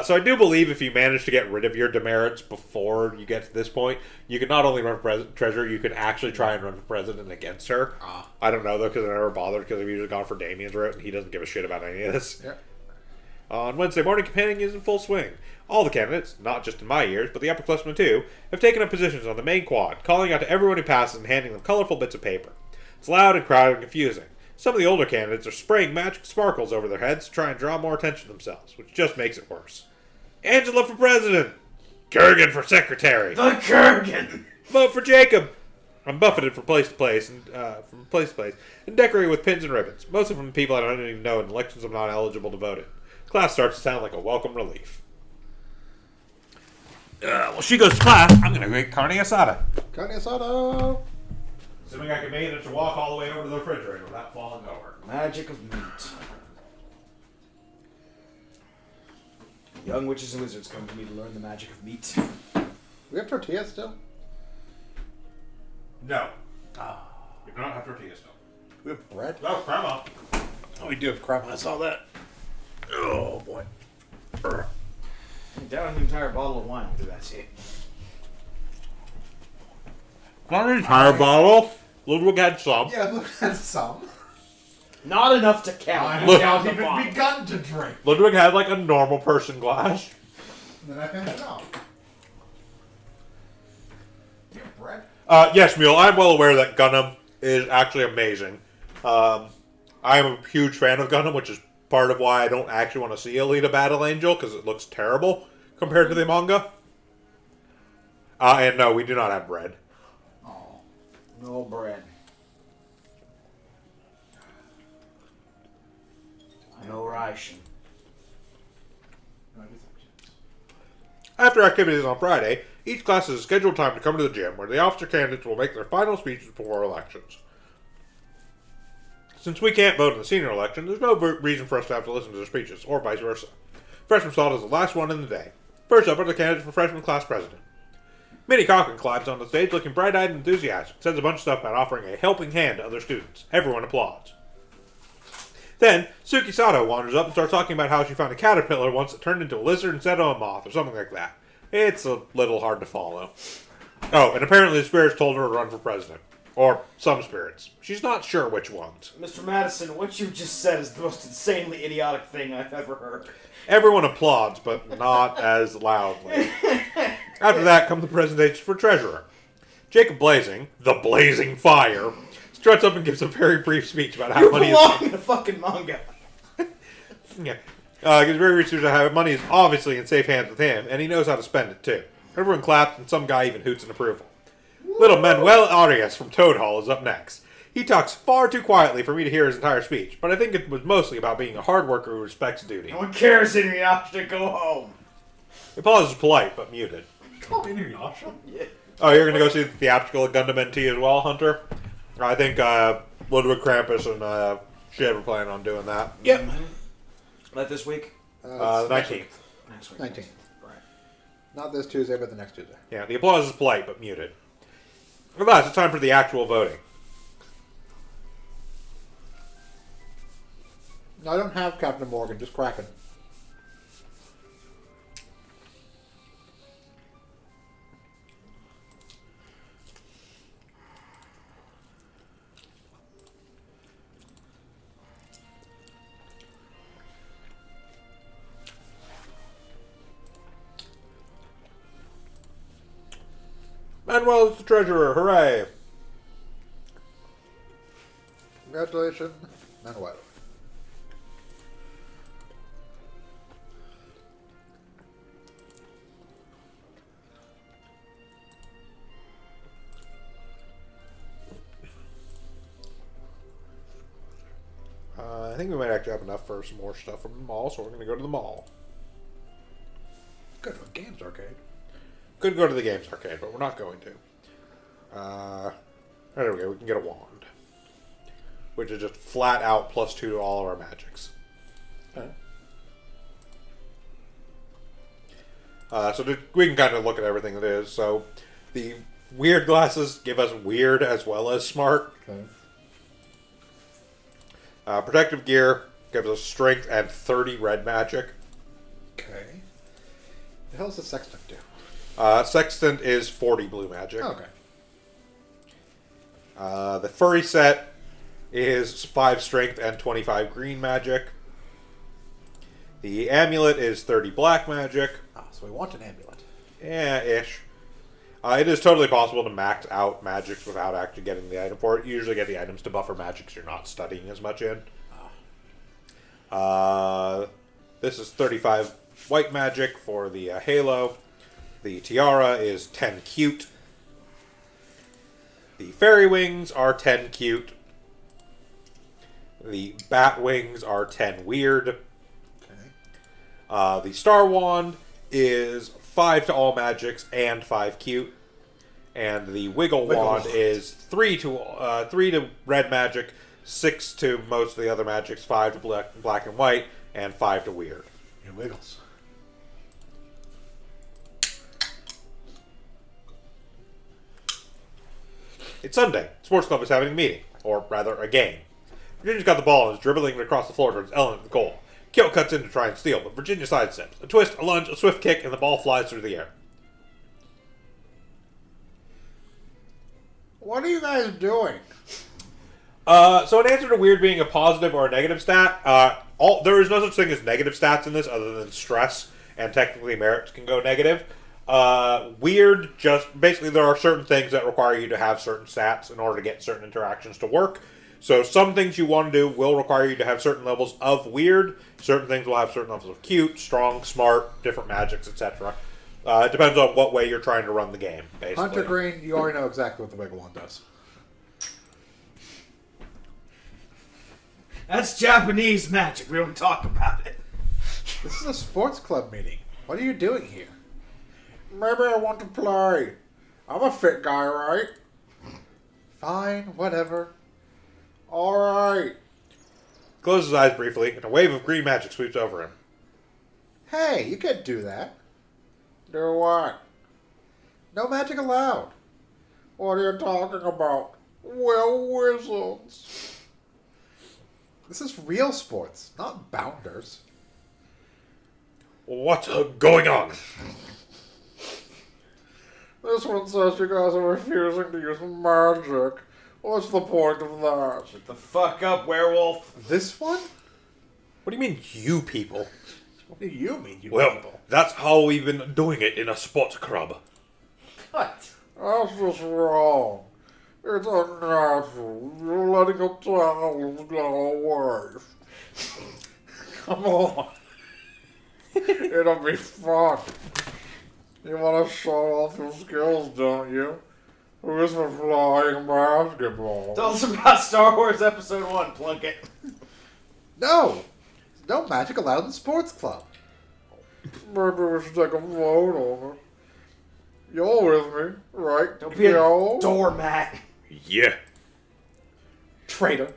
So I do believe if you manage to get rid of your demerits before you get to this point, you can not only run for treasurer, you can actually try and run for president against her. I don't know, though, because I never bothered, because I've usually gone for Damien's route, and he doesn't give a shit about any of this. Yeah. On Wednesday morning, campaigning is in full swing. All the candidates, not just in my years, but the upperclassmen too, have taken up positions on the main quad, calling out to everyone who passes and handing them colorful bits of paper. It's loud and crowded and confusing. Some of the older candidates are spraying magic sparkles over their heads to try and draw more attention to themselves, which just makes it worse. Angela for president! Kurgan for secretary! The Kurgan! Vote for Jacob! I'm buffeted from place to place and decorated with pins and ribbons. Most of them people I don't even know, and elections I'm not eligible to vote in. Class starts to sound like a welcome relief. Well, she goes to class. I'm going to make carne asada. Carne asada! Assuming I can manage to walk all the way over to the refrigerator without falling over. Magic of meat. Young witches and wizards come to me to learn the magic of meat. We have tortillas still? No. We do not have tortillas still. We have bread? No, grandma. Oh, we do have crap. I saw that. Oh, boy. Down an entire bottle of wine will do that to you. Not an entire bottle. Ludwig had some. Yeah, look, that's some. Not enough to count. I Look. haven't the even bottle. begun to drink. Ludwig had like a normal person glass. Then I finished off. You have bread? Yes, Mule, I'm well aware that Gundam is actually amazing. I am a huge fan of Gundam, which is part of why I don't actually want to see Alita Battle Angel, because it looks terrible compared to the manga. And no, we do not have bread. Oh. No bread. No ration. After activities on Friday, each class has a scheduled time to come to the gym, where the officer candidates will make their final speeches before elections. Since we can't vote in the senior election, there's no reason for us to have to listen to their speeches, or vice versa. Freshman Salt is the last one in the day. First up are the candidates for freshman class president. Minnie Cochran climbs on the stage looking bright-eyed and enthusiastic, says a bunch of stuff about offering a helping hand to other students. Everyone applauds. Then, Suki Sato wanders up and starts talking about how she found a caterpillar once it turned into a lizard instead of a moth, or something like that. It's a little hard to follow. Oh, and apparently the spirits told her to run for president. Or some spirits. She's not sure which ones. Mr. Madison, what you've just said is the most insanely idiotic thing I've ever heard. Everyone applauds, but not as loudly. After that come the presentations for treasurer. Jacob Blazing, the Blazing Fire, struts up and gives a very brief speech about how You money belong in a fucking manga. gives very brief speech about how money is obviously in safe hands with him, and he knows how to spend it too. Everyone claps, and some guy even hoots in approval. Little Manuel Arias from Toad Hall is up next. He talks far too quietly for me to hear his entire speech, but I think it was mostly about being a hard worker who respects duty. No one cares, Inuyasha. Go home. The applause is polite, but muted. Call me Inuyasha? Yeah. Oh, you're going to go see the theatrical at Gundam NT as well, Hunter? I think Ludwig Krampus and Shiv are planning on doing that. Yep. Like this week? The 19th. Next week. 19th. Right. Not this Tuesday, but the next Tuesday. Yeah, the applause is polite, but muted. At last, it's time for the actual voting. No, I don't have Captain Morgan, just Kraken. Manuel is the treasurer, hooray! Congratulations, Manuel. I think we might actually have enough for some more stuff from the mall, so we're going to go to the mall. Go to a games arcade. Could go to the games arcade, but we're not going to. There we go, we can get a wand. Which is just flat out +2 to all of our magics. Okay. So we can kind of look at everything it is. So the weird glasses give us weird as well as smart. Okay. Protective gear gives us strength and 30 red magic. Okay. The hell does the sextant do? Sextant is 40 blue magic. Okay. The furry set is 5 strength and 25 green magic. The amulet is 30 black magic. Ah, so we want an amulet. Yeah, ish. It is totally possible to max out magics without actually getting the item for it. You usually get the items to buffer magics you're not studying as much in. This is 35 white magic for the halo. The tiara is 10 cute. The fairy wings are 10 cute. The bat wings are 10 weird. Okay. The star wand is 5 to all magics and 5 cute. And the wiggle wand is 3 to red magic, 6 to most of the other magics, 5 to black and white, and 5 to weird. It wiggles. It's Sunday. Sports Club is having a meeting, or rather, a game. Virginia's got the ball and is dribbling it across the floor towards Ellen at the goal. Kyo cuts in to try and steal, but Virginia sidesteps. A twist, a lunge, a swift kick, and the ball flies through the air. What are you guys doing? So in answer to weird being a positive or a negative stat, there is no such thing as negative stats in this other than stress, and technically merits can go negative. Weird, just basically there are certain things that require you to have certain stats in order to get certain interactions to work. So some things you want to do will require you to have certain levels of weird. Certain things will have certain levels of cute, strong, smart, different magics, etc. It depends on what way you're trying to run the game, basically. Hunter Green, you already know exactly what the Wiggle Wand does. That's Japanese magic. We don't talk about it. This is a sports club meeting. What are you doing here? Maybe I want to play. I'm a fit guy, right? Fine, whatever. Alright. Closes his eyes briefly, and a wave of green magic sweeps over him. Hey, you can't do that. Do what? No magic allowed. What are you talking about? We're wizards. This is real sports, not bounders. What's going on? This one says you guys are refusing to use magic. What's the point of that? Shut the fuck up, werewolf. This one? What do you mean, you people? What do you mean, you Well, people? that's how we've been doing it in a sports club. What? That's just wrong. It's unnatural. You're letting a child go away. Come on. It'll be fun. You want to show off your skills, don't you? Who's for flying basketball? Tell us about Star Wars Episode 1, Plunkett. No! No magic allowed in sports club. Maybe we should take a vote on it. You're with me, right? Don't be a Yo? doormat. Yeah. Traitor.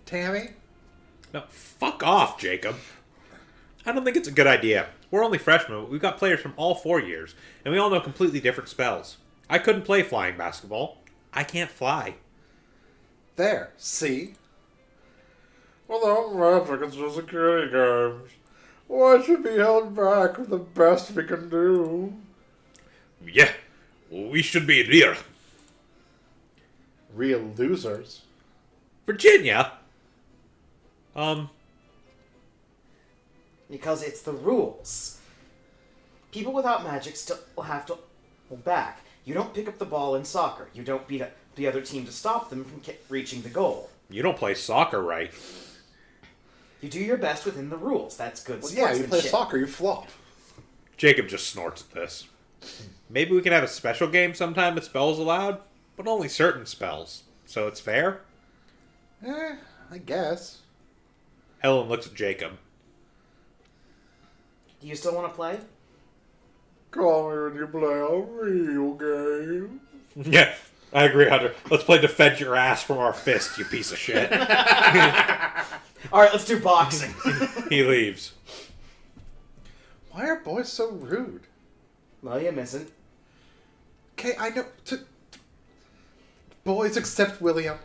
Tammy? No, fuck off, Jacob. I don't think it's a good idea. We're only freshmen, but we've got players from all 4 years, and we all know completely different spells. I couldn't play flying basketball. I can't fly. There, see? Without magic, it's just security games. Why should be held back from the best we can do? Yeah. We should be real. Real losers. Virginia? Because it's the rules. People without magic still have to hold back. You don't pick up the ball in soccer. You don't beat up the other team to stop them from reaching the goal. You don't play soccer right. You do your best within the rules. That's good Well, yeah, you play sportsmanship. soccer, you flop. Jacob just snorts at this. Maybe we can have a special game sometime with spells allowed, but only certain spells. So it's fair? I guess. Ellen looks at Jacob. Do you still want to play? Call me when you play a real game. Yeah, I agree, Hunter. Let's play defend your ass from our fist, you piece of shit. Alright, let's do boxing. He leaves. Why are boys so rude? Well, you missing. Okay, I know. Boys except William.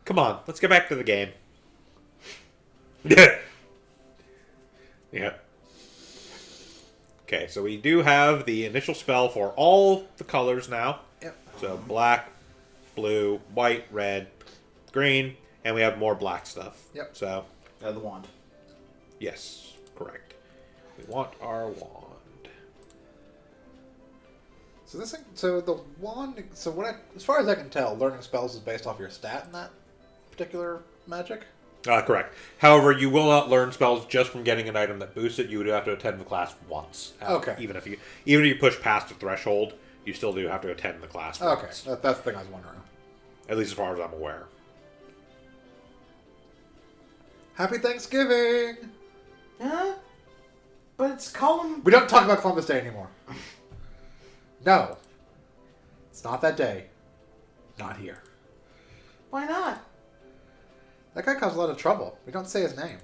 Come on, let's get back to the game. Yeah. Yeah. Okay, so we do have the initial spell for all the colors now. Yep. So black, blue, white, red, green, and we have more black stuff. Yep. So, The wand. yes, correct. We want our wand. So this thing, so the wand, so as far as I can tell, learning spells is based off your stat in that particular magic. Correct. However, you will not learn spells just from getting an item that boosts it. You would have to attend the class once. Okay. Even if you push past the threshold, you still do have to attend the class Okay, once. that's the thing I was wondering. At least as far as I'm aware. Happy Thanksgiving! Huh? But it's Colin. We don't talk about Columbus Day anymore. No. It's not that day. Not here. Why not? That guy caused a lot of trouble. We don't say his name.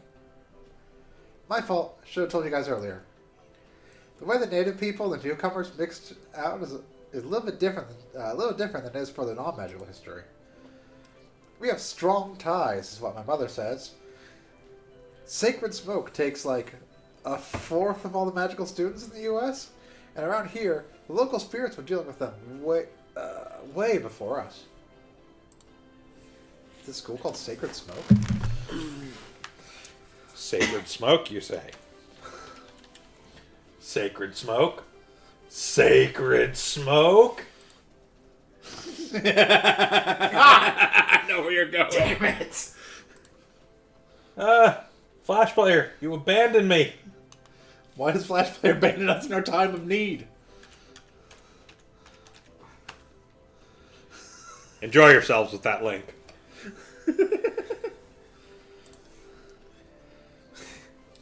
My fault. Should have told you guys earlier. The way the native people and newcomers mixed out is a little bit different. A little different than it is for the non-magical history. We have strong ties, is what my mother says. Sacred Smoke takes like a fourth of all the magical students in the U.S., and around here, the local spirits were dealing with them Way before us. This school called Sacred Smoke? Sacred smoke, you say? Sacred smoke? Sacred smoke? I know where you're going. Damn it! Flash player, you abandoned me. Why does Flash Player abandon us in our time of need? Enjoy yourselves with that link.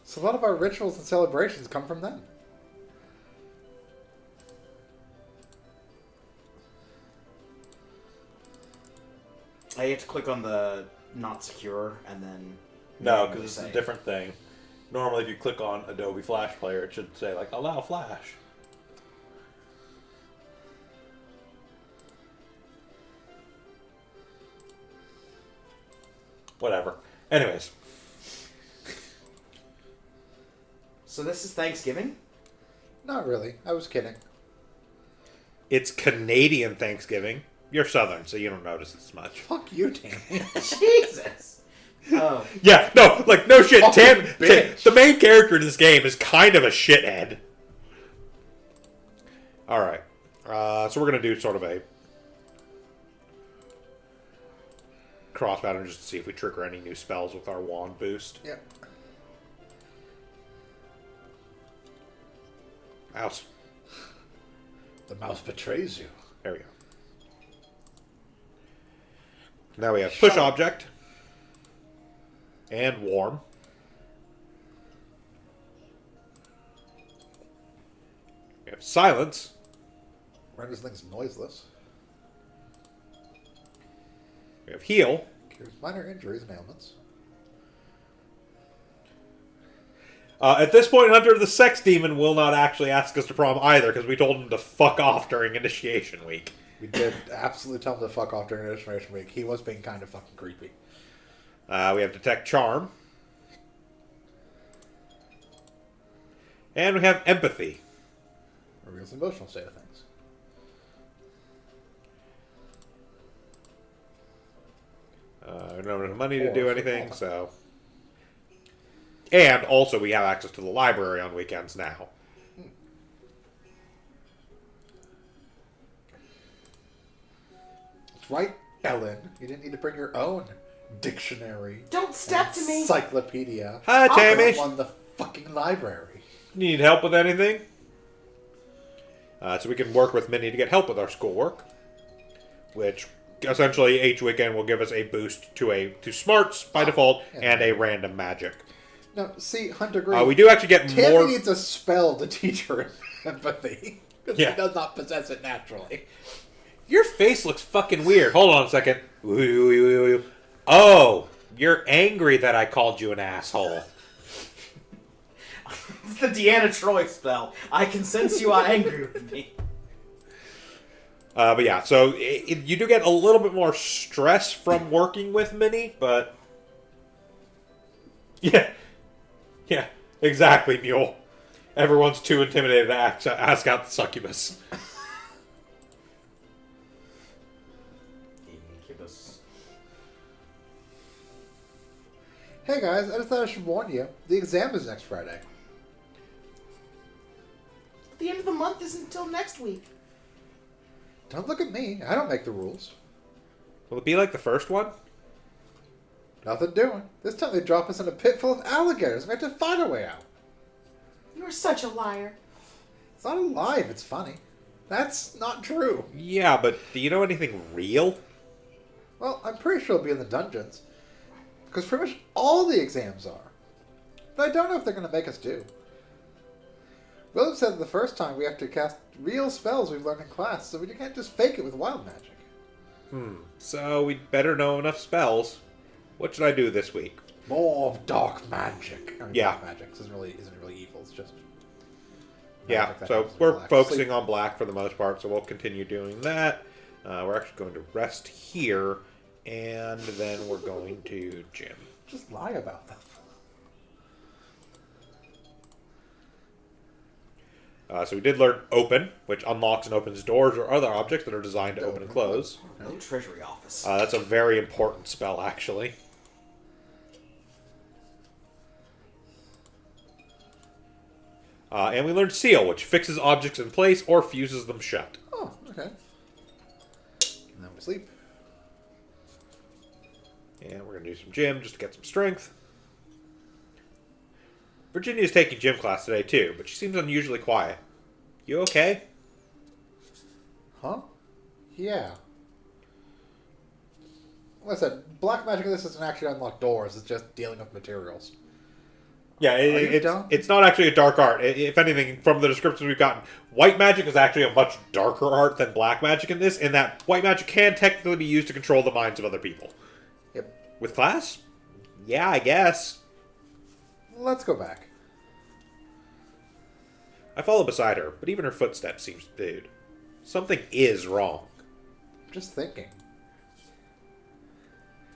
So a lot of our rituals and celebrations come from them. I have to click on the not secure and then. No, manually because it's a say. different thing. Normally, if you click on Adobe Flash Player, it should say, like, allow Flash. Whatever. Anyways. So this is Thanksgiving? Not really. I was kidding. It's Canadian Thanksgiving. You're Southern, so you don't notice as much. Fuck you, Danny. Jesus! Oh. Yeah, no, like, no shit. Fucking bitch. The main character in this game is kind of a shithead. Alright. So we're going to do sort of a cross pattern just to see if we trigger any new spells with our wand boost. Yep. Mouse. The mouse betrays you. There we go. Now we have push Shut up. object. And warm. We have silence. Renders things noiseless. We have heal. Cures minor injuries and ailments. At this point, Hunter the Sex Demon will not actually ask us to prom either, because we told him to fuck off during Initiation Week. We did absolutely tell him to fuck off during Initiation Week. He was being kind of fucking creepy. We have Detect Charm. And we have Empathy. Reveals the emotional state of things. We don't have enough money to do anything, so... And also we have access to the library on weekends now. That's right, Ellen. You didn't need to bring your own dictionary. Don't step to me! Encyclopedia. Hi, Tammy. On the fucking library. Need help with anything? So we can work with Minnie to get help with our schoolwork. Which, essentially, each weekend will give us a boost to smarts by default and a random magic. No, see, Hunter Green. We do actually get Tammy more... needs a spell to teach her empathy. Because Yeah. she does not possess it naturally. Your face looks fucking weird. Hold on a second. Oh, you're angry that I called you an asshole. It's the Deanna Troy spell. I can sense you are angry with me. But yeah, so you do get a little bit more stress from working with Minnie, but... Yeah, exactly, Mule. Everyone's too intimidated to ask out the succubus. Incubus. Hey guys, I just thought I should warn you. The exam is next Friday. The end of the month isn't until next week. Don't look at me. I don't make the rules. Will it be like the first one? Nothing doing. This time they drop us in a pit full of alligators. We have to find our way out. You're such a liar. It's not alive. It's funny. That's not true. Yeah, but do you know anything real? Well, I'm pretty sure it'll be in the dungeons. Because pretty much all the exams are. But I don't know if they're going to make us do. Willem said the first time we have to cast real spells we've learned in class, so we can't just fake it with wild magic. So we'd better know enough spells. What should I do this week? More dark magic. I mean, Yeah. dark magic isn't really evil. It's just Yeah, magic that so happens in we're black. focusing Sleep. on black for the most part, so we'll continue doing that. We're actually going to rest here, and then we're going to gym. Just lie about them. So we did learn open, which unlocks and opens doors or other objects that are designed to open and close. No treasury office. That's a very important spell, actually. And we learned seal, which fixes objects in place or fuses them shut. Oh, okay. Now we sleep. And we're going to do some gym just to get some strength. Virginia's taking gym class today, too, but she seems unusually quiet. You okay? Huh? Yeah. Like I said, black magic in this doesn't actually unlock doors. It's just dealing with materials. Yeah, you dumb? it's not actually a dark art. If anything, from the descriptions we've gotten, white magic is actually a much darker art than black magic in this, in that white magic can technically be used to control the minds of other people. Yep. With class? Yeah, I guess. Let's go back. I follow beside her, but even her footsteps seem subdued. Something is wrong. Just thinking.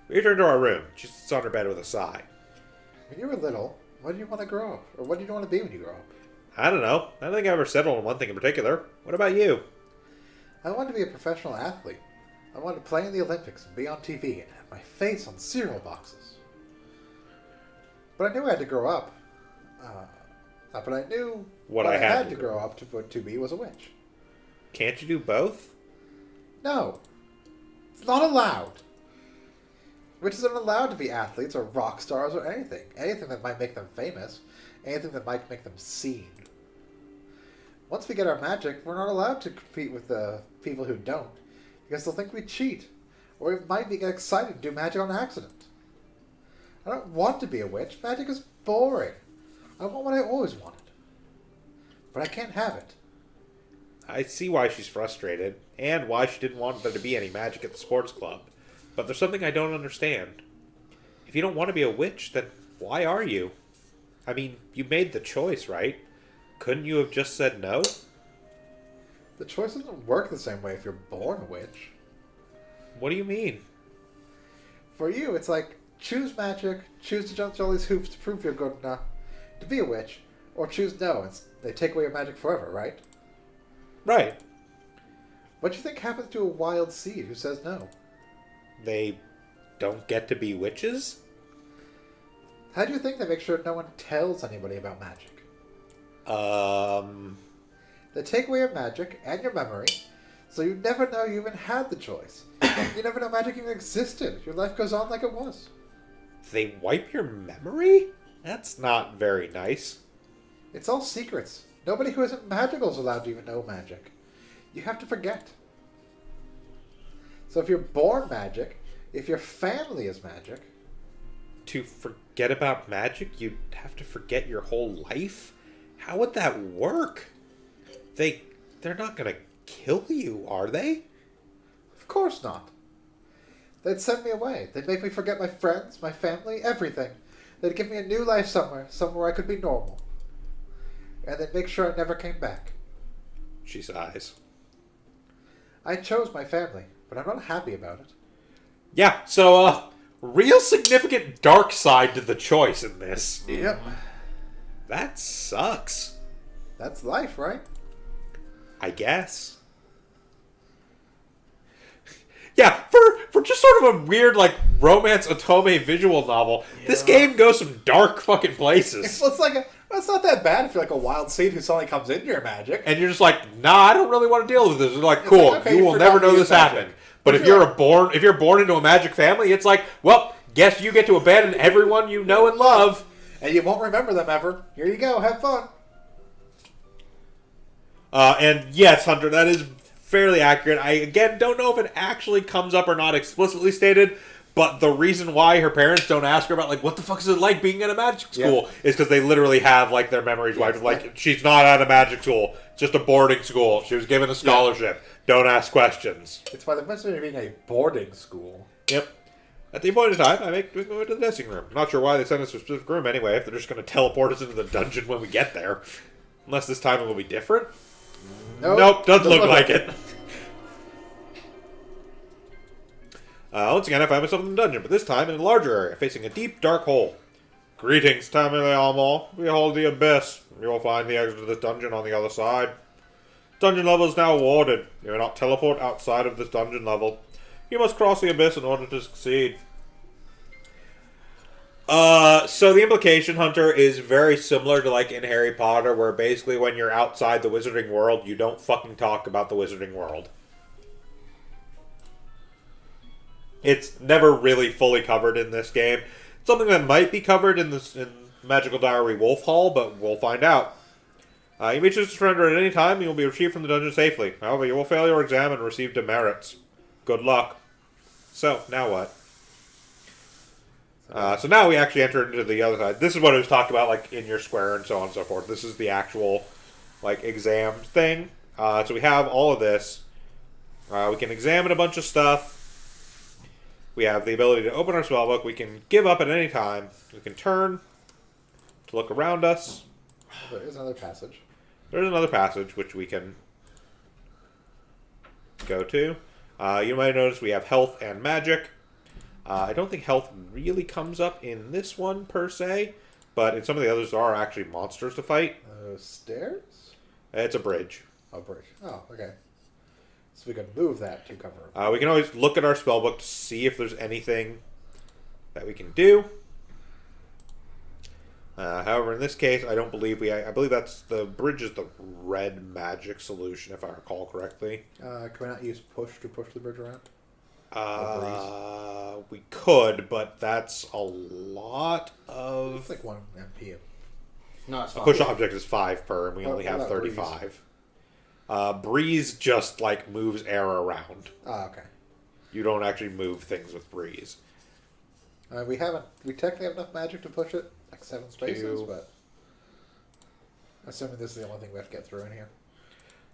We return to our room. She sits on her bed with a sigh. When you were little, what did you want to grow up? Or what did you want to be when you grow up? I don't know. I don't think I ever settled on one thing in particular. What about you? I wanted to be a professional athlete. I wanted to play in the Olympics and be on TV and have my face on cereal boxes. But I knew I had to grow up. But I knew What I had to grow up to be was a witch. Can't you do both? No. It's not allowed. Witches aren't allowed to be athletes or rock stars or anything. Anything that might make them famous. Anything that might make them seen. Once we get our magic, we're not allowed to compete with the people who don't. Because they'll think we cheat. Or we might get excited and do magic on accident. I don't want to be a witch. Magic is boring. I want what I always wanted. But I can't have it. I see why she's frustrated, and why she didn't want there to be any magic at the sports club. But there's something I don't understand. If you don't want to be a witch, then why are you? I mean, you made the choice, right? Couldn't you have just said no? The choice doesn't work the same way if you're born a witch. What do you mean? For you, it's like, choose magic, choose to jump through all these hoops to prove you're good enough to be a witch, or choose no, and they take away your magic forever, right? Right. What do you think happens to a wild seed who says no? They don't get to be witches? How do you think they make sure no one tells anybody about magic? They take away your magic and your memory, so you never know you even had the choice. You never know magic even existed. Your life goes on like it was. They wipe your memory? That's not very nice. It's all secrets. Nobody who isn't magical is allowed to even know magic. You have to forget. So if you're born magic, if your family is magic... To forget about magic, you'd have to forget your whole life? How would that work? They're not gonna kill you, are they? Of course not. They'd send me away. They'd make me forget my friends, my family, everything. They'd give me a new life somewhere I could be normal. And they'd make sure I never came back. She sighs. I chose my family, but I'm not happy about it. Yeah, so, real significant dark side to the choice in this. Yep. That sucks. That's life, right? I guess. Yeah, for just sort of a weird, like, romance otome visual novel, this game goes some dark fucking places. Well, it's not that bad if you're like a wild seed who suddenly comes into your magic. And you're just like, nah, I don't really want to deal with this. It's like, cool, like, okay, you will forgot never to know use this magic. happened. But If if you're you're born into a magic family, it's like, well, guess you get to abandon everyone you know and love. And you won't remember them ever. Here you go, have fun. And yes, Hunter, that is fairly accurate. I, again, don't know if it actually comes up or not explicitly stated, but the reason why her parents don't ask her about, like, what the fuck is it like being in a magic school is because they literally have, like, their memories wiped. Like, she's not at a magic school. It's just a boarding school. She was given a scholarship. Don't ask questions. It's by the mention of being a boarding school. Yep. At the appointed time, we go into the dressing room. Not sure why they sent us to a specific room anyway, if they're just going to teleport us into the dungeon when we get there. Unless this time it will be different. Nope, doesn't look like it. Once again, I find myself in the dungeon, but this time in a larger area, facing a deep, dark hole. Greetings, Tamiliamor. Behold the abyss. You will find the exit to this dungeon on the other side. Dungeon level is now warded. You may not teleport outside of this dungeon level. You must cross the abyss in order to succeed. So the implication, Hunter, is very similar to like in Harry Potter, where basically when you're outside the wizarding world, you don't fucking talk about the wizarding world. It's never really fully covered in this game. Something that might be covered in Magical Diary Wolf Hall, but we'll find out. You may choose to surrender at any time, and you will be retrieved from the dungeon safely. However, you will fail your exam and receive demerits. Good luck. So, now what? So now we actually enter into the other side. This is what it was talked about, like, in your square and so on and so forth. This is the actual, like, exam thing. So we have all of this. We can examine a bunch of stuff. We have the ability to open our spellbook. We can give up at any time. We can turn to look around us. There is another passage. There's another passage which we can go to. You might notice we have health and magic. I don't think health really comes up in this one per se, but in some of the others there are actually monsters to fight. Stairs? It's a bridge. Oh, bridge. Oh, okay. So we can move that to cover. We can always look at our spellbook to see if there's anything that we can do. However, in this case, I don't believe I believe that's the bridge is the red magic solution, if I recall correctly. Can we not use push to push the bridge around? We could, but that's a lot of... It's like 1 MP. No, it's A not. push object is 5 per, and we only What have about 35. Breeze just, like, moves air around. Ah, okay. You don't actually move things with breeze. We technically have enough magic to push it, like 7 spaces, but assuming this is the only thing we have to get through in here.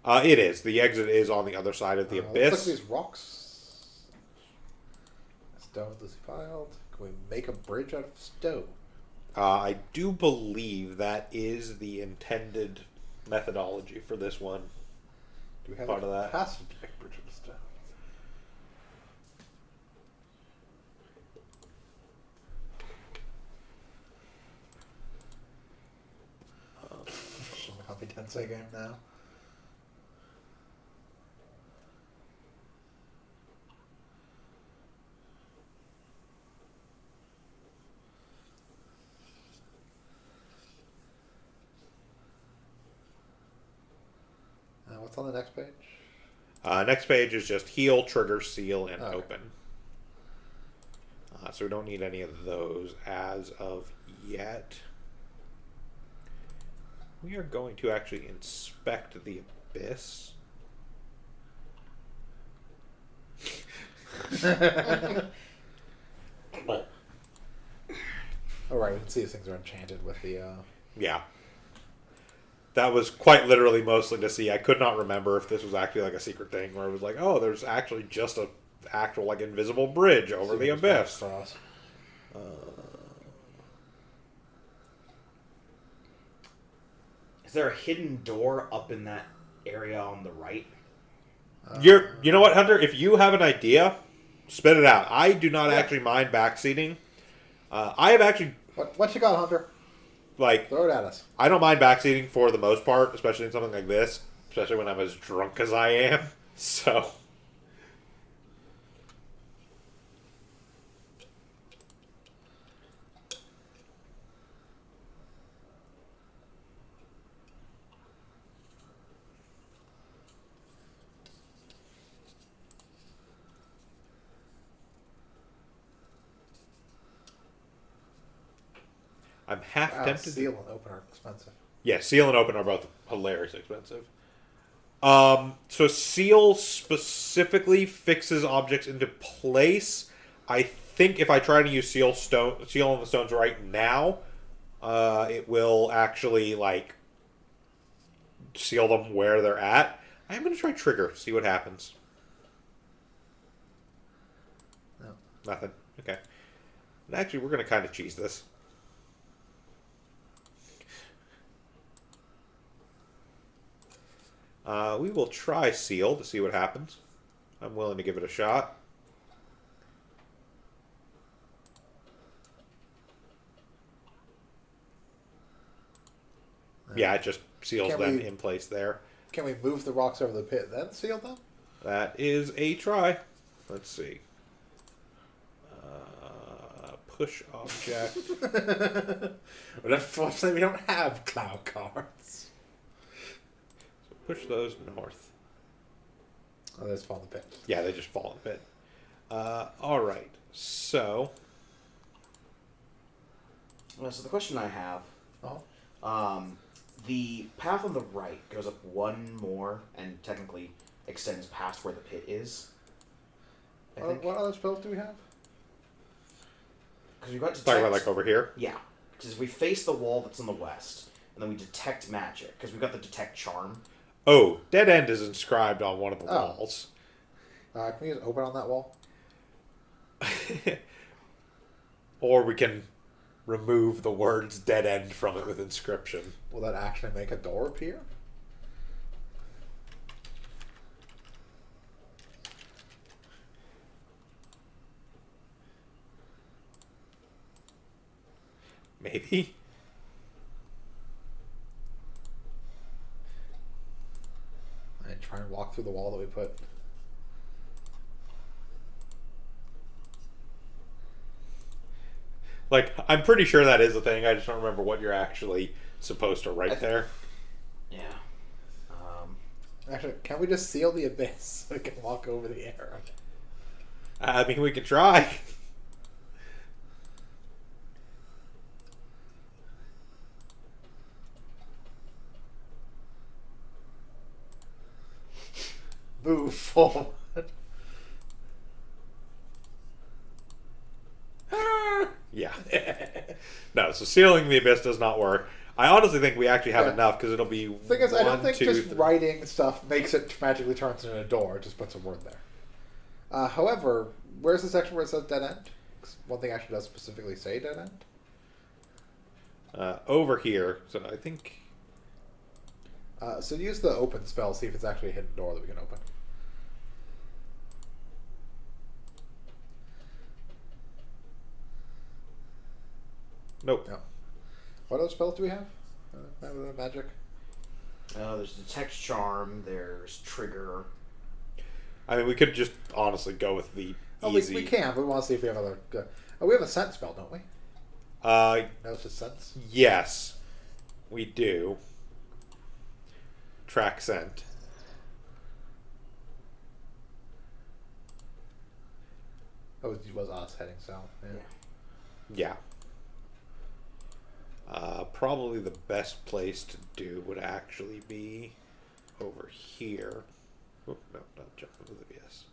It is. The exit is on the other side of the abyss. Let's look at these rocks. Stone loosely piled. Can we make a bridge out of stone? I do believe that is the intended methodology for this one. Do we have Part a of that. capacity to make a bridge out of stone? Copy Tensei game now. What's on the next page? Next page is just heal, trigger, seal, and Okay. open. So we don't need any of those as of yet. We are going to actually inspect the abyss. Oh, right, we can see these things are enchanted with the... Yeah. That was quite literally mostly to see. I could not remember if this was actually like a secret thing where it was like, oh, there's actually just a actual like invisible bridge over the abyss. Cross. Is there a hidden door up in that area on the right? You know what, Hunter? If you have an idea, spit it out. I do not actually mind backseating. I have actually What you got, Hunter? like Throw it at us. I don't mind backseating for the most part, especially in something like this, especially when I'm as drunk as I am. So I'm half Wow, tempted. seal and open are expensive. Yeah, seal and open are both hilariously expensive. So seal specifically fixes objects into place. I think if I try to use seal on the stones right now, it will actually like seal them where they're at. I'm going to try trigger, see what happens. No. Nothing. Okay. And actually, we're going to kind of cheese this. We will try seal to see what happens. I'm willing to give it a shot. Yeah, it just seals Can them we- in place there. Can we move the rocks over the pit, then seal them? That is a try. Let's see. Push object. But unfortunately, we don't have cloud cards. Push those north. Oh, let's fall in the pit. Yeah, they just fall in the pit. All right. So, So the question I have, Oh. the path on the right goes up one more and technically extends past where the pit is. I think. What other spells do we have? Because we've got detect. talking about like over here. Yeah, because if we face the wall that's in the west, and then we detect magic, because we've got the detect charm. Oh, dead end is inscribed on one of the Oh. walls. Can we just open on that wall? Or we can remove the words dead end from it with inscription. Will that actually make a door appear? Maybe. And try and walk through the wall that we put. Like, I'm pretty sure that is a thing. I just don't remember what you're actually supposed to write there. Yeah. Actually, can we just seal the abyss so we can walk over the air? I mean, we could try. Move forward. Yeah. No, so sealing the abyss does not work. I honestly think we actually have Yeah. enough because it'll be Thing is, I don't think just three. writing stuff makes it magically turns into a door. It just puts a word there. However, where's the section where it says dead end? 'Cause one thing actually does specifically say dead end. Over here. So I think. So use the open spell, see if it's actually a hidden door that we can open. Nope. No. What other spells do we have? Magic? There's detect charm. There's trigger. I mean, we could just honestly go with the Oh, easy. we can, but we want to see if we have other. Oh, we have a sense spell, don't we? Notice sense. Yes, we do. Track scent. Oh, it was us heading south. Yeah. Yeah. Probably the best place to do would actually be over here. Oh, no, not jump into the abyss.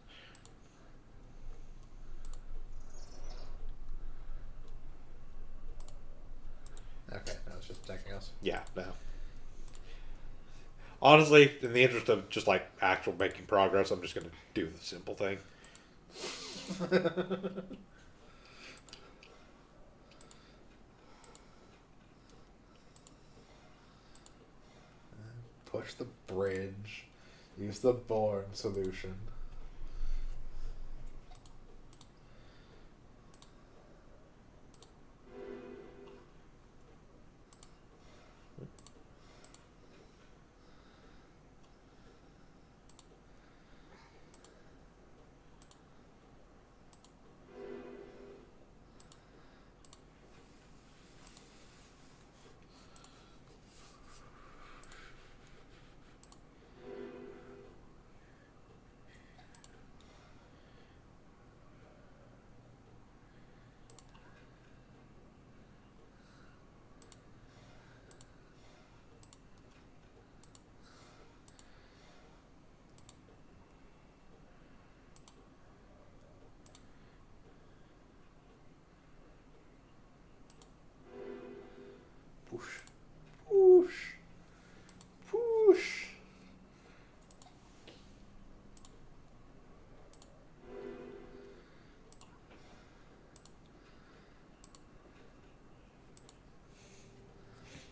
Okay, no, it's just attacking us. Yeah, no. Honestly, in the interest of just like actual making progress, I'm just going to do the simple thing. Push the bridge. Use the Born solution. Push. Push. Push.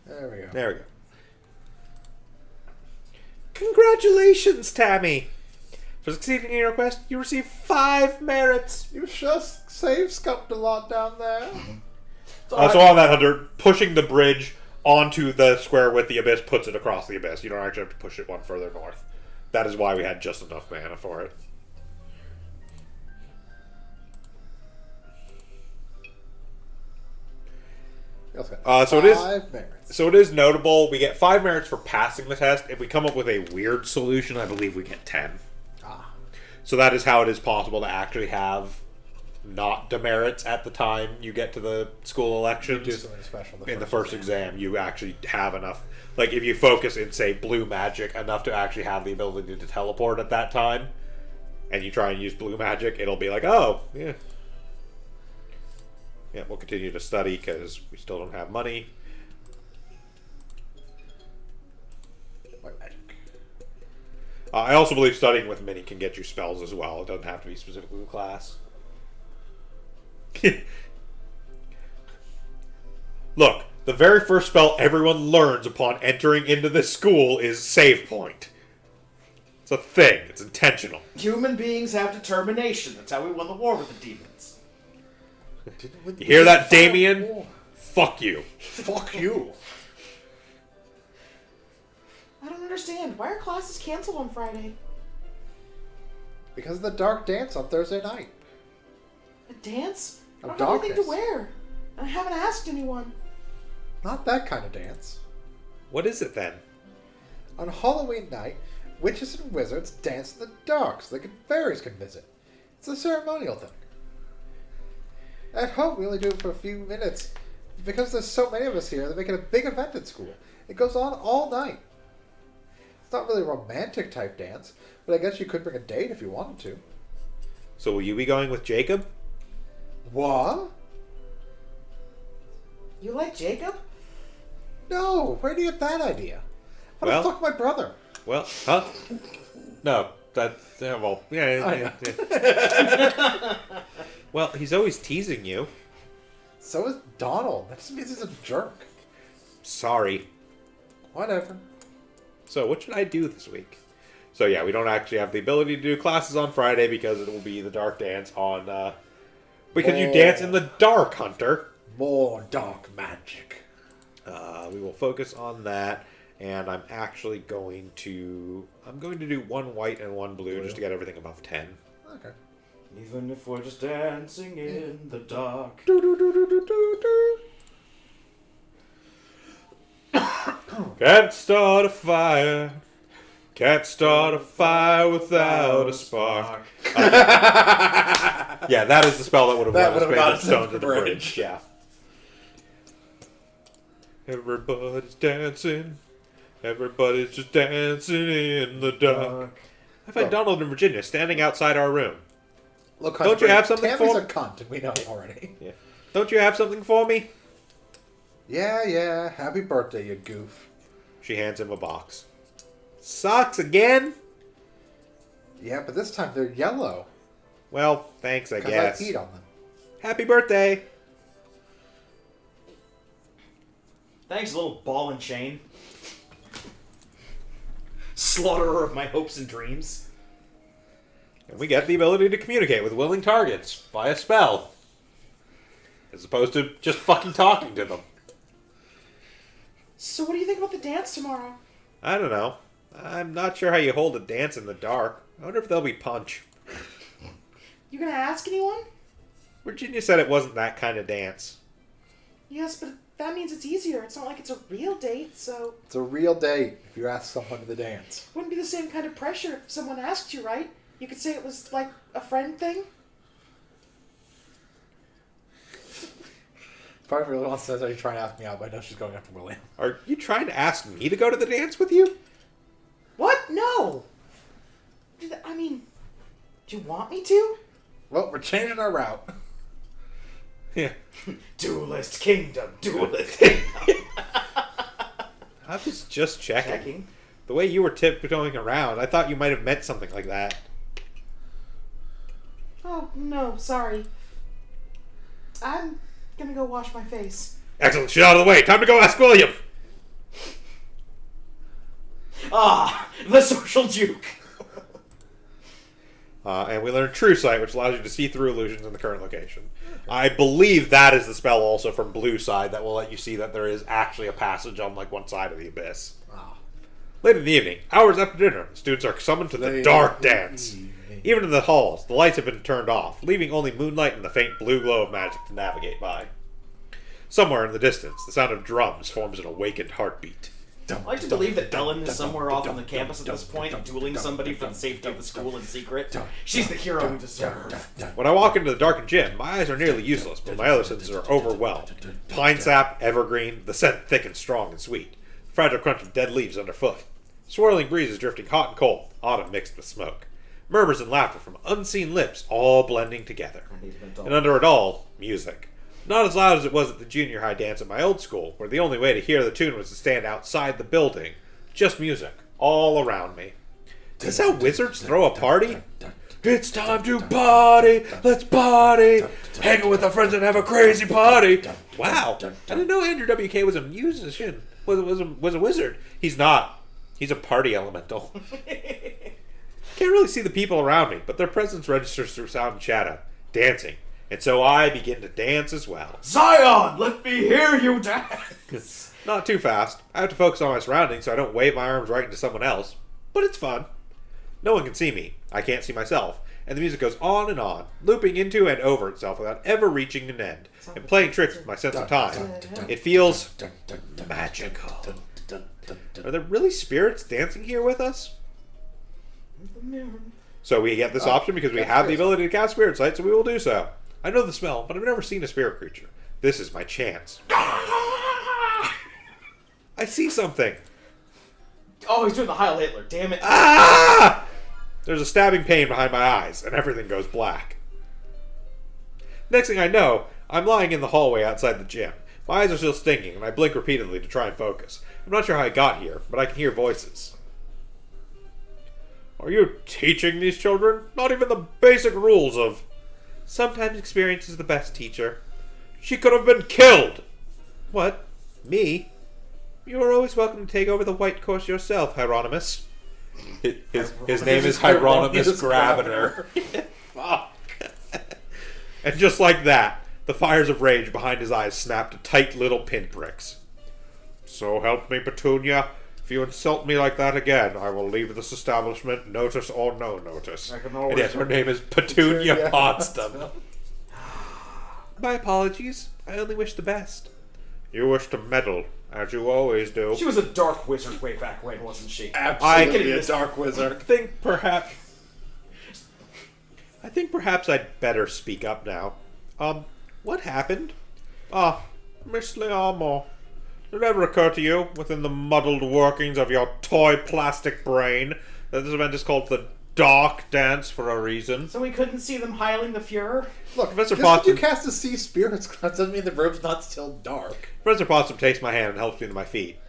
There we go. There we go. Congratulations, Tammy! For succeeding in your quest, you receive 5 merits. You just saved scumped a lot down there. So on that, Hunter, pushing the bridge onto the square with the abyss, puts it across the abyss. You don't actually have to push it one further north. That is why we had just enough mana for it. We also got So it is. 5 merits. So it is notable. We get 5 merits for passing the test. If we come up with a weird solution, I believe we get 10. Ah. So that is how it is possible to actually have not demerits at the time you get to the school elections. Do something special In the first exam, you actually have enough. Like, if you focus in, say, blue magic enough to actually have the ability to teleport at that time, and you try and use blue magic, it'll be like, oh, yeah. Yeah, we'll continue to study because we still don't have money. White magic. I also believe studying with Mini can get you spells as well. It doesn't have to be specifically the class. Look, the very first spell everyone learns upon entering into this school is Save Point. It's a thing. It's intentional. Human beings have determination. That's how we won the war with the demons. You hear that, Damien? Fuck you. Fuck you. I don't understand. Why are classes canceled on Friday? Because of the dark dance on Thursday night. A dance? I Of don't have anything to darkness. wear. And I haven't asked anyone. Not that kind of dance. What is it then? On Halloween night, witches and wizards dance in the dark so the fairies can visit. It's a ceremonial thing. At home, we only do it for a few minutes. Because there's so many of us here, they make it a big event at school. It goes on all night. It's not really a romantic type dance, but I guess you could bring a date if you wanted to. So will you be going with Jacob? What? You like Jacob? No, where do you get that idea? How Well- the fuck my brother? Well, huh? No, that. Well, yeah. I yeah, know. yeah. Well, he's always teasing you. So is Donald. That just means he's a jerk. Sorry. Whatever. So, what should I do this week? So, yeah, we don't actually have the ability to do classes on Friday because it will be the dark dance on. Because you dance in the dark, Hunter. More dark magic. We will focus on that, and I'm actually going to. I'm going to do 1 white and 1 blue just to get everything above 10. Okay. Even if we're just dancing in the dark. Can't start a fire. Can't start a fire without a spark. Yeah, that is the spell that would have That let us would've make got the us stones to of the the bridge. bridge. Yeah. Everybody's dancing. Everybody's just dancing in the dark. I find Donald in Virginia standing outside our room. Look, Don't you have something Tammy's for- a cunt, and we know it already. Yeah. Don't you have something for me? Yeah. Happy birthday, you goof. She hands him a box. Socks again? Yeah, but this time they're yellow. Well, thanks, I Because guess. I peed on them. Happy birthday. Thanks, little ball and chain. Slaughterer of my hopes and dreams. And we get the ability to communicate with willing targets via spell. As opposed to just fucking talking to them. So what do you think about the dance tomorrow? I don't know. I'm not sure how you hold a dance in the dark. I wonder if there'll be punch. You gonna ask anyone? Virginia said it wasn't that kind of dance. Yes, but that means it's easier. It's not like it's a real date, so It's a real date if you ask someone to the dance. it wouldn't be the same kind of pressure if someone asked you, right? You could say it was like a friend thing. Part of her little says, are you trying to ask me out? But I know she's going after William. Are you trying to ask me to go to the dance with you? What? No! I mean, do you want me to? Well, we're changing our route. Yeah. Duelist Kingdom. Duelist Kingdom. I was just checking. Checking. The way you were tiptoeing around, I thought you might have meant something like that. Oh, no, sorry. I'm gonna go wash my face. Excellent. Shit out of the way. Time to go ask William. Ah, the social juke. And we learn True Sight, which allows you to see through illusions in the current location. I believe that is the spell also from Blue Side that will let you see that there is actually a passage on like one side of the abyss. Late in the evening, hours after dinner, the students are summoned to the dark dance. Even in the halls, the lights have been turned off, leaving only moonlight and the faint blue glow of magic to navigate by. Somewhere in the distance, the sound of drums forms an awakened heartbeat. I like to believe that Ellen is somewhere off on the campus at this point, dueling somebody for the safety of the school in secret. She's the hero we deserve. When I walk into the darkened gym, my eyes are nearly useless, but my other senses are overwhelmed. Pine sap, evergreen, the scent thick and strong and sweet. The fragile crunch of dead leaves underfoot. Swirling breezes drifting hot and cold, autumn mixed with smoke. Murmurs and laughter from unseen lips, all blending together. And under it all, music. Not as loud as it was at the junior high dance at my old school, where the only way to hear the tune was to stand outside the building. Just music, all around me. Is this how wizards throw a party? It's time to party, let's party, hang out with our friends and have a crazy party. Wow, I didn't know Andrew WK was a musician, was a wizard. He's not. He's a party elemental. Can't really see the people around me, but their presence registers through sound and shadow. Dancing. And so I begin to dance as well. Zion, let me hear you dance! Not too fast. I have to focus on my surroundings so I don't wave my arms right into someone else. But it's fun. No one can see me. I can't see myself. And the music goes on, looping into and over itself without ever reaching an end, and playing tricks with my sense of time. It feels magical. Are there really spirits dancing here with us? So we get this option because we have the ability to cast Spirit Sight, so we will do so. I know the smell, but I've never seen a spirit creature. This is my chance. I see something. Oh, he's doing the Heil Hitler, damn it. Ah! There's a stabbing pain behind my eyes, and everything goes black. Next thing I know, I'm lying in the hallway outside the gym. My eyes are still stinging, and I blink repeatedly to try and focus. I'm not sure how I got here, but I can hear voices. Are you teaching these children? Not even the basic rules of... Sometimes experience is the best teacher. She could have been killed! What? Me? You are always welcome to take over the white course yourself, Hieronymus. His name is Hieronymus Grabiner. Fuck. And just like that, the fires of rage behind his eyes snapped to tight little pinpricks. So help me, Petunia. If you insult me like that again, I will leave this establishment, notice or no notice. And yes, her name is Petunia Potsdam. My apologies. I only wish the best. You wish to meddle, as you always do. She was a dark wizard way back when, wasn't she? Absolutely a dark wizard. I think perhaps I'd better speak up now. What happened? Miss Leamo. Did it ever occur to you, within the muddled workings of your toy plastic brain, that this event is called the Dark Dance for a reason? So we couldn't see them heiling the Fuhrer? Look, Professor just because you Potsdam- cast to see spirits doesn't mean the room's not still dark. Professor Potsdam takes my hand and helps me to my feet.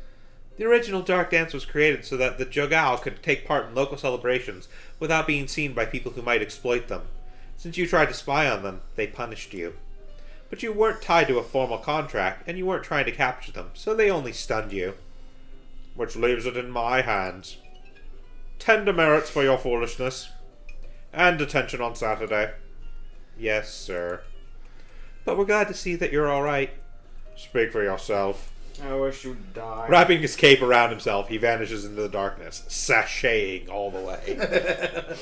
The original Dark Dance was created so that the Jogao could take part in local celebrations without being seen by people who might exploit them. Since you tried to spy on them, they punished you. But you weren't tied to a formal contract, and you weren't trying to capture them, so they only stunned you. Which leaves it in my hands. 10 demerits for your foolishness. And detention on Saturday. Yes, sir. But we're glad to see that you're alright. Speak for yourself. I wish you'd die. Wrapping his cape around himself, he vanishes into the darkness, sashaying all the way.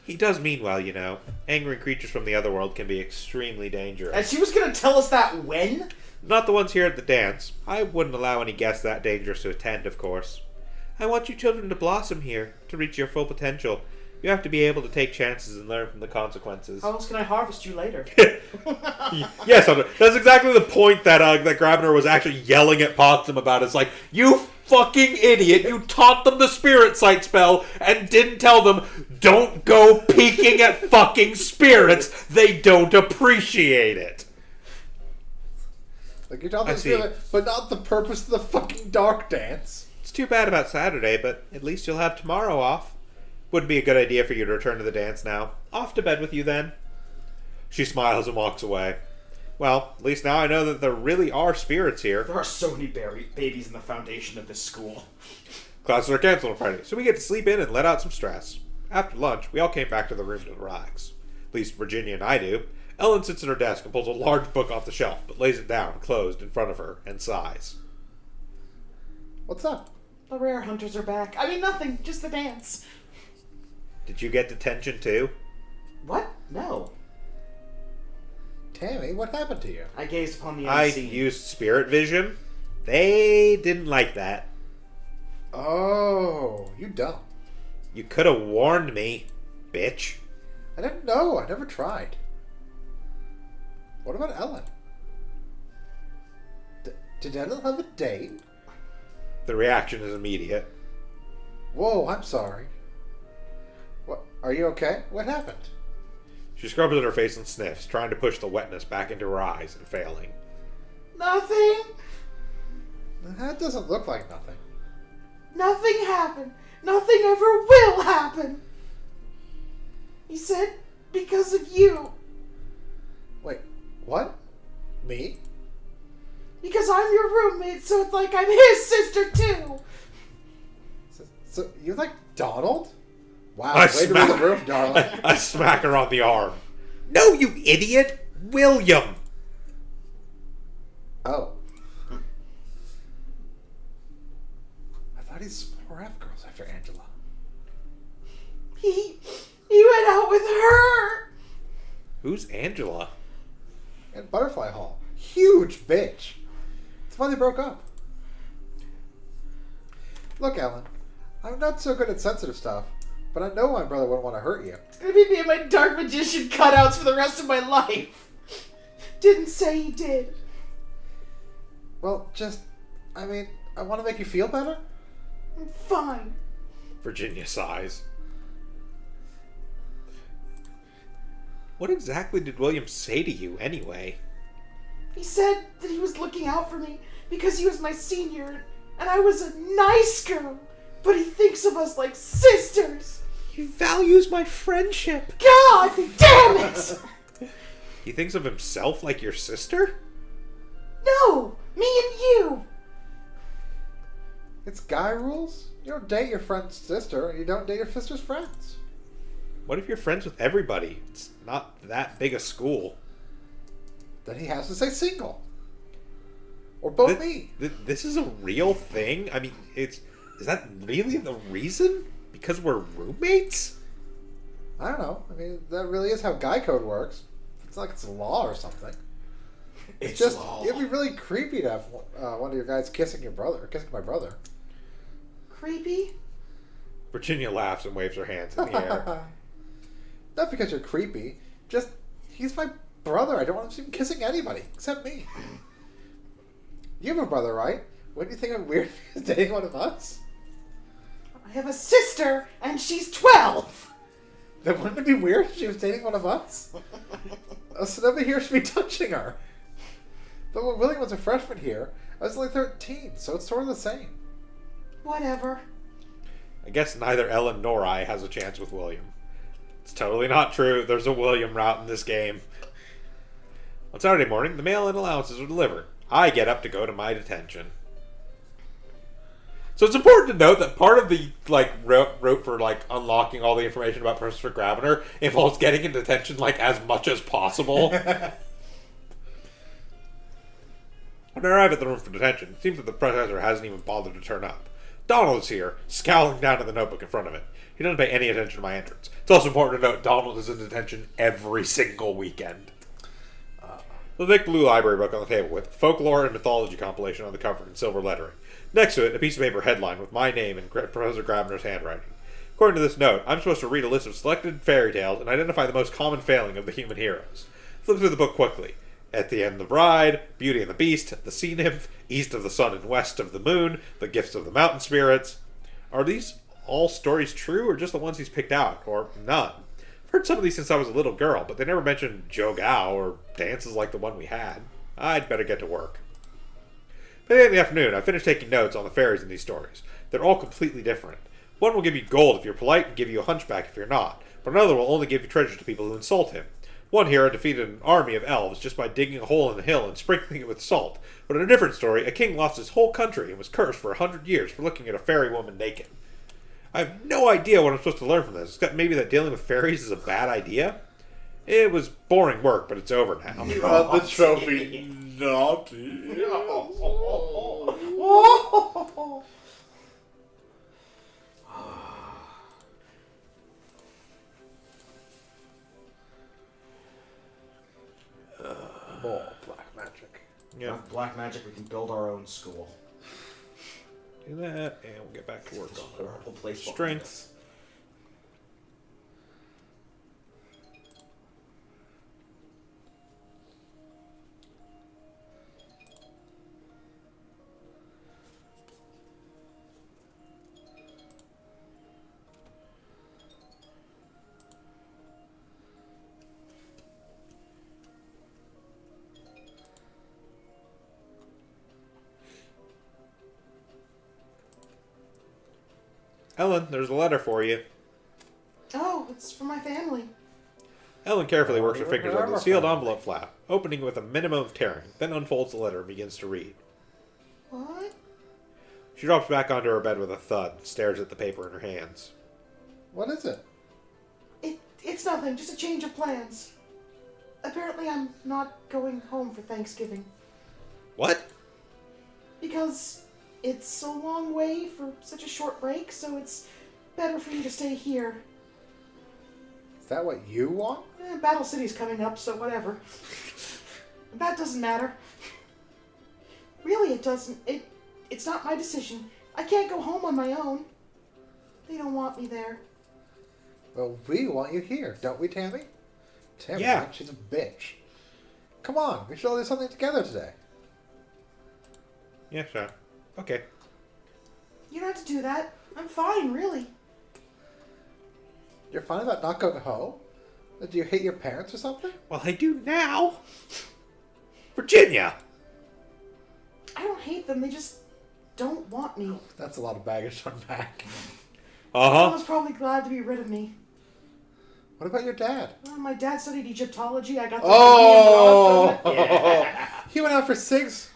He does mean well, you know. Angering creatures from the otherworld can be extremely dangerous. And she was gonna tell us that when? Not the ones here at the dance. I wouldn't allow any guests that dangerous to attend, of course. I want you children to blossom here, to reach your full potential. You have to be able to take chances and learn from the consequences. How else can I harvest you later? Yes, that's exactly the point that that Grabner was actually yelling at Potsdam about. It's like, you fucking idiot, you taught them the Spirit Sight spell and didn't tell them, don't go peeking at fucking spirits. They don't appreciate it. Like, you're talking I see. but not the purpose of the fucking dark dance. It's too bad about Saturday, but at least you'll have tomorrow off. Wouldn't be a good idea for you to return to the dance now. Off to bed with you then. She smiles and walks away. Well, at least now I know that there really are spirits here. There are so many babies in the foundation of this school. Classes are canceled on Friday, so we get to sleep in and let out some stress. After lunch, we all came back to the room to relax. At least Virginia and I do. Ellen sits at her desk and pulls a large book off the shelf, but lays it down, closed, in front of her, and sighs. What's up? The rare hunters are back. I mean, nothing. Just the dance. Did you get detention too? What? No. Tammy, what happened to you? I gazed upon the I unseen. used spirit vision. They didn't like that. Oh, you dumb. You could have warned me, bitch. I didn't know. I never tried. What about Ellen? Did Ellen have a date? The reaction is immediate. Whoa, I'm sorry. What? Are you okay? What happened? She scrubs at her face and sniffs, trying to push the wetness back into her eyes and failing. Nothing. That doesn't look like nothing. Nothing happened. Nothing ever will happen. He said, because of you. Wait, what? Me? Because I'm your roommate, so it's like I'm his sister too. So you like Donald? Wow, I way to read the room, darling. I smack her on the arm. No, you idiot! William! Oh. I thought he scrapped girls after Angela. He went out with her. Who's Angela? And Butterfly Hall. Huge bitch. That's why they broke up. Look, Ellen, I'm not so good at sensitive stuff, but I know my brother wouldn't want to hurt you. It's gonna be me and my dark magician cutouts for the rest of my life. Didn't say he did. Well, I want to make you feel better. Fine. Virginia sighs. What exactly did William say to you, anyway? He said that he was looking out for me because he was my senior and I was a nice girl, but he thinks of us like sisters. He values my friendship. God damn it! He thinks of himself like your sister? No, me and you. It's guy rules. You don't date your friend's sister, and you don't date your sister's friends. What if you're friends with everybody? It's not that big a school. Then he has to say single. Or both me. This is a real thing? I mean, is that really the reason? Because we're roommates? I don't know. I mean, that really is how guy code works. It's like it's a law or something. It's just, it'd be really creepy to have one of your guys kissing my brother. Creepy? Virginia laughs and waves her hands in the air. Not because you're creepy. Just, he's my brother. I don't want to see him kissing anybody except me. You have a brother, right? Wouldn't you think I'm weird if he was dating one of us? I have a sister and she's 12. Then wouldn't it be weird if she was dating one of us? So nobody here should be touching her. But when William was a freshman here, I was only 13, so it's sort of the same. Whatever. I guess neither Ellen nor I has a chance with William. It's totally not true. There's a William route in this game. On Saturday morning, the mail and allowances are delivered. I get up to go to my detention. So it's important to note that part of the route for unlocking all the information about Professor Grabner involves getting in detention as much as possible. When I arrive at the room for detention, it seems that the professor hasn't even bothered to turn up. Donald is here, scowling down at the notebook in front of it. He doesn't pay any attention to my entrance. It's also important to note Donald is in detention every single weekend. The big blue library book on the table with folklore and mythology compilation on the cover in silver lettering. Next to it, a piece of paper headline with my name in Professor Grabner's handwriting. According to this note, I'm supposed to read a list of selected fairy tales and identify the most common failing of the human heroes. Flip through the book quickly. At the End of the Bride, Beauty and the Beast, The Sea Nymph, East of the Sun and West of the Moon, The Gifts of the Mountain Spirits. Are these all stories true, or just the ones he's picked out, or none? I've heard some of these since I was a little girl, but they never mentioned Jogao or dances like the one we had. I'd better get to work. By the end of the afternoon, I finished taking notes on the fairies in these stories. They're all completely different. One will give you gold if you're polite and give you a hunchback if you're not, but another will only give you treasure to people who insult him. One hero defeated an army of elves just by digging a hole in the hill and sprinkling it with salt, but in a different story, a king lost his whole country and was cursed for 100 years for looking at a fairy woman naked. I have no idea what I'm supposed to learn from this. Except maybe that dealing with fairies is a bad idea. It was boring work, but it's over now. The trophy. Naughty. More black magic. Yeah, With black magic, we can build our own school. do that, and we'll get back to work on our Horrible place. behind strength. us. Ellen, there's a letter for you. Oh, it's for my family. Ellen carefully works her you fingers were over the never sealed found. envelope flap, opening with a minimum of tearing, then unfolds the letter and begins to read. What? She drops back onto her bed with a thud and stares at the paper in her hands. What is it? It's nothing, just a change of plans. Apparently I'm not going home for Thanksgiving. What? Because it's a long way for such a short break, so it's better for me to stay here. Is that what you want? Battle City's coming up, so whatever. That doesn't matter. Really, it doesn't. It's not my decision. I can't go home on my own. They don't want me there. Well, we want you here, don't we, Tammy? Tammy, Yeah. she's a bitch. Come on, we should all do something together today. Yeah, sure. Okay. You don't have to do that. I'm fine, really. You're fine about not going home? Do you hate your parents or something? Well, I do now. Virginia! I don't hate them. They just don't want me. That's a lot of baggage to unpack. Uh-huh. Mama's probably glad to be rid of me. What about your dad? Well, my dad studied Egyptology. I got the Oh! money and the nod from it. He went out for 15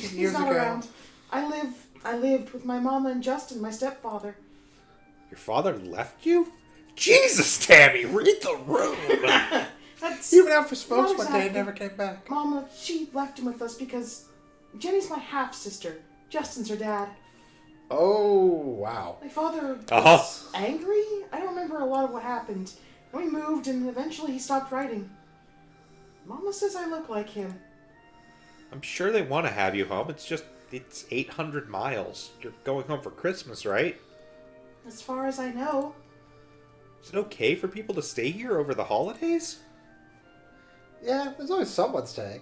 He's years not ago. around. I lived with my mama and Justin, my stepfather. Your father left you? Jesus, Tammy, read the room! That's He went out for smokes Not one day and exactly. never came back. Mama. She left him with us because Jenny's my half sister. Justin's her dad. Oh, wow. My father Uh-huh. was angry. I don't remember a lot of what happened. We moved, and eventually he stopped writing. Mama says I look like him. I'm sure they want to have you home. It's 800 miles. You're going home for Christmas, right? As far as I know. Is it okay for people to stay here over the holidays? Yeah, there's always someone staying.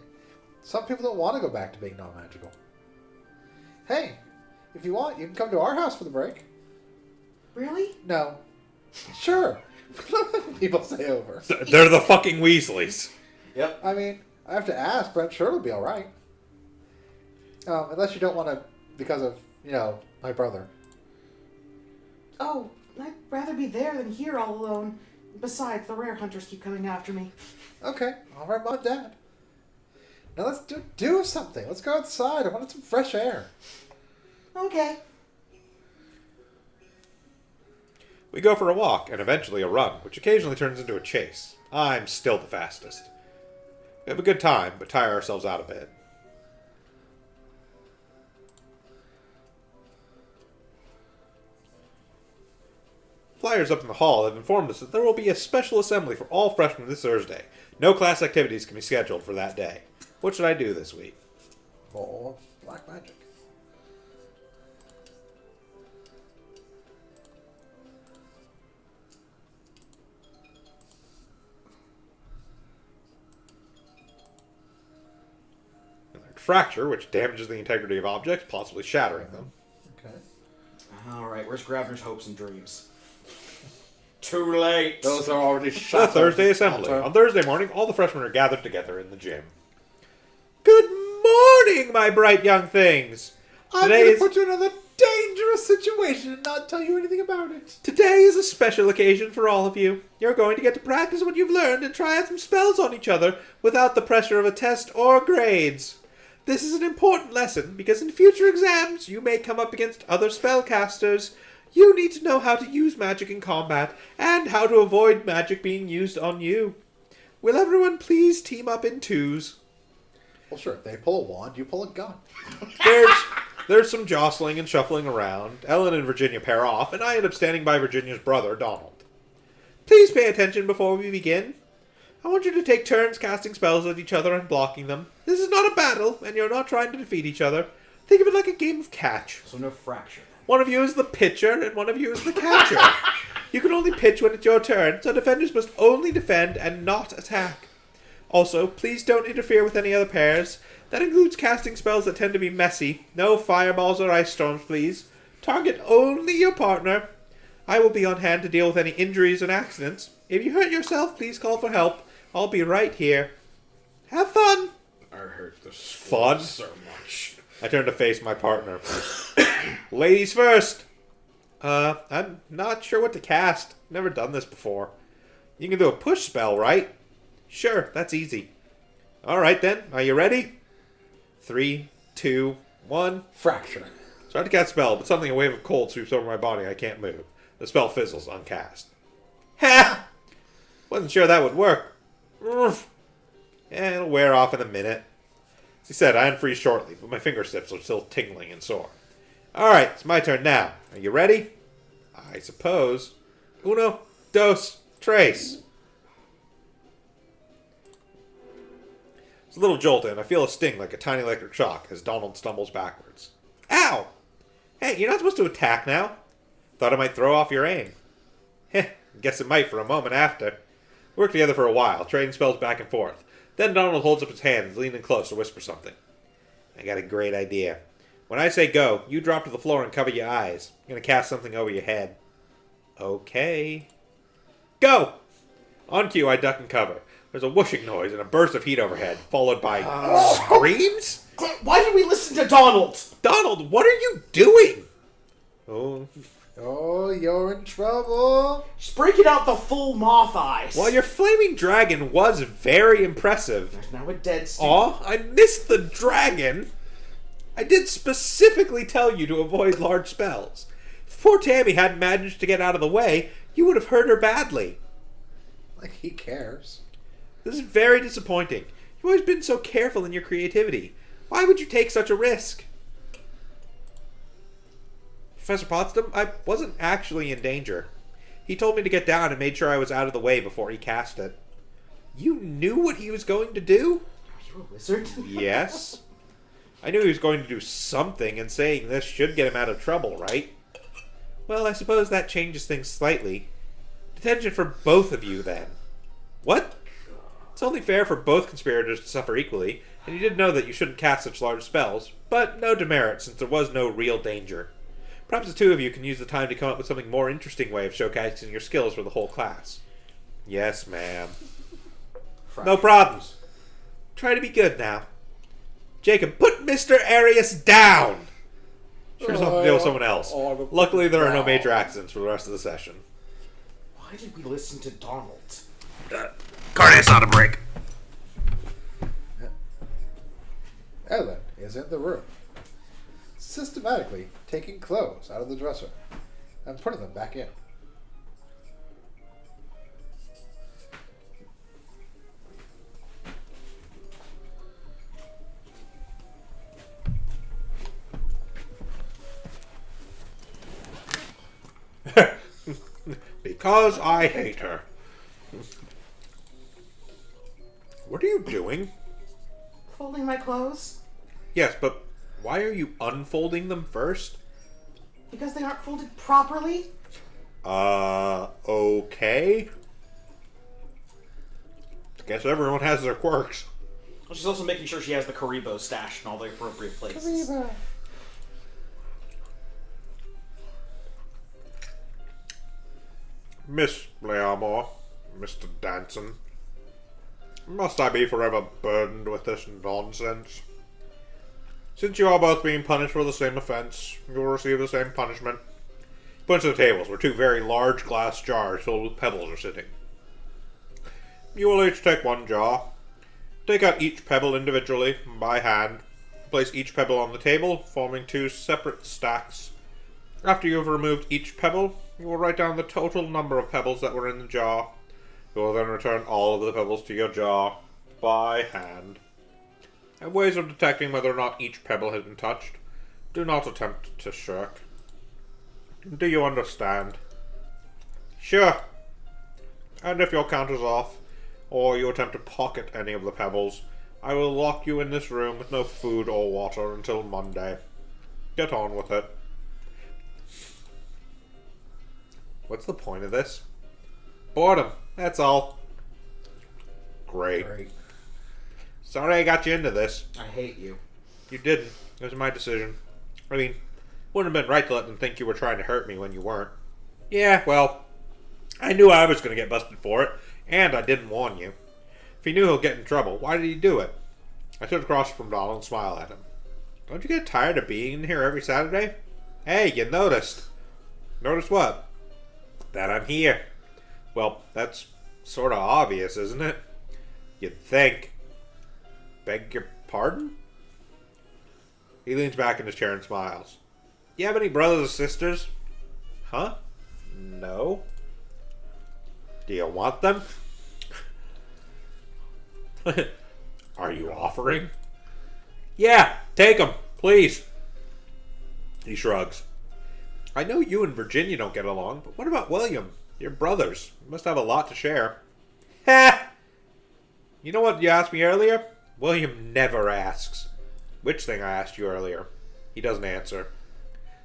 Some people don't want to go back to being non-magical. Hey, if you want, you can come to our house for the break. Really? No. Sure. People stay over. They're the fucking Weasleys. Yep. I mean, I have to ask, but I'm sure it'll be alright. Unless you don't want to, because of, my brother. Oh, I'd rather be there than here all alone. Besides, the rare hunters keep coming after me. Okay, alright, Mom, Dad. Now let's do something. Let's go outside. I wanted some fresh air. Okay. We go for a walk, and eventually a run, which occasionally turns into a chase. I'm still the fastest. We have a good time, but tire ourselves out a bit. Flyers up in the hall have informed us that there will be a special assembly for all freshmen this Thursday. No class activities can be scheduled for that day. What should I do this week? More black magic. Fracture, which damages the integrity of objects, possibly shattering them. Okay. Alright, where's Gravener's hopes and dreams? Too late! Those are already The shot. Thursday assembly. On Thursday morning, all the freshmen are gathered together in the gym. Good morning, my bright young things. I'm Today going is to put you in another dangerous situation and not tell you anything about it. Today is a special occasion for all of you. You're going to get to practice what you've learned and try out some spells on each other without the pressure of a test or grades. This is an important lesson because in future exams you may come up against other spellcasters. You need to know how to use magic in combat, and how to avoid magic being used on you. Will everyone please team up in twos? Well, sure. If they pull a wand, you pull a gun. There's some jostling and shuffling around. Ellen and Virginia pair off, and I end up standing by Virginia's brother, Donald. Please pay attention before we begin. I want you to take turns casting spells at each other and blocking them. This is not a battle, and you're not trying to defeat each other. Think of it like a game of catch. So no fracture. One of you is the pitcher, and one of you is the catcher. You can only pitch when it's your turn, so defenders must only defend and not attack. Also, please don't interfere with any other pairs. That includes casting spells that tend to be messy. No fireballs or ice storms, please. Target only your partner. I will be on hand to deal with any injuries and accidents. If you hurt yourself, please call for help. I'll be right here. Have fun! I hurt this Fun? so much. I turn to face my partner. Ladies first! I'm not sure what to cast. Never done this before. You can do a push spell, right? Sure, that's easy. Alright then, are you ready? 3, 2, 1. Fracture. Start to cast spell, but suddenly a wave of cold sweeps over my body. I can't move. The spell fizzles, uncast. Ha! Wasn't sure that would work. Oof. Yeah, it'll wear off in a minute. As he said, I unfreeze shortly, but my fingertips are still tingling and sore. Alright, it's my turn now. Are you ready? I suppose. Uno, dos, tres. It's a little jolty, and I feel a sting like a tiny electric shock as Donald stumbles backwards. Ow! Hey, you're not supposed to attack now. Thought I might throw off your aim. Heh, guess it might for a moment after. We work together for a while, trading spells back and forth. Then Donald holds up his hand, leaning close to whisper something. I got a great idea. When I say go, you drop to the floor and cover your eyes. I'm going to cast something over your head. Okay. Go! On cue, I duck and cover. There's a whooshing noise and a burst of heat overhead, followed by screams? Why did we listen to Donald? Donald, what are you doing? Oh, Oh, you're in trouble. Just breaking out the full moth eyes. well, your flaming dragon was very impressive. There's now a dead student. Aw, I missed the dragon. I did specifically tell you to avoid large spells. If poor Tammy hadn't managed to get out of the way, you would have hurt her badly. Like he cares. This is very disappointing. You've always been so careful in your creativity. Why would you take such a risk? Professor Potsdam, I wasn't actually in danger. He told me to get down and made sure I was out of the way before he cast it. You knew what he was going to do? Are you a wizard? Yes. I knew he was going to do something, and saying this should get him out of trouble, right? Well, I suppose that changes things slightly. Detention for both of you, then. What? It's only fair for both conspirators to suffer equally, and you did know that you shouldn't cast such large spells, but no demerit since there was no real danger. Perhaps the two of you can use the time to come up with something more interesting way of showcasing your skills for the whole class. Yes, ma'am. No problems. Try to be good now. Jacob, put Mr. Arius down! Sure as I'll have to deal with someone else. Luckily, there are no major accidents for the rest of the session. Why did we listen to Donald? Cardi's on a break. Ellen is in the room, systematically taking clothes out of the dresser and putting them back in. Because I hate her. What are you doing? Folding my clothes Yes, but why are you unfolding them first? because they aren't folded properly. Okay. Guess everyone has their quirks. Well, she's also making sure she has the Karibo stashed in all the appropriate places. Miss Leamore, Mr. Danson, must I be forever burdened with this nonsense? Since you are both being punished for the same offense, you will receive the same punishment. Points to the tables where two very large glass jars filled with pebbles are sitting. You will each take one jar. Take out each pebble individually, by hand. Place each pebble on the table, forming two separate stacks. After you have removed each pebble, you will write down the total number of pebbles that were in the jar. You will then return all of the pebbles to your jar by hand. I have ways of detecting whether or not each pebble has been touched. Do not attempt to shirk. Do you understand? Sure. And if your count is off, or you attempt to pocket any of the pebbles, I will lock you in this room with no food or water until Monday. Get on with it. What's the point of this? Boredom, that's all. Great. Sorry I got you into this. I hate you. You didn't. It was my decision. I mean, wouldn't have been right to let them think you were trying to hurt me when you weren't. Yeah, well, I knew I was going to get busted for it, and I didn't warn you. If he knew he'll get in trouble, why did he do it? I stood across from Donald and smiled at him. Don't you get tired of being in here every Saturday? Hey, you noticed. Noticed what? That I'm here. Well, that's sort of obvious, isn't it? You'd think. Beg your pardon? He leans back in his chair and smiles. Do you have any brothers or sisters? Huh? No. Do you want them? Are you offering? Yeah, take them, please. He shrugs. I know you and Virginia don't get along, but what about William? You're brothers. You must have a lot to share. Ha! You know what you asked me earlier? William never asks. Which thing I asked you earlier? He doesn't answer.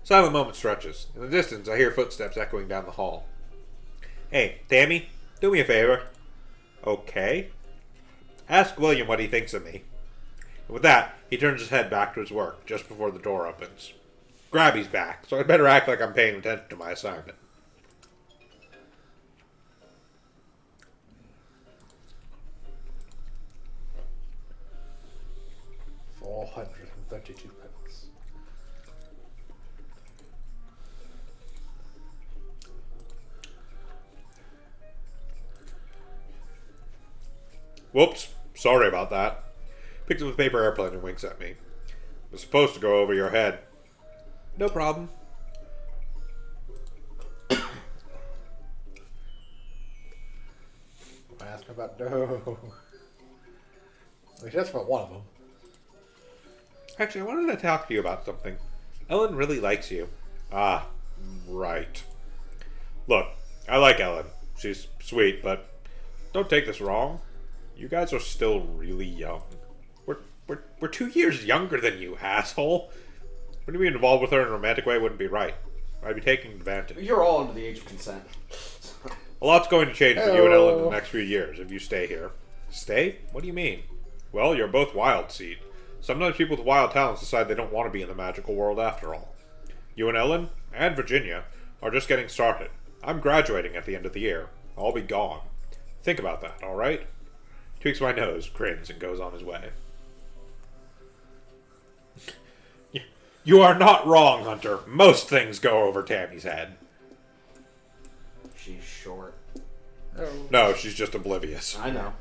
Silent moment stretches. In the distance, I hear footsteps echoing down the hall. Hey, Tammy, do me a favor. Okay. Ask William what he thinks of me. And with that, he turns his head back to his work just before the door opens. Grabby's back, so I'd better act like I'm paying attention to my assignment. £432. Whoops. Sorry about that. Picks up the paper airplane and winks at me. It was supposed to go over your head. No problem. Ask about no. At least that's about one of them. Actually, I wanted to talk to you about something. Ellen really likes you. Ah, right. Look, I like Ellen. She's sweet, but don't take this wrong. You guys are still really young. We're 2 years younger than you, asshole. When you being involved with her in a romantic way wouldn't be right. I'd be taking advantage. You're all under the age of consent. A lot's going to change for you and Ellen in the next few years if you stay here. Stay? What do you mean? Well, you're both wild seed. Sometimes people with wild talents decide they don't want to be in the magical world after all. You and Ellen, and Virginia, are just getting started. I'm graduating at the end of the year. I'll be gone. Think about that, alright? Tweaks my nose, grins, and goes on his way. You are not wrong, Hunter. Most things go over Tammy's head. She's short. No, she's just oblivious. I know.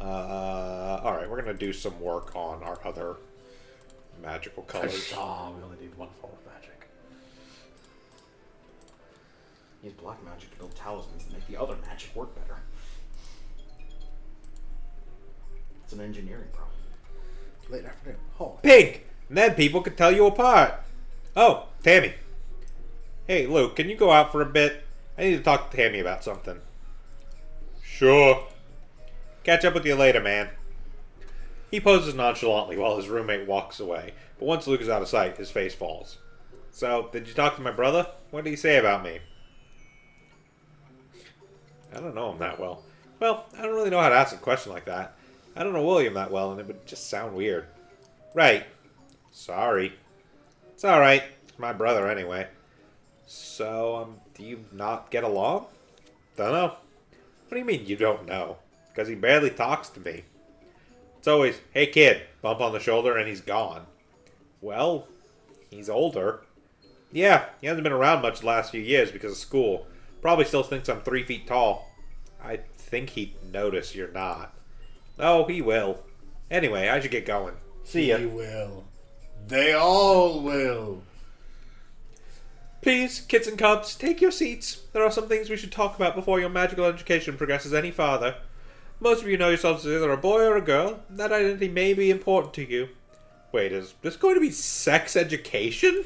Alright, we're gonna do some work on our other magical colors. Oh, we only need one form of magic. Use black magic to build talismans to make the other magic work better. It's an engineering problem. Late afternoon. Oh. Pink! And then people could tell you apart. Oh, Tammy. Hey, Luke, can you go out for a bit? I need to talk to Tammy about something. Sure. Catch up with you later, man. He poses nonchalantly while his roommate walks away, but once Luke is out of sight, his face falls. So, did you talk to my brother? What did he say about me? I don't know him that well. Well, I don't really know how to ask a question like that. I don't know William that well, and it would just sound weird. Right. Sorry. It's alright. It's my brother anyway. So, do you not get along? Dunno. What do you mean you don't know? Because he barely talks to me. It's always, hey kid, bump on the shoulder and he's gone. Well, he's older. Yeah, he hasn't been around much the last few years because of school. Probably still thinks I'm 3 feet tall. I think he'd notice you're not. Oh, he will. Anyway, I should get going. See ya. He will. They all will. Please, kids and cubs, take your seats. There are some things we should talk about before your magical education progresses any farther. Most of you know yourselves as either a boy or a girl. That identity may be important to you. Wait, is this going to be sex education?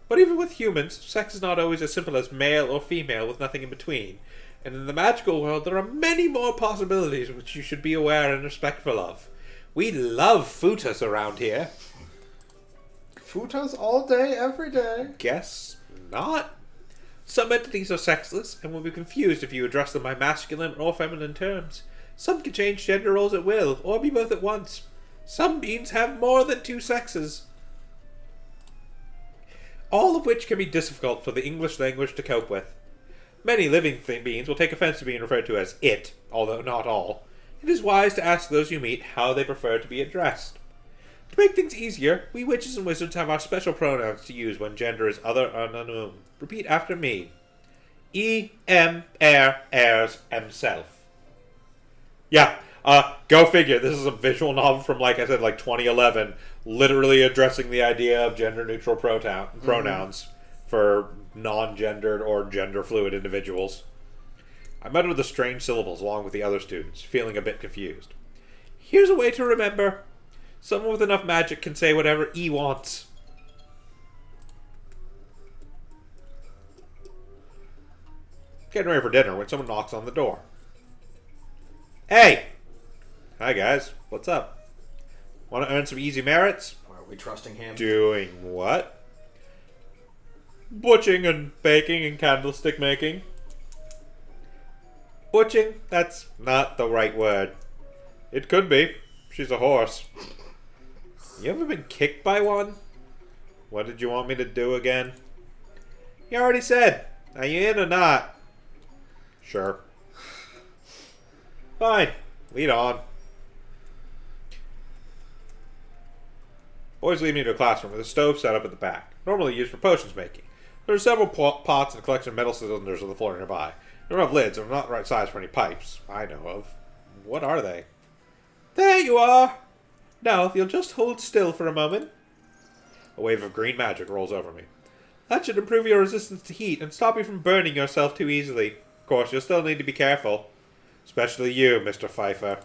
But even with humans, sex is not always as simple as male or female with nothing in between. And in the magical world, there are many more possibilities which you should be aware and respectful of. We love futas around here. Futas all day, every day. Guess not. Some entities are sexless and will be confused if you address them by masculine or feminine terms. Some can change gender roles at will, or be both at once. Some beings have more than two sexes. All of which can be difficult for the English language to cope with. Many living beings will take offense to being referred to as it, although not all. It is wise to ask those you meet how they prefer to be addressed. To make things easier, we witches and wizards have our special pronouns to use when gender is other or unknown. Repeat after me. Airs, himself. Yeah, go figure. This is a visual novel from, like I said, like 2011, literally addressing the idea of gender-neutral pronouns for non-gendered or gender-fluid individuals. I met with the strange syllables along with the other students, feeling a bit confused. Here's a way to remember. Someone with enough magic can say whatever he wants. Getting ready for dinner when someone knocks on the door. Hey! Hi guys, what's up? Want to earn some easy merits? Are we trusting him? Doing what? Butching and baking and candlestick making. Butching? That's not the right word. It could be. She's a horse. You ever been kicked by one? What did you want me to do again? You already said. Are you in or not? Sure. Fine. Lead on. Boys lead me to a classroom with a stove set up at the back, normally used for potions making. There are several pots and a collection of metal cylinders on the floor nearby. They don't have lids and are not the right size for any pipes I know of. What are they? There you are! Now, if you'll just hold still for a moment. A wave of green magic rolls over me. That should improve your resistance to heat and stop you from burning yourself too easily. Of course, you'll still need to be careful. Especially you, Mr. Pfeiffer.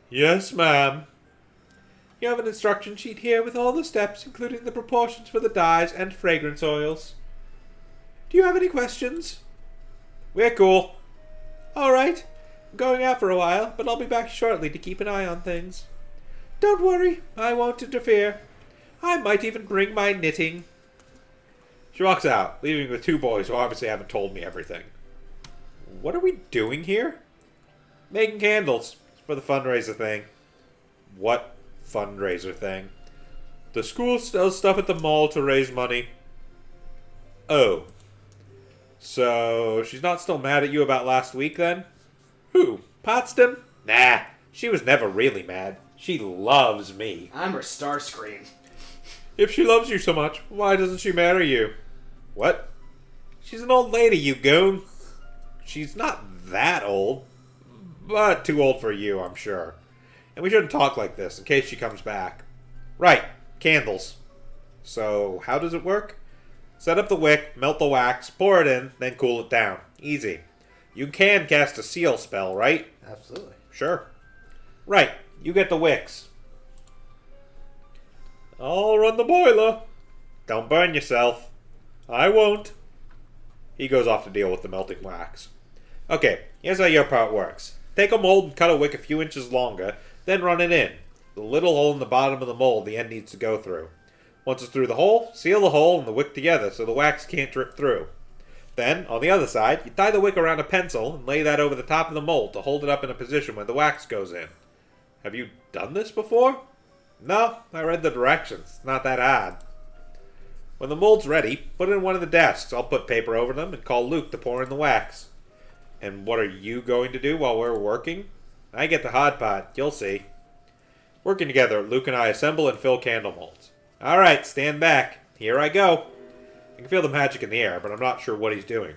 Yes, ma'am. You have an instruction sheet here with all the steps, including the proportions for the dyes and fragrance oils. Do you have any questions? We're cool. All right. I'm going out for a while, but I'll be back shortly to keep an eye on things. Don't worry, I won't interfere. I might even bring my knitting. She walks out, leaving me with two boys who obviously haven't told me everything. What are we doing here? Making candles for the fundraiser thing. What fundraiser thing? The school sells stuff at the mall to raise money. Oh. So, she's not still mad at you about last week then? Who? Potsdam? Nah, she was never really mad. She loves me. I'm her Starscream. If she loves you so much, why doesn't she marry you? What? She's an old lady, you goon. She's not that old, but too old for you, I'm sure. And we shouldn't talk like this in case she comes back. Right, candles. So, how does it work? Set up the wick, melt the wax, pour it in, then cool it down. Easy. You can cast a seal spell, right? Absolutely. Sure. Right, you get the wicks. I'll run the boiler. Don't burn yourself. I won't. He goes off to deal with the melting wax. Okay, here's how your part works. Take a mold and cut a wick a few inches longer, then run it in. The little hole in the bottom of the mold the end needs to go through. Once it's through the hole, seal the hole and the wick together so the wax can't drip through. Then, on the other side, you tie the wick around a pencil and lay that over the top of the mold to hold it up in a position when the wax goes in. Have you done this before? No, I read the directions. It's not that hard. When the mold's ready, put it in one of the desks. I'll put paper over them and call Luke to pour in the wax. And what are you going to do while we're working? I get the hard part. You'll see. Working together, Luke and I assemble and fill candle molds. Alright, stand back. Here I go. I can feel the magic in the air, but I'm not sure what he's doing.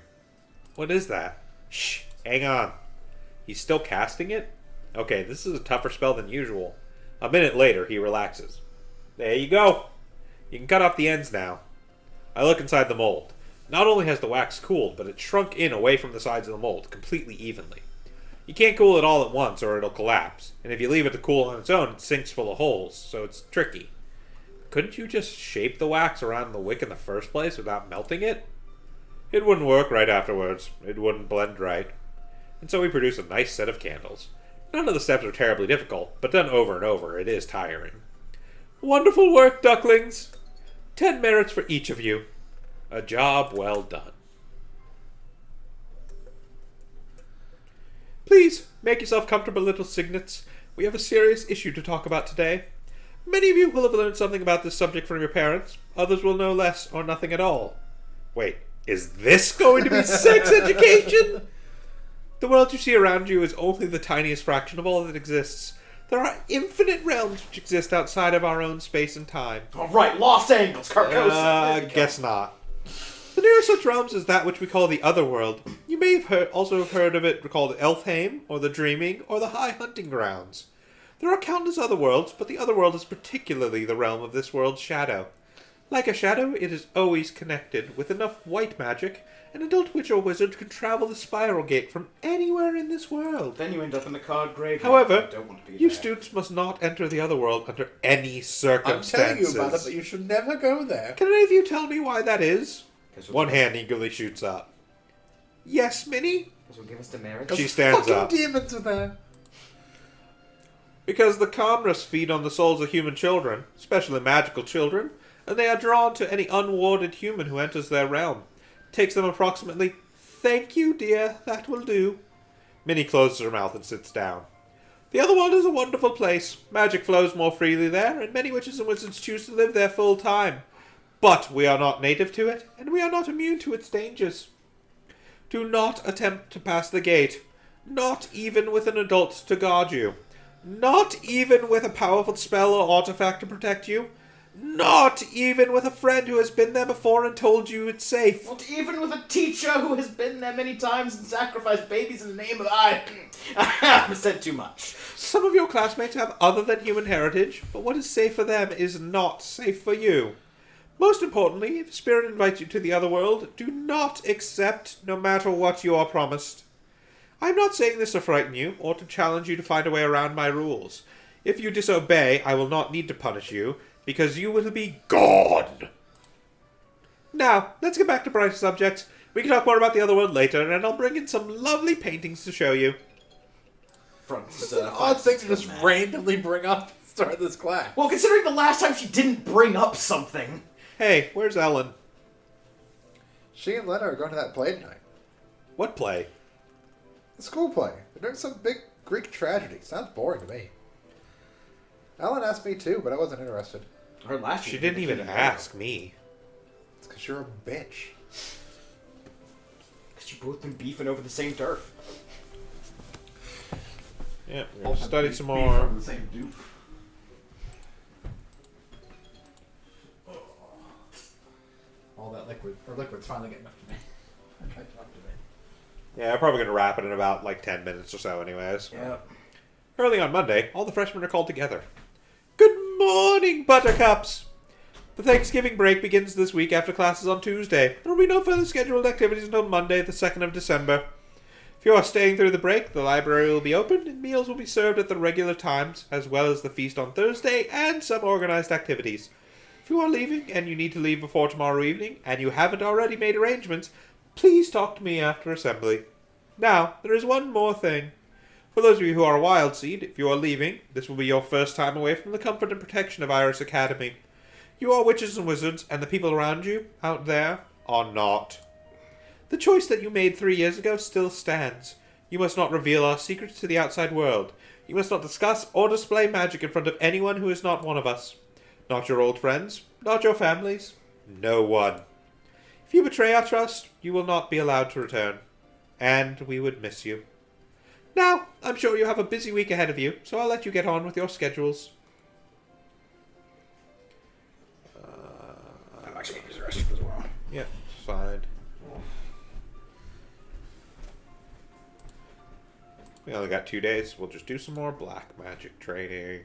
What is that? Shh, hang on. He's still casting it? Okay, this is a tougher spell than usual. A minute later, he relaxes. There you go. You can cut off the ends now. I look inside the mold. Not only has the wax cooled, but it's shrunk in away from the sides of the mold, completely evenly. You can't cool it all at once or it'll collapse, and if you leave it to cool on its own, it sinks full of holes, so it's tricky. Couldn't you just shape the wax around the wick in the first place without melting it? It wouldn't work right afterwards. It wouldn't blend right. And so we produce a nice set of candles. None of the steps are terribly difficult, but done over and over, it is tiring. Wonderful work, ducklings! 10 merits for each of you. A job well done. Please, make yourself comfortable, little cygnets. We have a serious issue to talk about today. Many of you will have learned something about this subject from your parents. Others will know less or nothing at all. Wait, is this going to be sex education? The world you see around you is only the tiniest fraction of all that exists. There are infinite realms which exist outside of our own space and time. All right, Lost Angles, Carcosa. Guess not. The nearest such realms is that which we call the Otherworld. You may have also heard of it called Elfheim, or the Dreaming, or the High Hunting Grounds. There are countless other worlds, but the Otherworld is particularly the realm of this world's shadow. Like a shadow, it is always connected. With enough white magic, an adult witch or wizard can travel the spiral gate from anywhere in this world. Then you end up in the cod graveyard. However, I don't want to be you there. students must not enter the Otherworld under any I'm circumstances. telling you about it, but you should never go there. Can any of you tell me why that is? 'Cause One hand eagerly shoots up. Yes, Minnie? This will give us demerits. She stands Fucking up. demons are there. Because the Comras feed on the souls of human children, especially magical children, and they are drawn to any unwarded human who enters their realm. It takes them approximately, thank you, dear, that will do. Minnie closes her mouth and sits down. The Otherworld is a wonderful place. Magic flows more freely there, and many witches and wizards choose to live there full time. But we are not native to it, and we are not immune to its dangers. Do not attempt to pass the gate, not even with an adult to guard you. Not even with a powerful spell or artifact to protect you. Not even with a friend who has been there before and told you it's safe. Not even with a teacher who has been there many times and sacrificed babies in the name of I said too much. Some of your classmates have other than human heritage, but what is safe for them is not safe for you. Most importantly, if a spirit invites you to the Otherworld, do not accept no matter what you are promised. I'm not saying this to frighten you, or to challenge you to find a way around my rules. If you disobey, I will not need to punish you, because you will be gone. Now, let's get back to brighter subjects. We can talk more about the Otherworld later, and I'll bring in some lovely paintings to show you. It's an odd thing to just randomly bring up at the start of this class. Well, considering the last time she didn't bring up something. Hey, where's Ellen? She and Lena are going to that play tonight. What play? The school play. They're doing some big Greek tragedy. Sounds boring to me. Ellen asked me too, but I wasn't interested. Her last She year, didn't we even couldn't ask me. It's because you're a bitch. Because you've both been beefing over the same turf. Yeah, we're gonna study some more. The same dupe. All that liquid's finally getting up to me. Yeah, I'm probably going to wrap it in about like 10 minutes or so anyways. Yeah. Early on Monday, all the freshmen are called together. Good morning, Buttercups! The Thanksgiving break begins this week after classes on Tuesday. There will be no further scheduled activities until Monday, the 2nd of December. If you are staying through the break, the library will be open and meals will be served at the regular times, as well as the feast on Thursday and some organized activities. If you are leaving and you need to leave before tomorrow evening, and you haven't already made arrangements, please talk to me after assembly. Now, there is one more thing. For those of you who are a wild seed, if you are leaving, this will be your first time away from the comfort and protection of Iris Academy. You are witches and wizards, and the people around you, out there, are not. The choice that you made 3 years ago still stands. You must not reveal our secrets to the outside world. You must not discuss or display magic in front of anyone who is not one of us. Not your old friends, not your families, no one. If you betray our trust, you will not be allowed to return. And we would miss you. Now, I'm sure you have a busy week ahead of you, so I'll let you get on with your schedules. I'd like to use the restroom as well. Yeah, fine. We only got 2 days. We'll just do some more black magic training.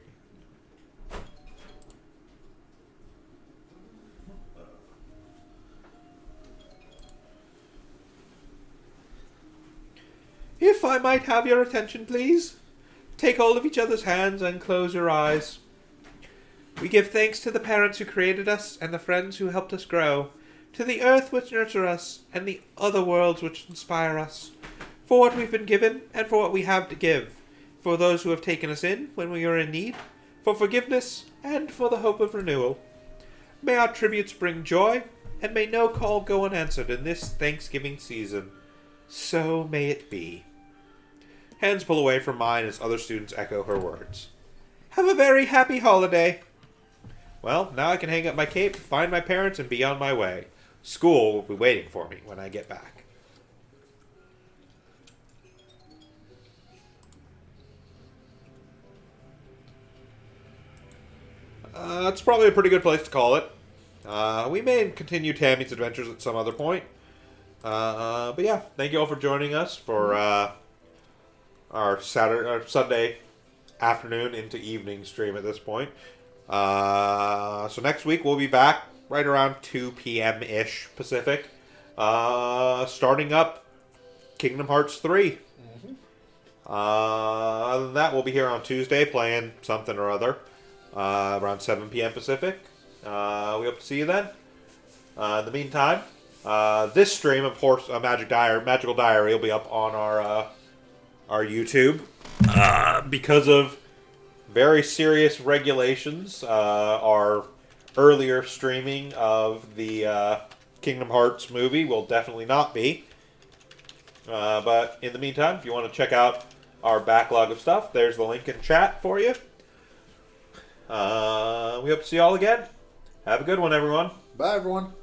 I might have your attention, please. Take hold of each other's hands and close your eyes. We give thanks to the parents who created us and the friends who helped us grow, to the earth which nurture us and the other worlds which inspire us, for what we've been given and for what we have to give, for those who have taken us in when we are in need, for forgiveness and for the hope of renewal. May our tributes bring joy, and may no call go unanswered in this Thanksgiving season. So may it be. Hands pull away from mine as other students echo her words. Have a very happy holiday. Well, now I can hang up my cape, find my parents, and be on my way. School will be waiting for me when I get back. That's probably a pretty good place to call it. We may continue Tammy's adventures at some other point. But yeah, thank you all for joining us for our Sunday afternoon into evening stream at this point. So next week we'll be back right around 2 p.m.-ish Pacific. Starting up Kingdom Hearts 3. Other than that, we'll be here on Tuesday playing something or other. Around 7 p.m. Pacific. We hope to see you then. In the meantime, this stream of Magical Diary will be up on our YouTube. Because of very serious regulations, our earlier streaming of the Kingdom Hearts movie will definitely not be. But in the meantime, if you want to check out our backlog of stuff, there's the link in chat for you. We hope to see you all again. Have a good one, everyone. Bye, everyone.